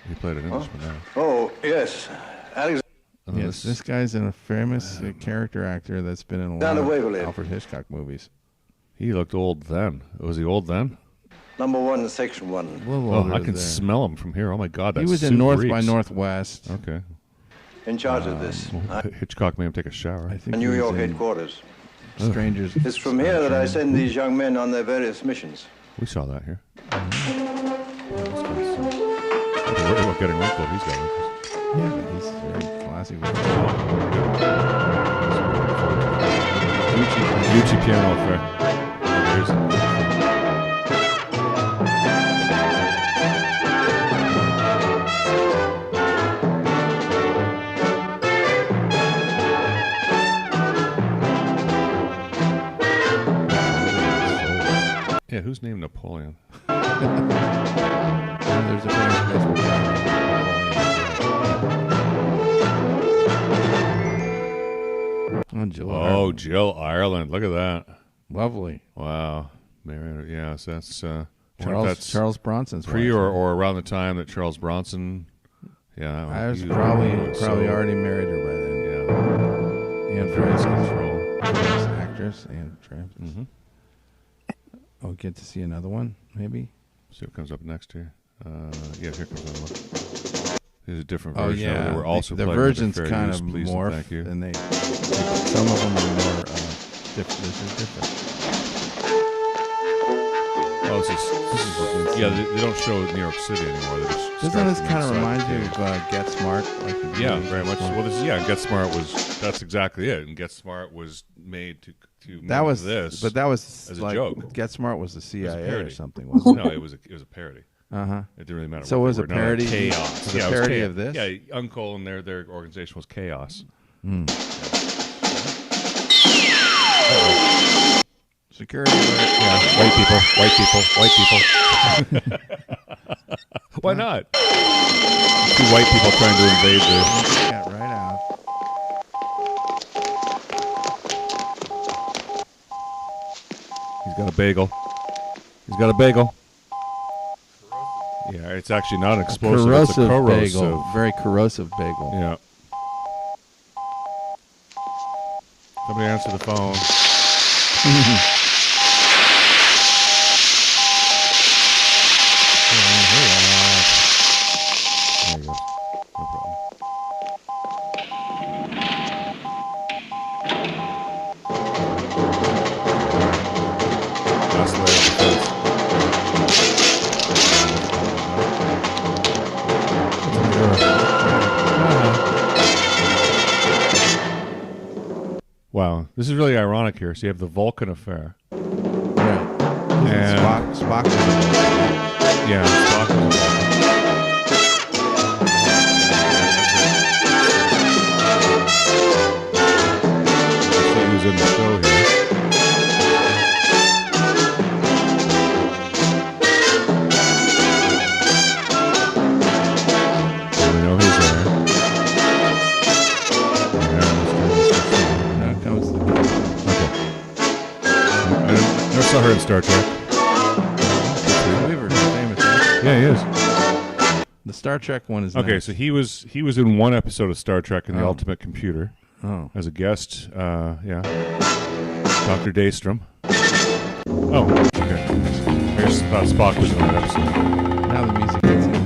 He played an Englishman now. Oh, yes. Alex. And then Yes, this guy's a famous character actor that's been in a lot Down the of Waverly. Alfred Hitchcock movies. He looked old then. Was he old then? Number 1 in Section 1. A little Oh, older I can there. smell him from here. Oh, my God. That He was in soup North reeks. by Northwest. Okay. In charge of this. Well, Hitchcock made him take a shower. I think New he was York in headquarters. Strangers. It's from here that I send these young men on their various missions. We saw that here. Worry about getting wrinkled. He's got wrinkles. Yeah, but he's very classy. With Gucci piano affair. Yeah, who's named Napoleon? There's a famous baseball player. Jill Ireland. Jill Ireland. Look at that. Lovely. Wow. Maybe, yeah, so that's Charles Bronson's pre wife. or around the time that Charles Bronson. Yeah, I was he probably so- already married her by then. Yeah. Anne Famous Francis. role. Famous actress Anne Francis. Mm-hmm. Oh, get to see another one, maybe. See what comes up next here. Yeah, here comes another one. There's a different Oh version. yeah, They were also the playing versions with the fair kind use, of please and morph, thank you. and some of them are more different. This is different. Oh, this is yeah. They don't show New York City anymore. They just Doesn't start this from kind of inside remind you the of Get Smart? Like the Yeah, movie? very much. Well, this Get Smart that's exactly it. And Get Smart was made to That make was this, but that was as like, a joke. Get Smart was the It was a CIA or parody. something, wasn't it? No, it was a parody. Uh-huh. It didn't really matter. So what it was they a were. No, parody- chaos. was a Yeah, it parody chaos. of this? Yeah, U.N.C.L.E. and their organization was chaos. Security alert. Yeah, white people. Why not? Two white people trying to invade the. Yeah, right out. He's got a bagel. Yeah, it's actually not an explosive. It's a corrosive bagel. Very corrosive bagel. Yeah. Somebody answer the phone. There you go. No problem. Last layer of defense. Wow, this is really ironic here. So you have the Vulcan affair. And Spock. Yeah, Spock was a Vulcan. So he was in the show here. So we know he's there. Now comes the I never saw her in Star Trek. Weaver's famous. Right? Yeah, he is. The Star Trek one is okay. next. So he was in one episode of Star Trek in the Ultimate Computer as a guest. Yeah, Dr. Daystrom. Oh, okay. I just thought Spock was in that episode. Now the music gets in.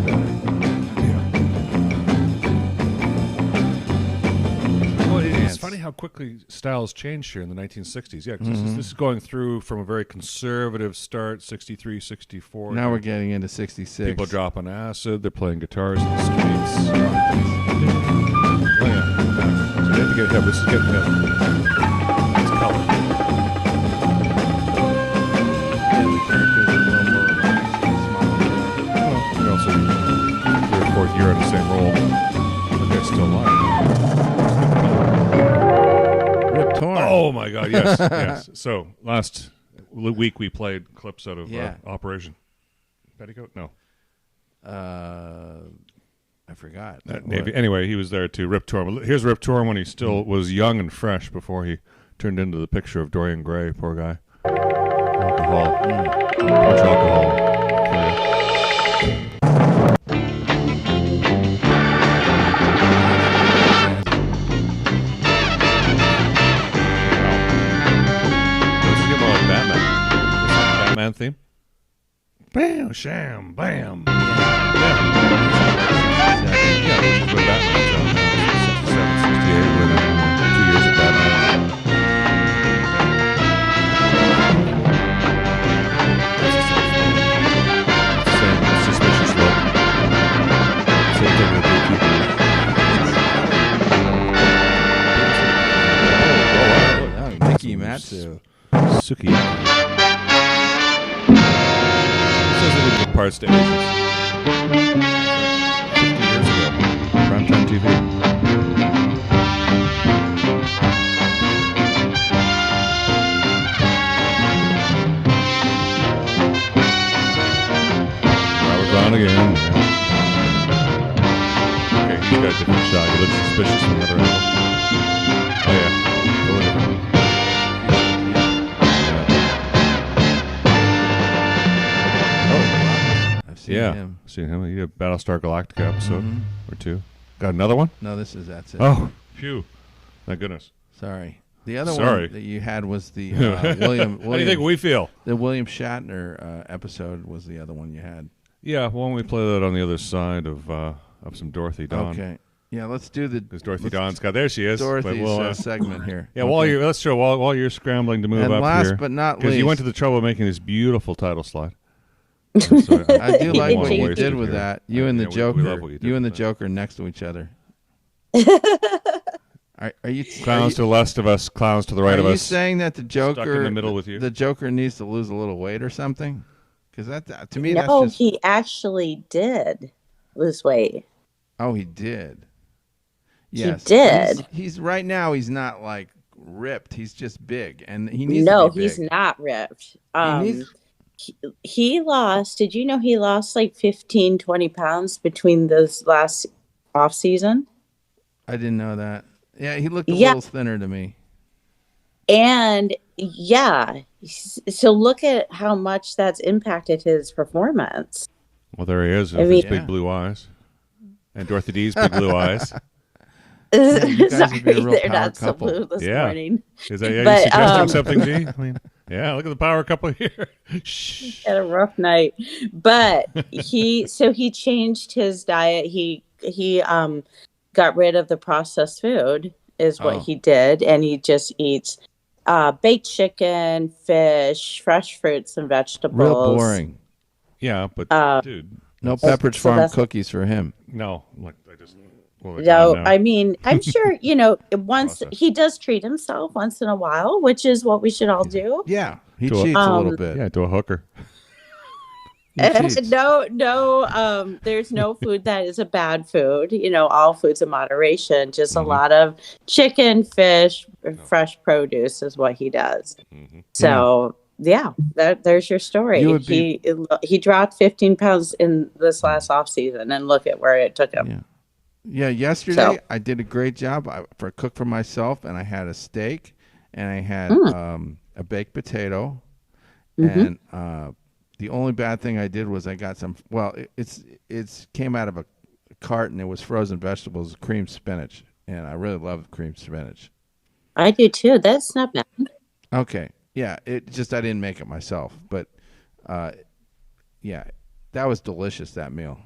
It's funny how quickly styles changed here in the 1960s. Yeah, 'cause this is going through from a very conservative start, 63, 64. Now we're getting into 66. People dropping acid. They're playing guitars in the streets. Oh, yeah. So you have to get hip. This is getting hip. It's color. And the characters are a little more relaxed and smaller. They're also third or fourth year in the same role. But they're still alive. Rip Torn. Oh my God! Yes, yes. So last week we played clips out of Operation Petticoat. No, I forgot. Navy. Anyway, he was there too. Rip Torn. Here's Rip Torn when he still was young and fresh before he turned into the picture of Dorian Gray. Poor guy. Alcohol. Much alcohol. Batman theme. Bam, sham, bam. Yeah. Yeah, this is where Batman's out now. 67, 68, with 2 years of Batman. Same suspicious look. Same thing with Dookie. Mickey Matsu. Suki. Good parts to Asians. 50 years ago. Primetime TV. Robert Vaughn again. Okay, he's got a different shot. He looks suspicious from the other angle. Oh yeah. Totally different. Seen him. He did a Battlestar Galactica episode or two. Got another one? No, that's it. Oh, phew. My goodness. Sorry. The other one that you had was the William. How do you think we feel? The William Shatner episode was the other one you had. Yeah, why don't we play that on the other side of some Dorothy Dawn? Okay. Yeah, let's do the. Because Dorothy Dawn's got there. She is. Dorothy's segment here. Yeah, let's show while you're scrambling to move and up last here. But not least, because you went to the trouble of making this beautiful title slide. So I do like what you did with that. You and the Joker. You and the Joker next to each other. Are you clowns to the left of us, clowns to the right of us? Are you saying that the Joker stuck in the middle with you? The Joker needs to lose a little weight or something? Because that to me, no, that's just... he actually did lose weight. Oh, he did. Yes, he did. He's right now. He's not like ripped. He's just big, and he needs. No, to be he's big. not ripped. He lost. Did you know he lost like 15, 20 pounds between this last off season? I didn't know that. Yeah, he looked a little thinner to me. And so look at how much that's impacted his performance. Well, there he is with his big blue eyes, and Dorothy D's big blue eyes. You guys Sorry, would be a real they're power not couple. so blue this morning. Is that you suggesting something, G? I mean, yeah, look at the power couple here. Shh. Had a rough night, but he changed his diet. He got rid of the processed food is what he did, and he just eats baked chicken, fish, fresh fruits and vegetables. Real boring. Yeah, but dude, no Pepperidge Farm cookies for him. No, like I just. No, I mean, I'm sure, once he does treat himself once in a while, which is what we should all do. Yeah, he cheats a little bit. Yeah, to a hooker. No, there's no food that is a bad food. All foods in moderation. Just a lot of chicken, fish, fresh produce is what he does. So there's your story. He dropped 15 pounds in this last off season, and look at where it took him. Yeah, yesterday I did a great job. I cooked for myself, and I had a steak, and I had a baked potato, and the The only bad thing I did was I got some. Well, it's came out of a carton. It was frozen vegetables, cream spinach, and I really love cream spinach. I do too. That's not bad. Okay, yeah. It just I didn't make it myself, but yeah, that was delicious. That meal.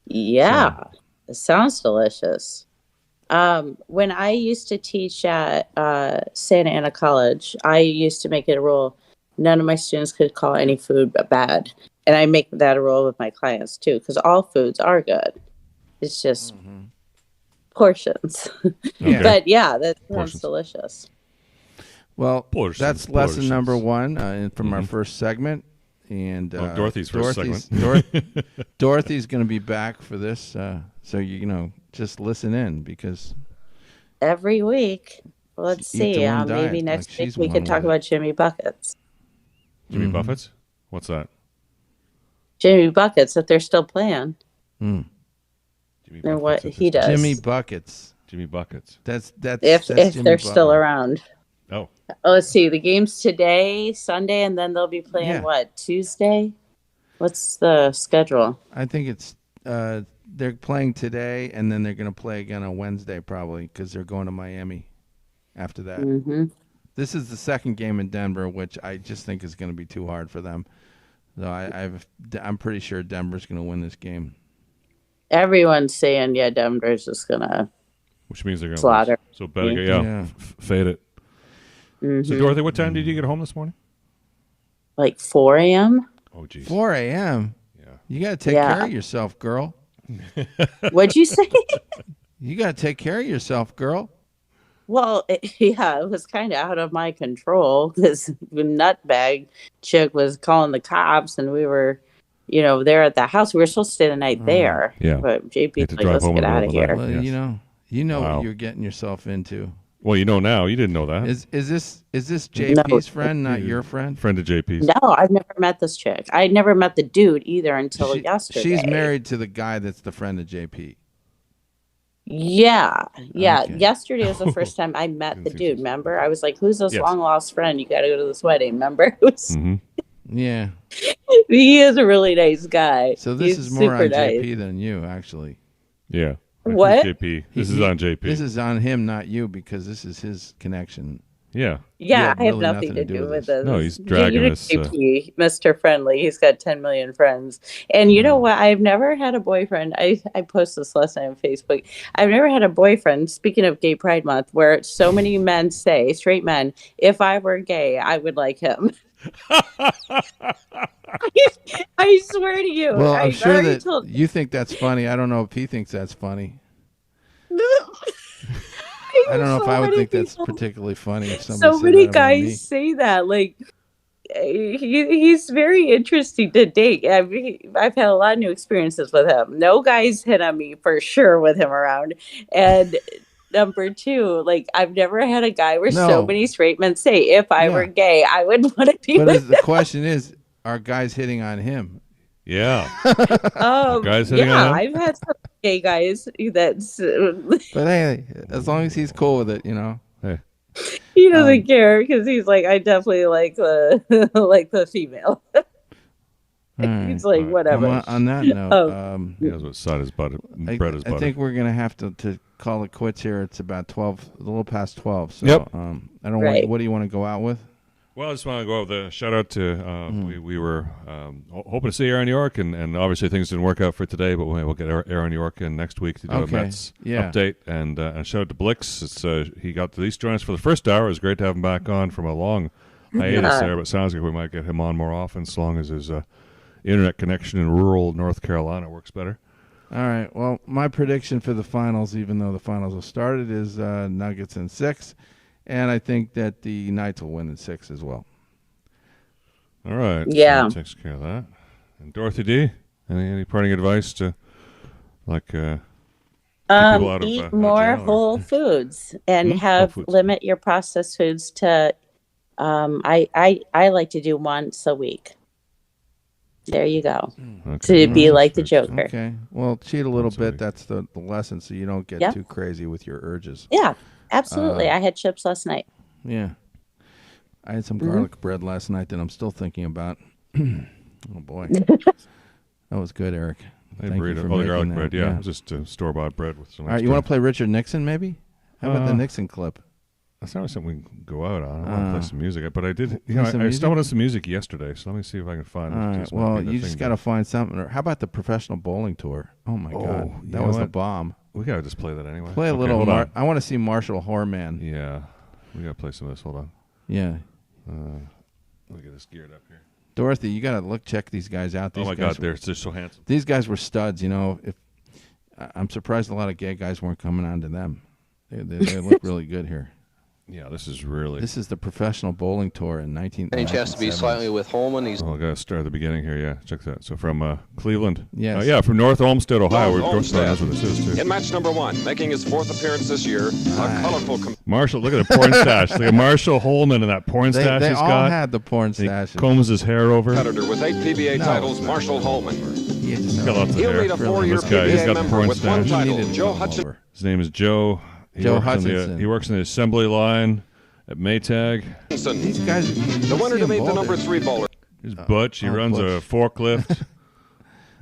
Yeah, it sounds delicious. When I used to teach at Santa Ana College, I used to make it a rule. None of my students could call any food bad. And I make that a rule with my clients too, because all foods are good. It's just portions. Okay. But yeah, that sounds delicious. Well, that's lesson number 1 from our first segment. And Dorothy's first segment. Dorothy's going to be back for this. So, just listen in because every week. Let's see. Maybe next week we could talk about Jimmy Buckets. Jimmy Buffett's? What's that? Jimmy Buckets, if they're still playing. Mm. And what he does. Jimmy Buckets. Jimmy Buckets. If that's they're Jimmy still Butler. around. Oh. Let's see. The game's today, Sunday, and then they'll be playing what, Tuesday? What's the schedule? I think it's they're playing today, and then they're going to play again on Wednesday probably because they're going to Miami after that. Mm-hmm. This is the second game in Denver, which I just think is going to be too hard for them. So I'm pretty sure Denver's going to win this game. Everyone's saying, Denver's just going to Which means they're going to slaughter. So better fade it. Mm-hmm. So, Dorothy, what time did you get home this morning? Like 4 a.m.? Oh, geez. 4 a.m.? Yeah. You got to take care of yourself, girl. What'd you say? You got to take care of yourself, girl. Well, it was kind of out of my control because the nutbag chick was calling the cops, and we were, there at the house. We were supposed to stay the night there. Yeah. But JP's like, let's get out of here. Well, you know what you're getting yourself into. Well, you know now. You didn't know that. Is this JP's friend, not your friend? Friend of JP's. No, I've never met this chick. I never met the dude either until yesterday. She's married to the guy that's the friend of JP. Yeah. Okay. Yesterday was the first time I met the dude. Remember? I was like, "Who's this long lost friend? You got to go to this wedding." Remember? Yeah. He is a really nice guy. So this He's is more on super nice. JP than you, actually. Yeah. What? JP. This is on JP. This is on him, not you, because this is his connection. Yeah. Yeah, I have really nothing to do with this. No, he's dragging us. JP, Mr. Friendly. He's got 10 million friends. And you know what? I've never had a boyfriend. I posted this last night on Facebook. I've never had a boyfriend, speaking of Gay Pride Month, where so many men say, straight men, if I were gay, I would like him. I swear to you. Well, I'm sure that you think that's funny. I don't know if he thinks that's funny. I don't know if I would think that's particularly funny. If somebody so said many that about me. guys say that. Like, he's very interesting to date. I've had a lot of new experiences with him. No guys hit on me for sure with him around. And number 2, like, I've never had a guy where so many straight men say, if I were gay, I would want to be with the question is, are guys hitting on him? Yeah. Guys hitting on him? I've had some gay guys that's... But hey, as long as he's cool with it, Hey. He doesn't care because he's like, I definitely like the like the female. He's like, whatever. On that note, he knows what side his butter, bread is butter. I think we're gonna have to call it quits here. It's about 12, a little past 12. So, yep. I don't want. What do you want to go out with? Well, I just want to go with a shout out to we were hoping to see Aaron York, and obviously things didn't work out for today, but we'll get Aaron York in next week to do a Mets update, and shout out to Blixx. It's he got to at least join us for the first hour. It was great to have him back on from a long hiatus there, but it sounds like we might get him on more often as long as his internet connection in rural North Carolina works better. All right. Well, my prediction for the finals, even though the finals have started, is Nuggets in 6. And I think that the Knights will win in 6 as well. All right. Yeah. So takes care of that. And Dorothy D, any parting advice to keep people out of, eat more whole foods and limit your processed foods to I like to do once a week. There you go. Okay. To be like the Joker. Okay. Well, cheat a little bit. That's the lesson, so you don't get too crazy with your urges. Yeah. Absolutely. I had chips last night. Yeah. I had some garlic bread last night that I'm still thinking about. Oh, boy. That was good, Eric. Hey, Thank you burrito. for Oh, the garlic making bread. that. Yeah, just store-bought bread with some. All right, you want to play Richard Nixon, maybe? How about the Nixon clip? That's not something we can go out on. I want to play some music, but I did. You Play know, some I music? stumbled on some music yesterday, so let me see if I can find it. All right, This might well, be the you thing just got to find something. Or how about the professional bowling tour? Oh, my God. you That know was the what? bomb. We got to just play that anyway. Play a Okay, little. hold on. I want to see Marshall Horman. Yeah. We got to play some of this. Hold on. Yeah. Let me get this geared up here. Dorothy, you got to check these guys out. These Oh, my guys God, they're so handsome. These guys were studs, you know. I'm surprised a lot of gay guys weren't coming on to them. They look really good here. Yeah, this is really... This is the professional bowling tour in 19... Change has to be slightly with Holman. He's I got to start at the beginning here. Yeah, check that. So from Cleveland. Yes. Yeah, from North Olmsted, Ohio. North Where Dorothy knows Olmsted. where this is, too. In match number 1, making his 4th appearance this year, a colorful... Marshall, look at the porn stash. Look at Marshall Holman and that porn stash They he's all got. had the porn He stashes. combs his hair over. competitor with 8 PBA titles, Marshall Holman. He's got lots of He'll hair. meet a 4-year This guy, he's PBA got the member porn with 1 stash. title, Joe Hutchinson. His name is Joe. Joe works Hutchinson. He works in the assembly line at Maytag. These guys... The winner to meet the number 3 bowler. He's Butch. He runs a forklift.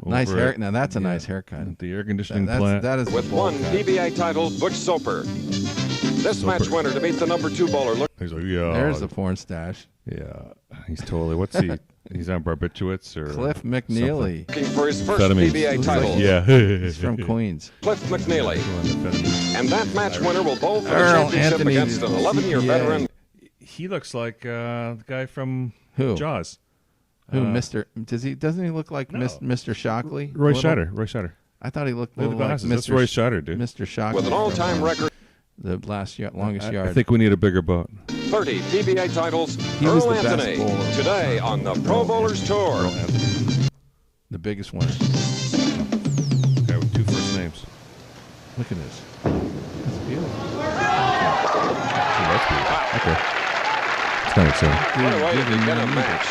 Nice over hair. at- Now, that's a nice haircut. at the air conditioning That's- plant. that is the With bowl 1 cut. PBA title, Butch Soper. This Soper. match winner to meet the number 2 bowler. Look, He's like, yeah. There's the porn stash. Yeah, he's totally. What's he? He's on barbiturates or Cliff McNeely. looking for his first Amphetamines. PBA title. Yeah, He's from Queens. Cliff McNeely. And that match winner will bowl for the Earl championship Anthony against an is 11-year CPA. veteran. He looks like the guy from Who? Jaws. Who, Mr. Doesn't he look like Mr. Shockley? Roy A little? Scheider. Roy Scheider. I thought he looked a Look at little the like glasses. Mr. That's Roy Scheider, dude. Mr. Shockley. With an all-time from, record, the longest yard. I think we need a bigger boat. 30 PBA titles, He was Earl the best Anthony. bowler. Today on the Pro Bowlers Tour. The biggest winner. Guy with 2 first names. Look at this. That's beautiful. Oh, that's beautiful. Okay. It's kind of exciting. What a way to begin a match.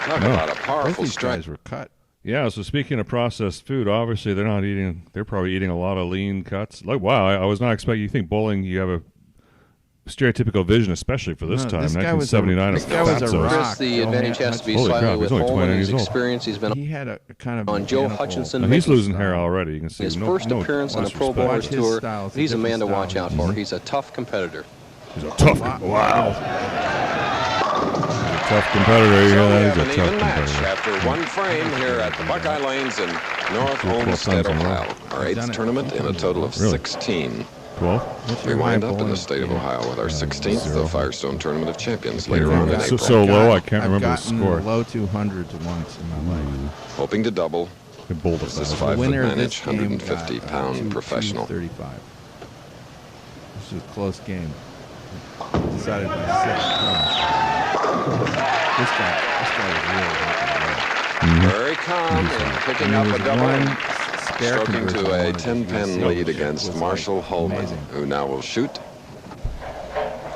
Talk No. about a Both powerful these strike. guys were cut. Yeah, so speaking of processed food, obviously they're not eating. They're probably eating a lot of lean cuts. Like, wow, I was not expecting. You think bowling? You have a stereotypical vision, especially for this No, time, this guy was a- 1979. this guy was a rock. Chris, the advantage has to be Holy slightly crap, with he's only Holman 29 and his years old. experience. He's been He had a kind of on Joe mechanical- Hutchinson. And he's making losing hair already. You can see his no, first no appearance on the less Pro respect. Bowlers Watch his Tour. style. It's a He's a man to different watch style. out for. He's a tough competitor. He's a tough. Wow. He's a tough competitor. You So know we that? have He's an a tough even match competitor. after one frame here at the Buckeye Lanes in North Olmsted, Ohio. Our 8th tournament in a total of Really? 16. 12. We wind up in the state of Ohio with our 16th, the Firestone Tournament of Champions later Yeah, on in so- April. so low, I can't I've remember the gotten score. low 200s once in my life. Hoping to double. Good bowl This is The 5-foot winner of manage, this game 150-pound professional. 235. This was a close game. Decided by 6 points. This guy was really Very calm and picking up a double. Stroking to a 10-pin lead against Marshall Holman, who now will shoot.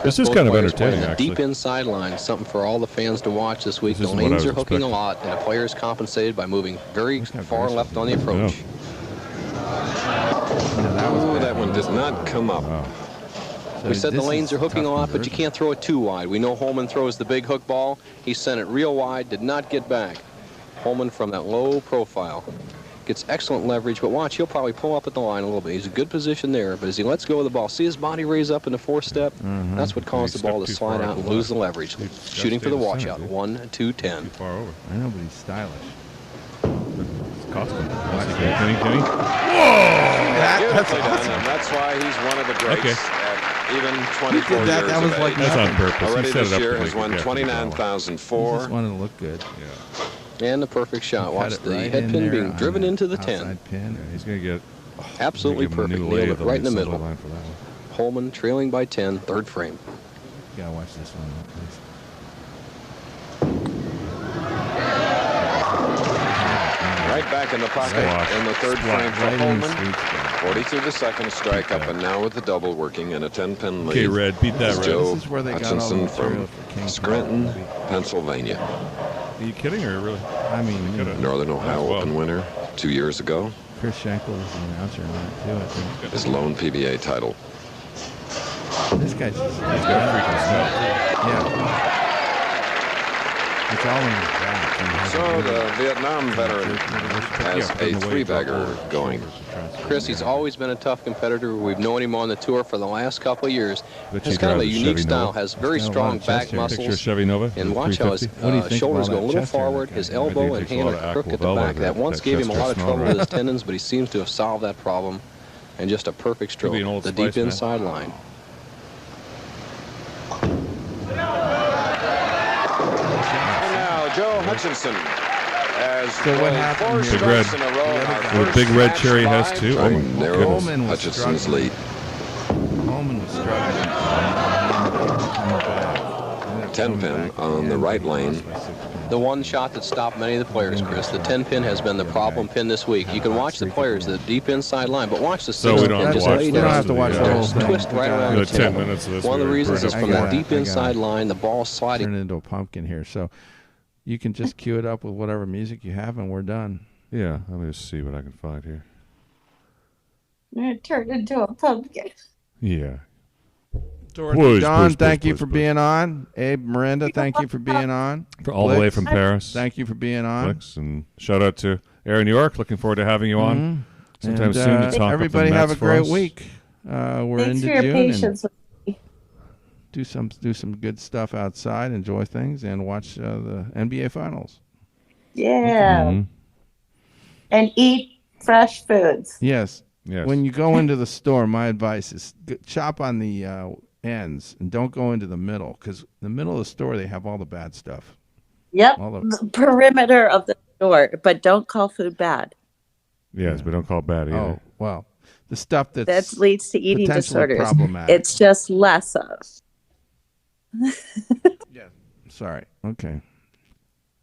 This is Both kind of players playing entertaining, the actually. deep inside line, something for all the fans to watch this week. This The isn't what I lanes was are hooking expecting. a lot, and the player is compensated by moving very far left on the approach. Ooh, that one did not come up. We said the lanes are hooking a lot, but you can't throw it too wide. We know Holman throws the big hook ball. He sent it real wide, did not get back. Holman from that low profile. Gets excellent leverage, but watch, he'll probably pull up at the line a little bit. He's in a good position there, but as he lets go of the ball, see his body raise up in the 4-step? That's what caused the ball to slide out and lose the leverage. Shooting for the washout. 1-2-10. Far over. I know, but he's stylish. It's costing. Can he? Beautifully done, and that's why he's one of the greats at even 24 years That was of like age. That's on purpose. Already He set this it up year to has make won it get 29,004. Just wanted to look good. And the perfect shot. Cut Watch it the right head in pin there being on driven the into the 10. outside pin. Yeah, he's going to get... Absolutely give him a perfect. new Nailed lathe it on right in the assembly middle. line for that one. Holman trailing by 10, third frame. You gotta watch this one, please. Right back in the pocket in the third frame for Holman. 42 to second, strike up, and now with the double working in a 10-pin lead. Okay, Red, beat that, is Red. Joe This is where they got all the Hutchinson material from for King Scranton, Pennsylvania. Are you kidding or really? I mean, Northern Ohio Open winner 2 years ago. Chris Schenkel was the announcer on that too, I think. His lone PBA title. This guy's just... He's got freaking stuff. Yeah. It's all in the back. So the Vietnam veteran has a three-bagger going. Chris, he's always been a tough competitor. We've known him on the tour for the last couple of years. He's kind of a unique style, has very strong back muscles. And watch how his shoulders go a little forward, his elbow and hand are crooked at the back. That once gave him a lot of trouble with his tendons, but he seems to have solved that problem. And just a perfect stroke, the deep inside line. And now Joe Hutchinson has what happened? Big Red. in a row. The Big Red Cherry has two. Oh my narrow goodness. Hutchinson's lead. Holman was struggling. 10-pin on the right lane. The one shot that stopped many of the players, Chris. The 10-pin has been the problem pin this week. You can watch the players, the deep inside line, but watch the 6-pin. So we don't have to watch You don't have to watch the whole thing. Twist right around the 10 table. minutes of this. One of the reasons is from that deep I got inside it. line, the ball sliding. Turn it into a pumpkin here. So you can just cue it up with whatever music you have, and we're done. Yeah, let me just see what I can find here. It turned into a pumpkin. Yeah. John, thank you for being on. Abe, Miranda, thank you for being on. For all the way from Paris. Thank you for being on. Blixx, and shout out to Aaron York. Looking forward to having you on sometime And, soon to talk. everybody up the have Mets a great for us. week. We're Thanks into for your June. patience with me. Do some good stuff outside, enjoy things, and watch the NBA Finals. Yeah. Mhm. And eat fresh foods. Yes. Yes. When you go into the store, my advice is chop on the ends and don't go into the middle, because the middle of the store, they have all the bad stuff. Yep. All the- The perimeter of the store, but don't call food bad. Yes, but don't call it bad either. Oh, well, the stuff That that's leads to eating potentially disorders. problematic. It's just less of. Sorry. Okay.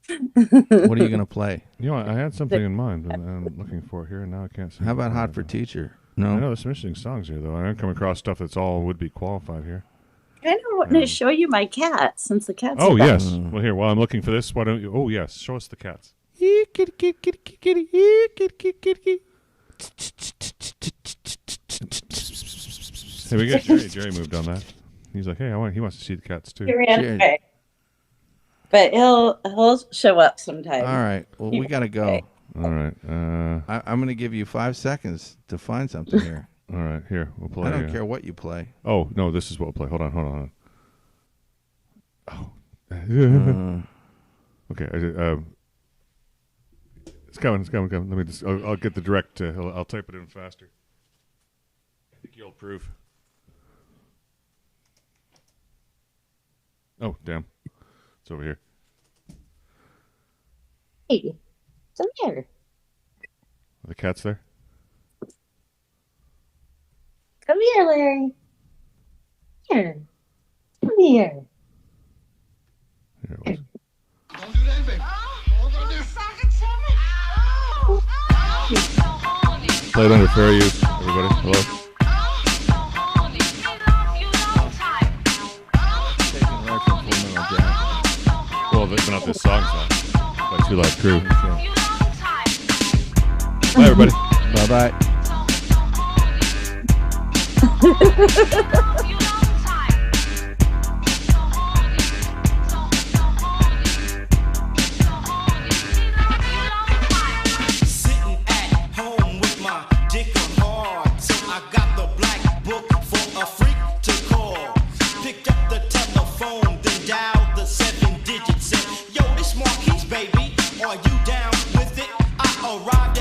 What are you going to play? You know, I had something in mind, but I'm looking for it here, and now I can't see. How it. about Hot for Teacher? I No. know there's some interesting songs here, though. I haven't come across stuff that's all would be qualified here. I kind of want to show you my cat, since the cat's Oh, back. yes. Well, here, while I'm looking for this, why don't you? Oh, yes. Show us the cats. Kitty, kitty, kitty, kitty, kitty, kitty, kitty, kitty. Hey, we got Jerry. Jerry moved on that. He's like, hey, he wants to see the cats, too. He ran away. But he'll show up sometime. All right. Well, we got to go. All right. I'm going to give you 5 seconds to find something here. All right, here. We'll play. I don't care what you play. Oh, no, this is what we'll play. Hold on. Oh. Okay. It's coming. Let me just, I'll get the direct, I'll type it in faster. I think you'll approve. Oh, damn. It's over here. Hey, come here. Are the cats there? Come here, Larry. Here. Come here. Here it was. Play it under fair use, everybody. Hello. Well, but not this song's on. By Two Live Crew. Bye, everybody. Bye-bye. Sitting at home with my dick hard, so I got the black book for a freak to call. Picked up the telephone, then dialed the 7 digits. Said, yo, this Marquise, baby, are you down with it? I arrived